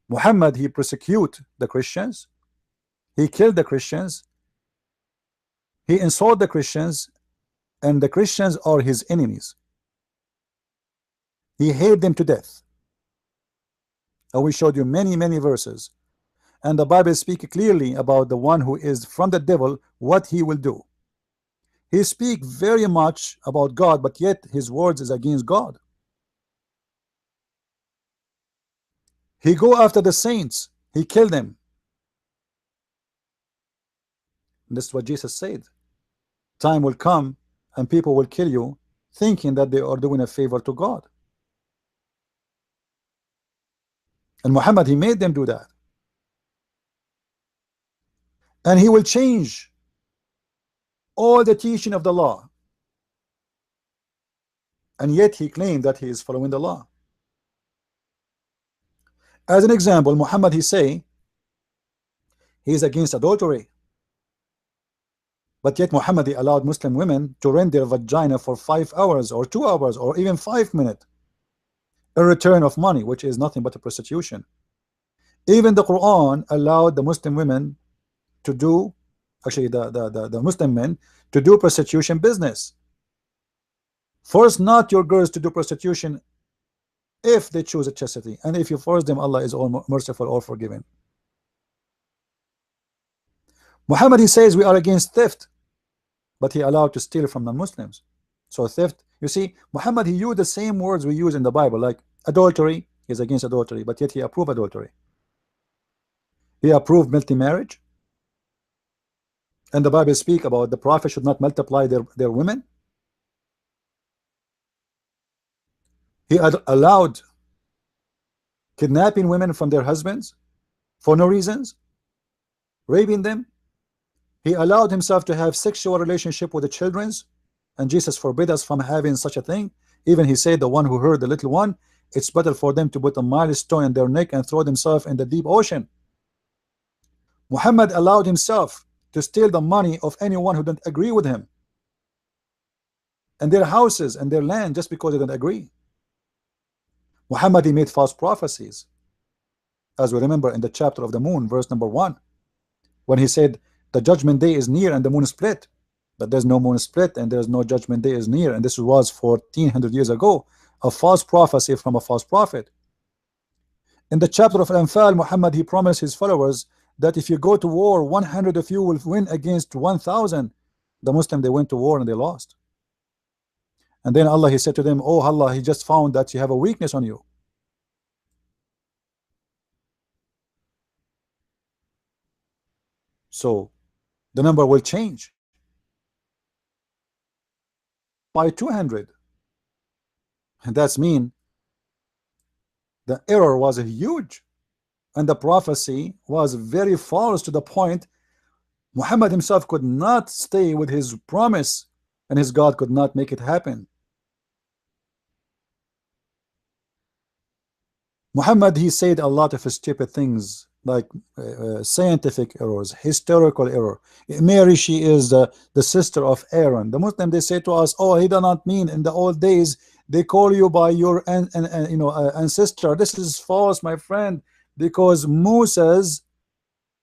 Muhammad, he persecute the Christians. He killed the Christians. He insult the Christians, and the Christians are his enemies. He hated them to death. And we showed you many verses. And the Bible speaks clearly about the one who is from the devil, what he will do. He speaks very much about God, but yet his words is against God. He go after the saints. He killed them. And this is what Jesus said. Time will come and people will kill you thinking that they are doing a favor to God. And Muhammad, he made them do that. And he will change all the teaching of the law. And yet he claimed that he is following the law. As an example, Muhammad, he say he is against adultery. But yet Muhammad, he allowed Muslim women to rent their vagina for 5 hours or 2 hours or even 5 minutes in return of money, which is nothing but a prostitution. Even the Quran allowed the Muslim women to do, actually the Muslim men, to do prostitution business. Force not your girls to do prostitution if they choose a chastity, and if you force them, Allah is all merciful, all forgiving. Muhammad, he says we are against theft, but he allowed to steal from the Muslims. So theft, you see, Muhammad, he used the same words we use in the Bible, like adultery. He's against adultery, but yet he approved adultery. He approved multi-marriage, and the Bible speak about the prophet should not multiply their women. He allowed kidnapping women from their husbands for no reasons, raping them. He allowed himself to have sexual relationship with the children's, and Jesus forbid us from having such a thing. Even he said, the one who heard the little one, it's better for them to put a milestone in their neck and throw themselves in the deep ocean. Muhammad allowed himself to steal the money of anyone who didn't agree with him, and their houses and their land, just because they didn't agree. Muhammad, he made false prophecies, as we remember in the chapter of the moon, verse number 1, when he said the judgment day is near and the moon is split. But there's no moon split and there's no judgment day is near, and this was 1400 years ago, a false prophecy from a false prophet. In the chapter of Al-Anfal, Muhammad, he promised his followers that if you go to war, 100 of you will win against 1000. The Muslim, they went to war and they lost. And then Allah, he said to them, oh Allah, he just found that you have a weakness on you. So the number will change by 200, and that's mean the error was huge, and the prophecy was very false to the point Muhammad himself could not stay with his promise, and his God could not make it happen. Muhammad, he said a lot of stupid things like scientific errors, historical error. Mary, she is the sister of Aaron. The Muslim, they say to us, oh, he did not mean in the old days they call you by your ancestor. This is false, my friend, because Moses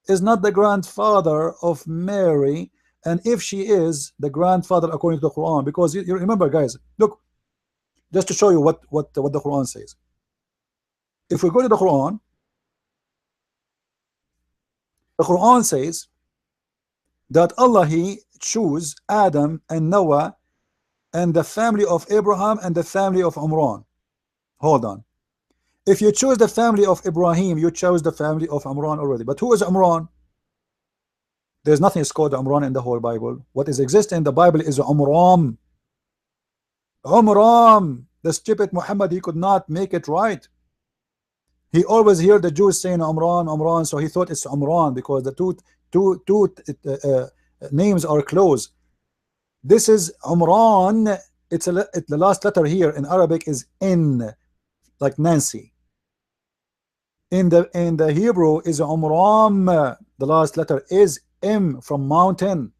is not the grandfather of Mary, and if she is the grandfather according to the Quran, because you remember, guys, look, just to show you what the Quran says. If we go to the Quran says that Allah, he chose Adam and Noah and the family of Abraham and the family of Imran. Hold on. If you choose the family of Ibrahim, you chose the family of Imran already. But who is Imran? There's nothing is called Imran in the whole Bible. What is existing in the Bible is Umram. Umram. The stupid Muhammad, he could not make it right. He always hear the Jews saying Umran, Umran, so he thought it's Umran because the two names are close. This is Umran. It's the last letter here in Arabic is N, like Nancy. In the Hebrew is Umram. The last letter is M from mountain.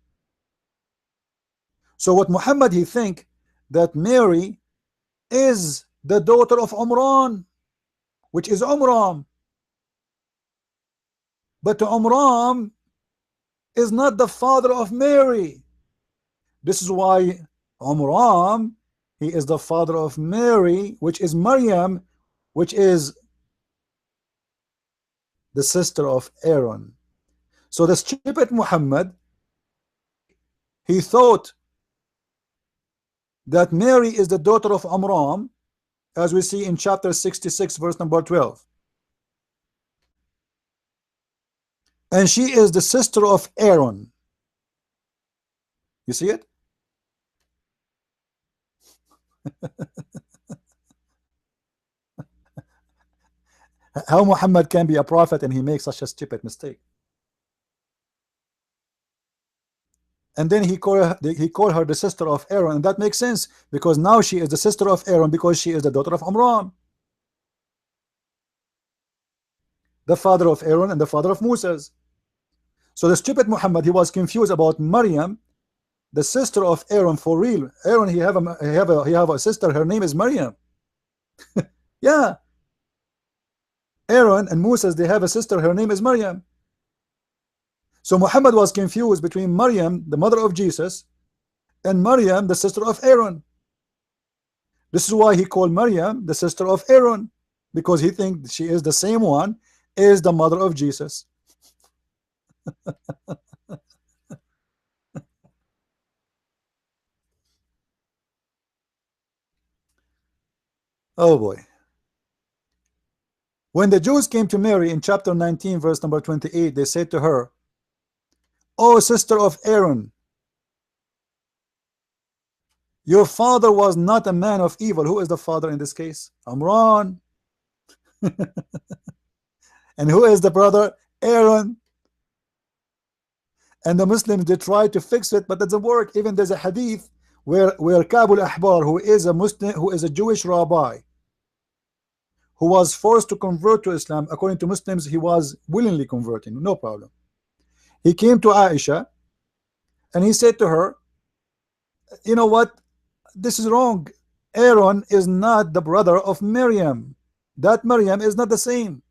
So what Muhammad, he think that Mary is the daughter of Umran, which is Umram. But Umram is not the father of Mary. This is why Umram, he is the father of Mary, which is Maryam, which is the sister of Aaron. So the stupid Muhammad, he thought that Mary is the daughter of Amram, as we see in chapter 66, verse number 12. And she is the sister of Aaron. You see it? How Muhammad can be a prophet and he makes such a stupid mistake? And then he called her the sister of Aaron, and that makes sense because now she is the sister of Aaron because she is the daughter of Amram, the father of Aaron and the father of Moses. So the stupid Muhammad, he was confused about Maryam, the sister of Aaron, for real. Aaron, he have a sister, her name is Maryam. Yeah, Aaron and Moses, they have a sister, her name is Maryam. So Muhammad was confused between Maryam, the mother of Jesus, and Maryam, the sister of Aaron. This is why he called Maryam the sister of Aaron, because he thinks she is the same one as the mother of Jesus. Oh boy. When the Jews came to Mary in chapter 19, verse number 28, they said to her, "O sister of Aaron, your father was not a man of evil." Who is the father in this case? Amran. And who is the brother? Aaron. And the Muslims, they try to fix it, but that doesn't work. Even there's a hadith where Kabul Ahbar, who is a Muslim, who is a Jewish rabbi, who was forced to convert to Islam. According to Muslims, he was willingly converting, no problem. He came to Aisha and he said to her, you know what, this is wrong. Aaron is not the brother of Miriam. That Miriam is not the same.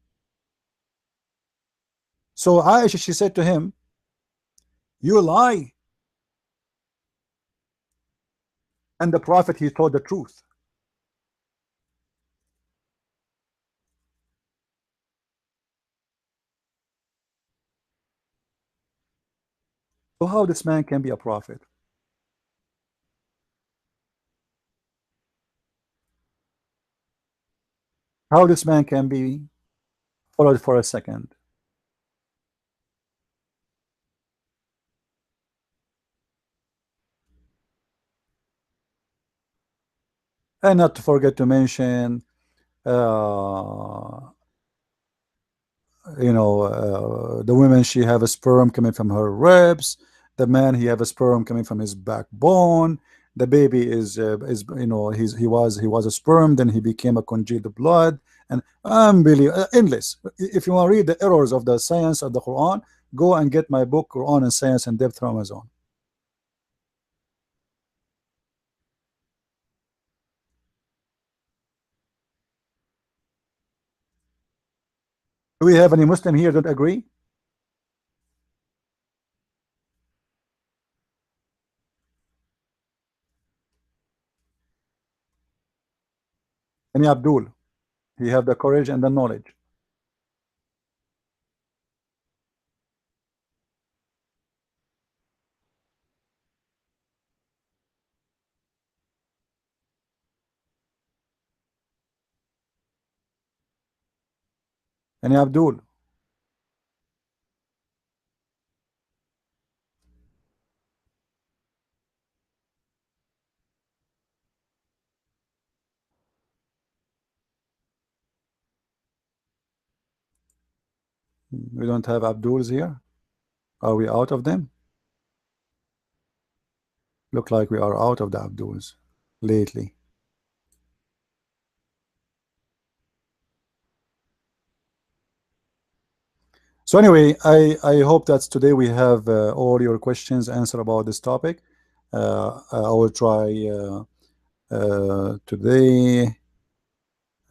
So Aisha, she said to him, you lie. And the Prophet, he told the truth. So how this man can be a prophet? How this man can be followed for a second? And not to forget to mention the women, she have a sperm coming from her ribs. The man, he have a sperm coming from his backbone. The baby is he was a sperm, then he became a congealed blood, and unbelievable, endless. If you want to read the errors of the science of the Quran, go and get my book Quran and Science in Depth from Amazon. Do we have any Muslim here that agree? Any Abdul? He have the courage and the knowledge. Any Abdul? We don't have Abduls here. Are we out of them? Look like we are out of the Abduls lately. So anyway, I hope that today we have all your questions answered about this topic. I will try today.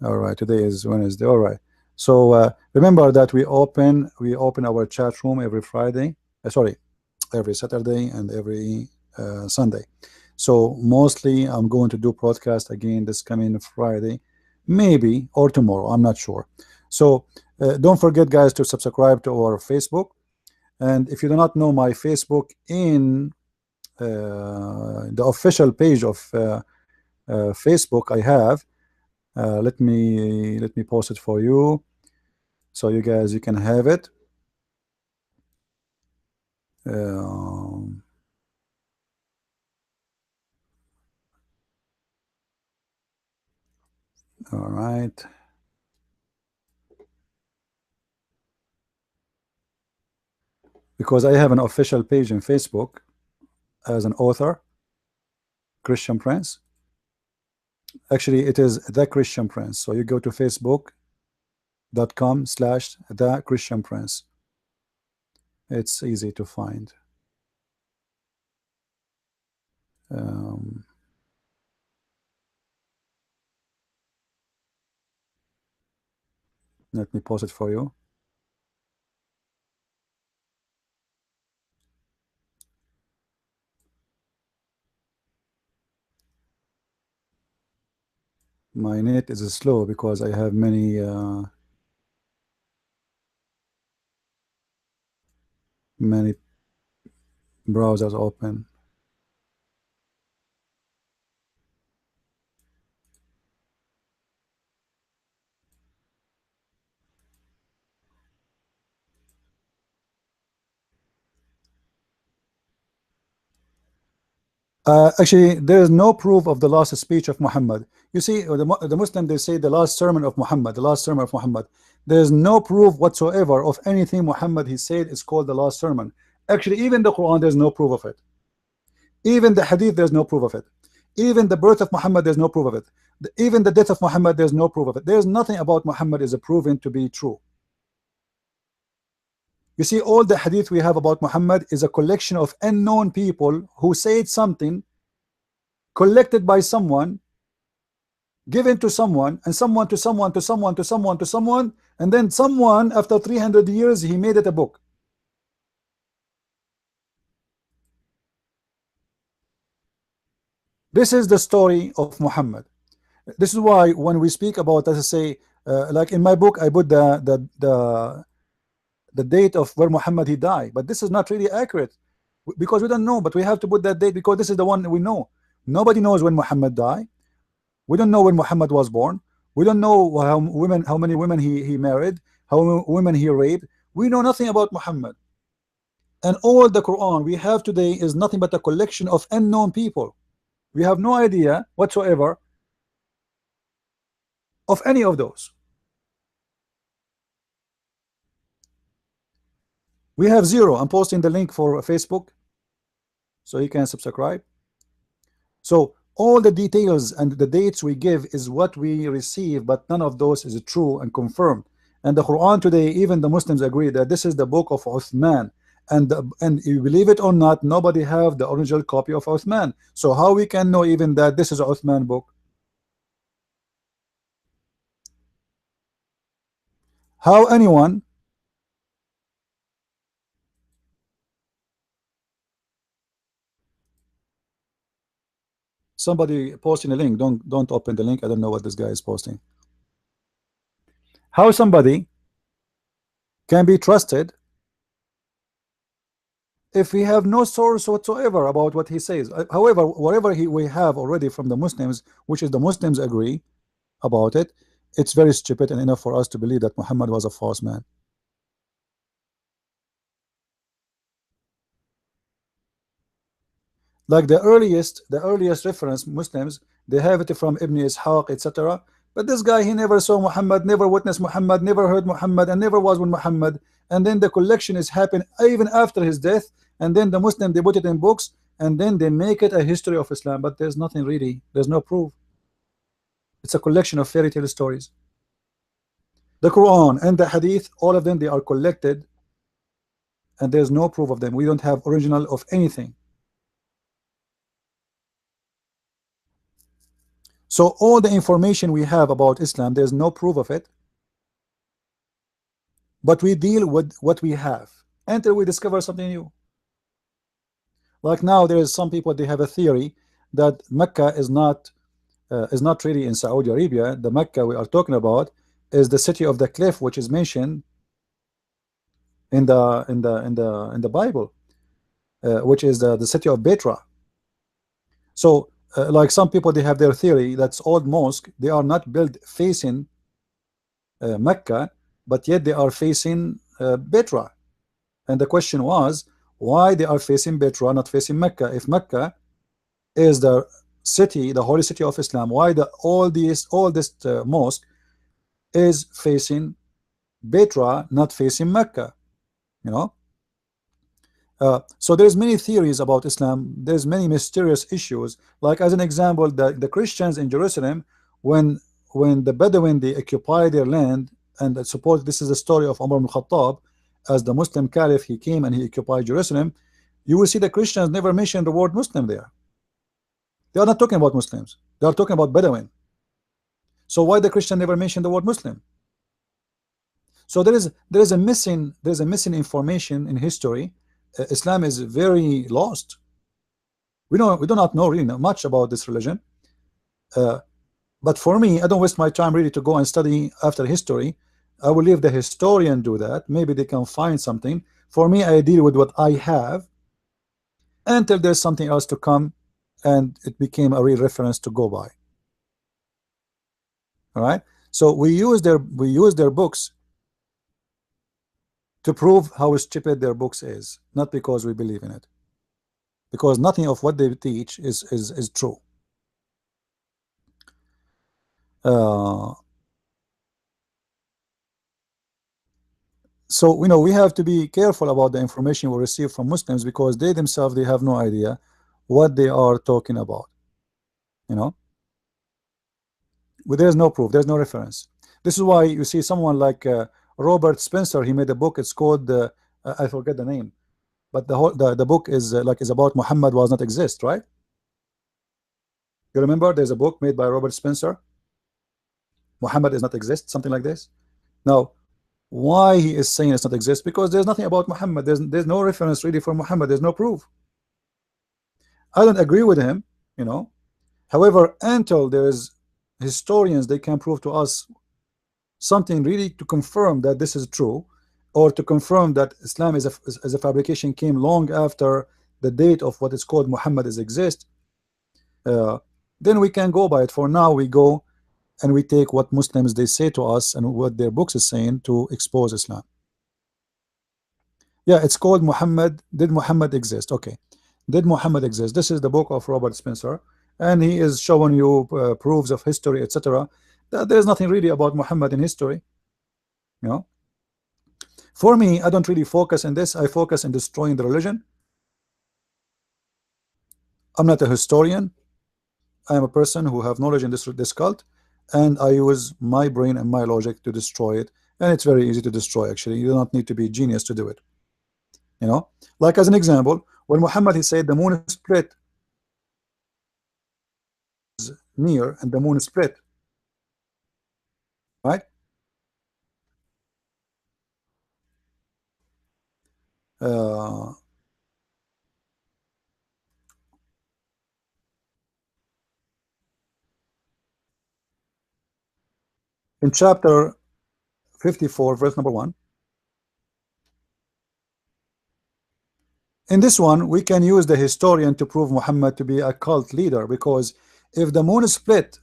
All right, today is Wednesday. All right. So remember that we open our chat room every Friday. Sorry, every Saturday and every Sunday. So mostly I'm going to do podcast again this coming Friday, maybe, or tomorrow. I'm not sure. So don't forget, guys, to subscribe to our Facebook. And if you do not know my Facebook, in the official page of Facebook, I have. Let me post it for you, so you can have it. All right. Because I have an official page in Facebook as an author, Christian Prince. Actually, it is The Christian Prince. So you go to facebook.com/The Christian Prince. It's easy to find. Let me post it for you. My net is slow because I have many browsers open. Actually, there is no proof of the last speech of Muhammad. You see, the Muslim, they say the last sermon of Muhammad, the last sermon of Muhammad. There is no proof whatsoever of anything Muhammad he said is called the last sermon. Actually, even the Quran, there's no proof of it. Even the Hadith, there's no proof of it. Even the birth of Muhammad, there's no proof of it. Even the death of Muhammad, there's no proof of it. There's nothing about Muhammad is proven to be true. You see, all the Hadith we have about Muhammad is a collection of unknown people who said something, collected by someone, given to someone, and someone to someone to someone to someone to someone, and then someone after 300 years he made it a book. This is the story of Muhammad. This is why when we speak about, as I say, like in my book, I put the date of where Muhammad he died, but this is not really accurate because we don't know. But we have to put that date because this is the one we know. Nobody knows when Muhammad died. We don't know when Muhammad was born. We don't know how many women he married, how many women he raped. We know nothing about Muhammad. And all the Quran we have today is nothing but a collection of unknown people. We have no idea whatsoever of any of those. We have zero. I'm posting the link for Facebook so you can subscribe. So all the details and the dates we give is what we receive, but none of those is true and confirmed. And the Quran today, even the Muslims agree that this is the book of Uthman. And you believe it or not, nobody have the original copy of Uthman. So how we can know even that this is a Uthman book? How anyone? Somebody posting a link. Don't open the link. I don't know what this guy is posting. How somebody can be trusted if we have no source whatsoever about what he says? However, whatever we have already from the Muslims, which is the Muslims agree about it, it's very stupid and enough for us to believe that Muhammad was a false man. Like the earliest reference Muslims, they have it from Ibn Ishaq, etc. But this guy, he never saw Muhammad, never witnessed Muhammad, never heard Muhammad, and never was with Muhammad. And then the collection is happened even after his death, and then the Muslim, they put it in books, and then they make it a history of Islam. But there's nothing really, there's no proof. It's a collection of fairy tale stories. The Quran and the Hadith, all of them, they are collected, and there's no proof of them. We don't have original of anything. So all the information we have about Islam, there's no proof of it, but we deal with what we have until we discover something new. Like now, there is some people, they have a theory that Mecca is not really in Saudi Arabia. The Mecca we are talking about is the city of the cliff, which is mentioned in the Bible, which is the city of Petra. So like some people, they have their theory that's old mosque, they are not built facing Mecca, but yet they are facing Petra. And the question was, why they are facing Petra, not facing Mecca? If Mecca is the city, the holy city of Islam, why all this mosque is facing Petra, not facing Mecca? You know. So there's many theories about Islam. There's many mysterious issues. Like as an example, the Christians in Jerusalem, when the Bedouin, they occupy their land, and I suppose this is the story of Umar ibn Khattab, as the Muslim caliph, he came and he occupied Jerusalem. You will see the Christians never mention the word Muslim there. They are not talking about Muslims. They are talking about Bedouin. So why the Christian never mention the word Muslim? So there is a missing information in history. Islam is very lost. We do not know really much about this religion. But for me, I don't waste my time really to go and study after history. I will leave the historian do that. Maybe they can find something. For me, I deal with what I have until there's something else to come, and it became a real reference to go by. All right. So we use their books to prove how stupid their books is, not because we believe in it, because nothing of what they teach is true. So we have to be careful about the information we receive from Muslims, because they themselves, they have no idea what they are talking about. There's no proof, there's no reference. This is why you see someone like Robert Spencer. He made a book. It's called I forget the name, but the book is is about Muhammad was not exist, right? You remember there's a book made by Robert Spencer, Muhammad is not exist, something like this. Now, why he is saying it's not exist? Because there's nothing about Muhammad. There's no reference really for Muhammad. There's no proof. I don't agree with him, However, until there is historians, they can prove to us something really to confirm that this is true, or to confirm that Islam is a fabrication, came long after the date of what is called Muhammad is exist, then we can go by it. For now, we go and we take what Muslims they say to us and what their books is saying to expose Islam. Yeah, it's called Muhammad. Did Muhammad exist? Okay, did Muhammad exist? This is the book of Robert Spencer, and he is showing you proofs of history, etc. That there's nothing really about Muhammad in history. For me, I don't really focus on this. I focus on destroying the religion. I'm not a historian. I am a person who have knowledge in this cult, and I use my brain and my logic to destroy it. And it's very easy to destroy, actually. You do not need to be a genius to do it. You know, like as an example, when Muhammad he said the moon split near and the moon split, right? Uh, in chapter 54, verse number 1, in this one, we can use the historian to prove Muhammad to be a cult leader, because if the moon split,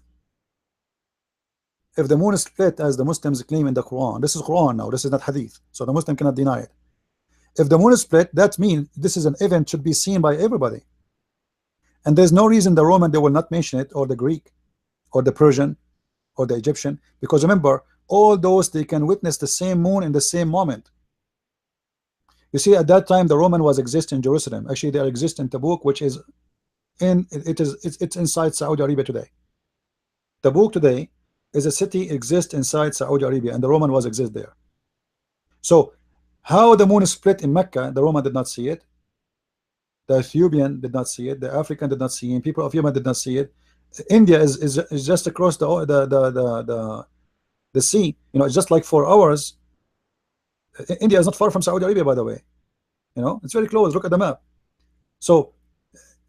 if the moon split as the Muslims claim in the Quran, this is Quran now, this is not Hadith, so the Muslim cannot deny it. If the moon split, that means this is an event should be seen by everybody, and there's no reason the Roman they will not mention it, or the Greek, or the Persian, or the Egyptian, because remember, all those they can witness the same moon in the same moment. You see, at that time the Roman was exist in Jerusalem. Actually, they exist in Tabuk, which is it's inside Saudi Arabia today. Tabuk today is a city exists inside Saudi Arabia, and the Roman was exist there. So how the moon split in Mecca, the Roman did not see it, the Ethiopian did not see it, the African did not see it, people of Yemen did not see it. India is just across the sea. You know, it's just like 4 hours. India is not far from Saudi Arabia, by the way. You know, it's very close. Look at the map. So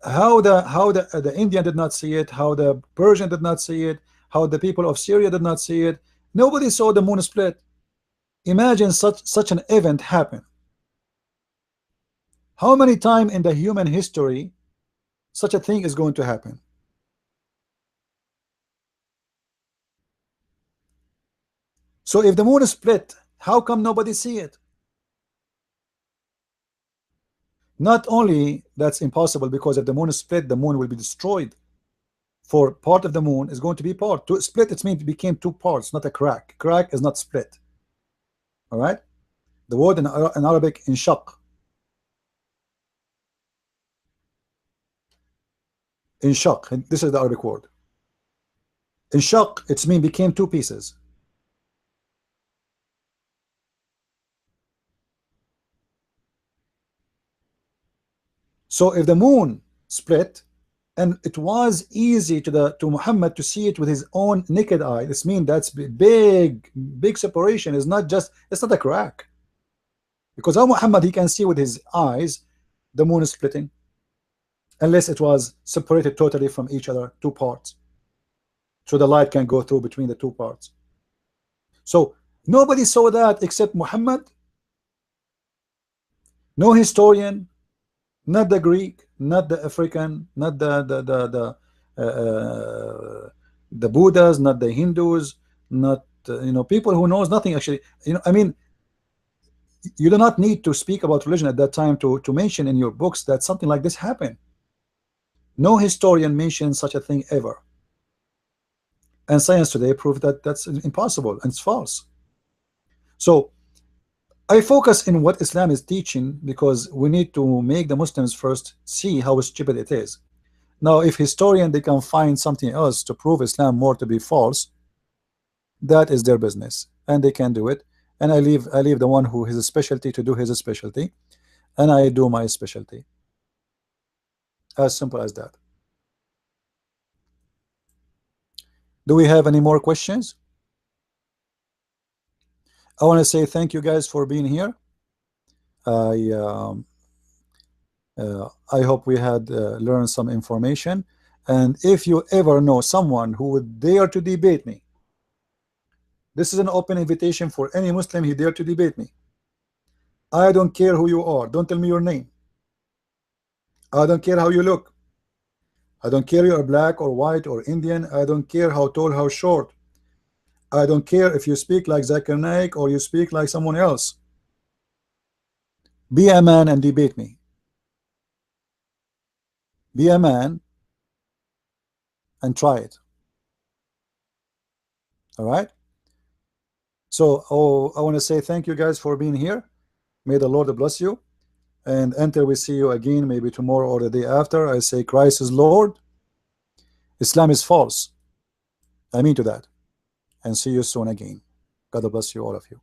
how the Indian did not see it, how the Persian did not see it, how the people of Syria did not see it. Nobody saw the moon split. Imagine such an event happen. How many times in the human history such a thing is going to happen? So if the moon is split, how come nobody see it? Not only that's impossible, because if the moon is split, the moon will be destroyed. For part of the moon is going to be part. To split, it means it became 2 parts, not a crack. Crack is not split. All right. The word in Arabic, inshaq. Inshaq. This is the Arabic word. Inshaq, it's mean became 2 pieces. So if the moon split, and it was easy to Muhammad to see it with his own naked eye, this means that's big separation. Is not just, it's not a crack, because how Muhammad he can see with his eyes the moon is splitting, unless it was separated totally from each other, 2 parts, so the light can go through between the 2 parts. So nobody saw that except Muhammad. No historian, not the Greek, not the African, not the Buddhas, not the Hindus, not you know, people who knows nothing actually. You know, I mean, you do not need to speak about religion at that time to mention in your books that something like this happened. No historian mentions such a thing ever, and science today proved that that's impossible and it's false. So I focus in what Islam is teaching, because we need to make the Muslims first see how stupid it is. Now, if historian they can find something else to prove Islam more to be false, that is their business, and they can do it. And I leave the one who has a specialty to do his specialty, and I do my specialty. As simple as that. Do we have any more questions? I want to say thank you guys for being here. I hope we had learned some information. And if you ever know someone who would dare to debate me, this is an open invitation for any Muslim who dare to debate me. I don't care who you are. Don't tell me your name. I don't care how you look. I don't care you are black or white or Indian. I don't care how tall, how short. I don't care if you speak like Zakir Naik or you speak like someone else. Be a man and debate me. Be a man and try it. All right. So, I want to say thank you guys for being here. May the Lord bless you. And until we see you again, maybe tomorrow or the day after, I say Christ is Lord, Islam is false. I mean to that. And see you soon again. God bless you, all of you.